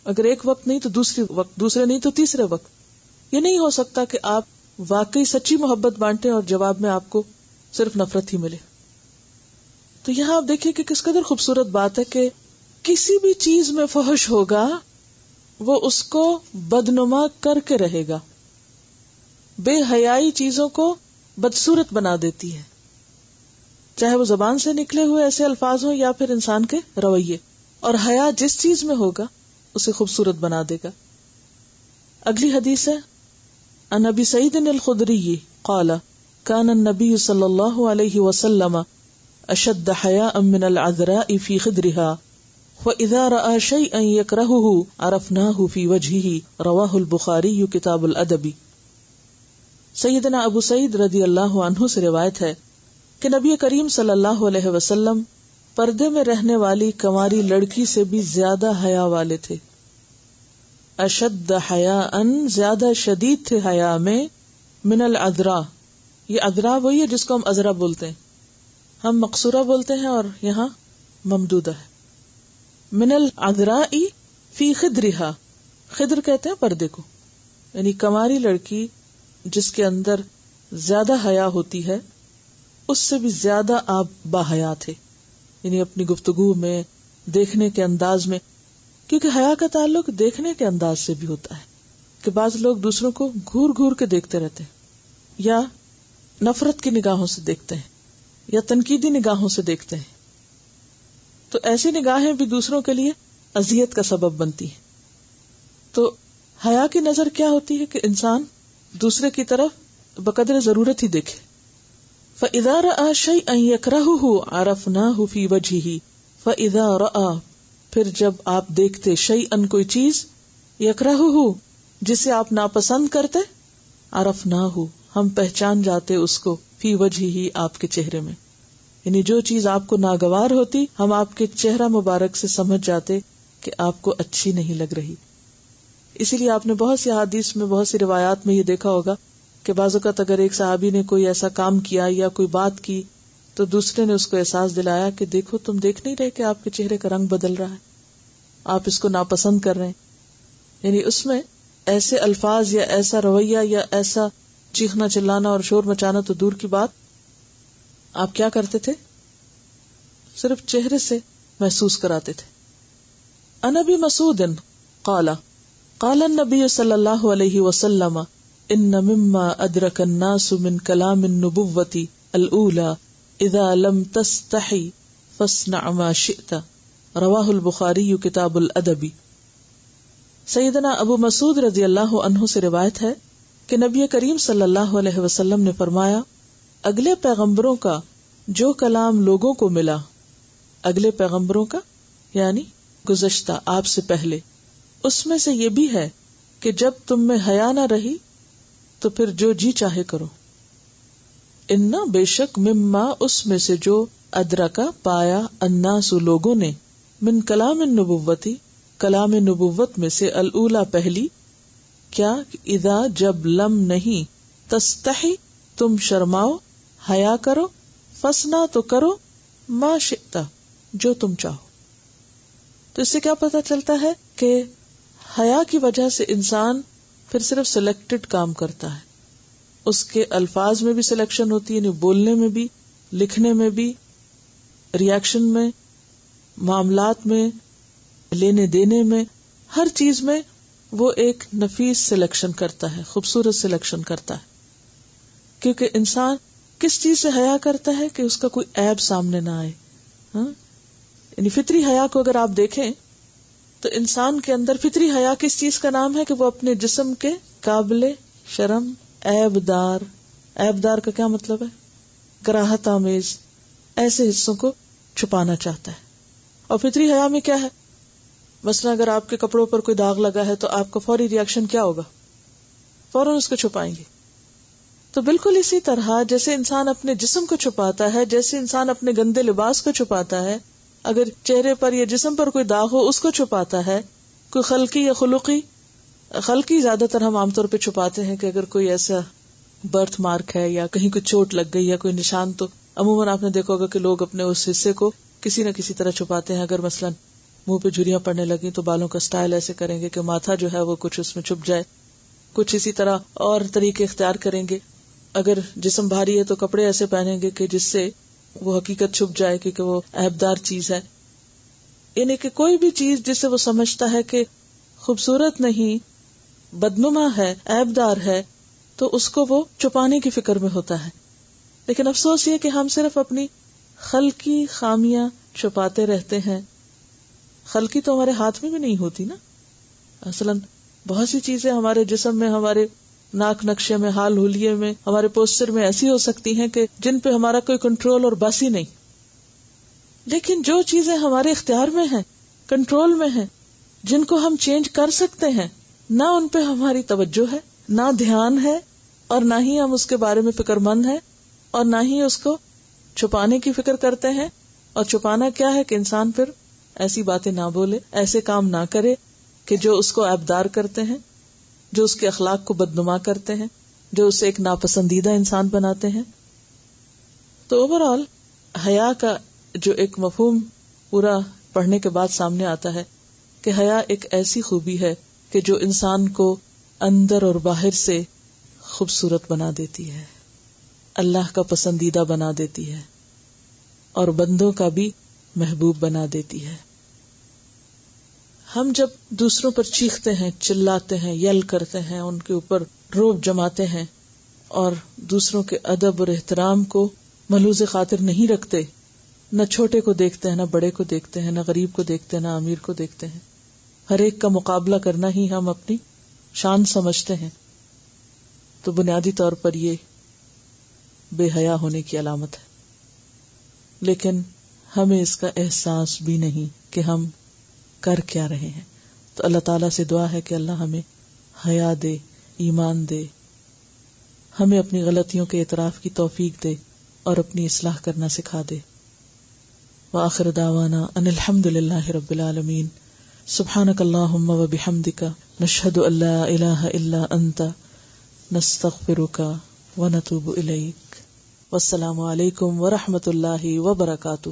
اگر ایک وقت نہیں تو دوسری وقت، دوسرے نہیں تو تیسرے وقت. یہ نہیں ہو سکتا کہ آپ واقعی سچی محبت بانٹیں اور جواب میں آپ کو صرف نفرت ہی ملے. تو یہاں آپ دیکھیں کہ کس قدر خوبصورت بات ہے کہ کسی بھی چیز میں فحش ہوگا وہ اس کو بدنما کر کے رہے گا. بے حیائی چیزوں کو بدصورت بنا دیتی ہے، چاہے وہ زبان سے نکلے ہوئے ایسے الفاظ ہوں یا پھر انسان کے رویے. اور حیا جس چیز میں ہوگا اسے خوبصورت بنا دے گا. اگلی حدیث ہے عن ابی سعید الخدری قال كان النبي صلی اللہ علیہ وسلم اشد حیاء من العذراء في خدرها وَإِذَا رَأَى شَيْئًا يَكْرَهُهُ عَرَفْنَاهُ فِي وَجْهِهِ رواہ البخاری کتاب الادب. سیدنا ابو سعید رضی اللہ عنہ سے روایت ہے کہ نبی کریم صلی اللہ علیہ وسلم پردے میں رہنے والی کنواری لڑکی سے بھی زیادہ حیا والے تھے. اشد حیاء زیادہ شدید تھے حیا میں، من العذراء، یہ عذراء وہی ہے جس کو ہم عذرا بولتے ہیں، ہم مقصورہ بولتے ہیں اور یہاں ممدودہ ہے. من العذراء فی خدرها، خدر کہتے ہیں پردے کو، یعنی کنواری لڑکی جس کے اندر زیادہ حیا ہوتی ہے اس سے بھی زیادہ آپ باحیا تھے، یعنی اپنی گفتگو میں، دیکھنے کے انداز میں، کیونکہ حیا کا تعلق دیکھنے کے انداز سے بھی ہوتا ہے کہ بعض لوگ دوسروں کو گھور گھور کے دیکھتے رہتے ہیں، یا نفرت کی نگاہوں سے دیکھتے ہیں، یا تنقیدی نگاہوں سے دیکھتے ہیں. تو ایسی نگاہیں بھی دوسروں کے لیے اذیت کا سبب بنتی ہیں. تو حیا کی نظر کیا ہوتی ہے کہ انسان دوسرے کی طرف بقدر ضرورت ہی دیکھے. فَإِذَا رَأَى شَيْئًا يَكْرَهُهُ عَرَفْنَاهُ فِي وَجْهِهِ فَإِذَا رَأَى، پھر جب آپ دیکھتے شیئن کوئی چیز، يَكْرَهُهُ جسے آپ ناپسند کرتے، عَرَفْنَاهُ ہم پہچان جاتے اس کو، فی وجهه آپ کے چہرے میں، یعنی جو چیز آپ کو ناگوار ہوتی ہم آپ کے چہرہ مبارک سے سمجھ جاتے کہ آپ کو اچھی نہیں لگ رہی. اسی لیے آپ نے بہت سی حدیث میں، بہت سی روایات میں یہ دیکھا ہوگا کہ بعض اوقات اگر ایک صحابی نے کوئی ایسا کام کیا یا کوئی بات کی تو دوسرے نے اس کو احساس دلایا کہ دیکھو تم دیکھ نہیں رہے کہ آپ کے چہرے کا رنگ بدل رہا ہے، آپ اس کو ناپسند کر رہے ہیں. یعنی اس میں ایسے الفاظ یا ایسا رویہ یا ایسا چیخنا چلانا اور شور مچانا تو دور کی بات، آپ کیا کرتے تھے؟ صرف چہرے سے محسوس کراتے تھے. عن ابی مسعود قال قال النبی صلی اللہ علیہ وسلم ان مما ادرک الناس من کلام النبوۃ الاولى اذا لم تستحی فاصنع ما شئت رواہ البخاری کتاب الادب. سیدنا ابو مسعود رضی اللہ عنہ سے روایت ہے کہ نبی کریم صلی اللہ علیہ وسلم نے فرمایا، اگلے پیغمبروں کا جو کلام لوگوں کو ملا، اگلے پیغمبروں کا یعنی گزشتہ آپ سے پہلے، اس میں سے یہ بھی ہے کہ جب تم میں حیا نہ رہی تو پھر جو جی چاہے کرو. انا بے شک مما اس میں سے جو ادرکا پایا الناس لوگوں نے، من کلام النبوتی کلام نبوت میں سے، الاولا پہلی، کیا اذا جب لم نہیں، تستحی تم شرماؤ، حیا کرو، فسنا تو کرو، ما شئتا جو تم چاہو. تو اس سے کیا پتہ چلتا ہے کہ حیا کی وجہ سے انسان پھر صرف سلیکٹڈ کام کرتا ہے، اس کے الفاظ میں بھی سلیکشن ہوتی ہے، یعنی بولنے میں بھی، لکھنے میں بھی، ریاکشن میں، معاملات میں، لینے دینے میں، ہر چیز میں وہ ایک نفیس سلیکشن کرتا ہے، خوبصورت سلیکشن کرتا ہے. کیونکہ انسان کس چیز سے حیا کرتا ہے کہ اس کا کوئی عیب سامنے نہ آئے. یعنی فطری حیا کو اگر آپ دیکھیں تو انسان کے اندر فطری حیا کس چیز کا نام ہے کہ وہ اپنے جسم کے قابل شرم، عیب دار کا کیا مطلب ہے؟ کراہت آمیز ایسے حصوں کو چھپانا چاہتا ہے. اور فطری حیا میں کیا ہے؟ مثلا اگر آپ کے کپڑوں پر کوئی داغ لگا ہے تو آپ کا فوری ریاکشن کیا ہوگا؟ فوراً اس کو چھپائیں گے. تو بالکل اسی طرح جیسے انسان اپنے جسم کو چھپاتا ہے، جیسے انسان اپنے گندے لباس کو چھپاتا ہے، اگر چہرے پر یا جسم پر کوئی داغ ہو اس کو چھپاتا ہے. کوئی خلقی یا خلقی زیادہ تر ہم عام طور پہ چھپاتے ہیں کہ اگر کوئی ایسا برتھ مارک ہے یا کہیں کوئی چوٹ لگ گئی یا کوئی نشان، تو عموماً آپ نے دیکھا ہوگا کہ لوگ اپنے اس حصے کو کسی نہ کسی طرح چھپاتے ہیں. اگر مثلا منہ پہ جھریاں پڑنے لگی تو بالوں کا سٹائل ایسے کریں گے کہ ماتھا جو ہے وہ کچھ اس میں چھپ جائے، کچھ اسی طرح اور طریقے اختیار کریں گے. اگر جسم بھاری ہے تو کپڑے ایسے پہنیں گے کہ جس سے وہ حقیقت چھپ جائے کیونکہ وہ عیبدار چیز ہے. یعنی کہ کوئی بھی چیز جسے وہ سمجھتا ہے کہ خوبصورت نہیں، بدنما ہے، عیبدار ہے، تو اس کو وہ چھپانے کی فکر میں ہوتا ہے. لیکن افسوس یہ کہ ہم صرف اپنی خلقی خامیاں چھپاتے رہتے ہیں خلقی تو ہمارے ہاتھ میں بھی نہیں ہوتی نا. مثلاً بہت سی چیزیں ہمارے جسم میں، ہمارے ناک نقشے میں، حال حلیے میں، ہمارے پوسچر میں ایسی ہو سکتی ہیں کہ جن پہ ہمارا کوئی کنٹرول اور بس ہی نہیں. لیکن جو چیزیں ہمارے اختیار میں ہیں، کنٹرول میں ہیں، جن کو ہم چینج کر سکتے ہیں، نہ ان پہ ہماری توجہ ہے، نہ دھیان ہے، اور نہ ہی ہم اس کے بارے میں فکر مند ہیں، اور نہ ہی اس کو چھپانے کی فکر کرتے ہیں. اور چھپانا کیا ہے کہ انسان پھر ایسی باتیں نہ بولے، ایسے کام نہ کرے کہ جو اس کو عیبدار کرتے ہیں، جو اس کے اخلاق کو بدنما کرتے ہیں، جو اسے ایک ناپسندیدہ انسان بناتے ہیں. تو اوورآل حیا کا جو ایک مفہوم پورا پڑھنے کے بعد سامنے آتا ہے کہ حیا ایک ایسی خوبی ہے کہ جو انسان کو اندر اور باہر سے خوبصورت بنا دیتی ہے، اللہ کا پسندیدہ بنا دیتی ہے، اور بندوں کا بھی محبوب بنا دیتی ہے. ہم جب دوسروں پر چیختے ہیں، چلاتے ہیں، یل کرتے ہیں، ان کے اوپر روب جماتے ہیں اور دوسروں کے ادب اور احترام کو ملحوظ خاطر نہیں رکھتے، نہ چھوٹے کو دیکھتے ہیں، نہ بڑے کو دیکھتے ہیں، نہ غریب کو دیکھتے ہیں، نہ امیر کو دیکھتے ہیں، ہر ایک کا مقابلہ کرنا ہی ہم اپنی شان سمجھتے ہیں، تو بنیادی طور پر یہ بے حیا ہونے کی علامت ہے. لیکن ہمیں اس کا احساس بھی نہیں کہ ہم کر کیا رہے ہیں. تو اللہ تعالیٰ سے دعا ہے کہ اللہ ہمیں حیا دے، ایمان دے، ہمیں اپنی غلطیوں کے اعتراف کی توفیق دے اور اپنی اصلاح کرنا سکھا دے. وآخر دعوانا ان الحمد للہ رب العالمین. سبحانک اللہم و بحمدک، نشہد ان لا الہ الا انت، نستغفرک و نتوب الیک. والسلام علیکم ورحمۃ اللہ وبرکاتہ.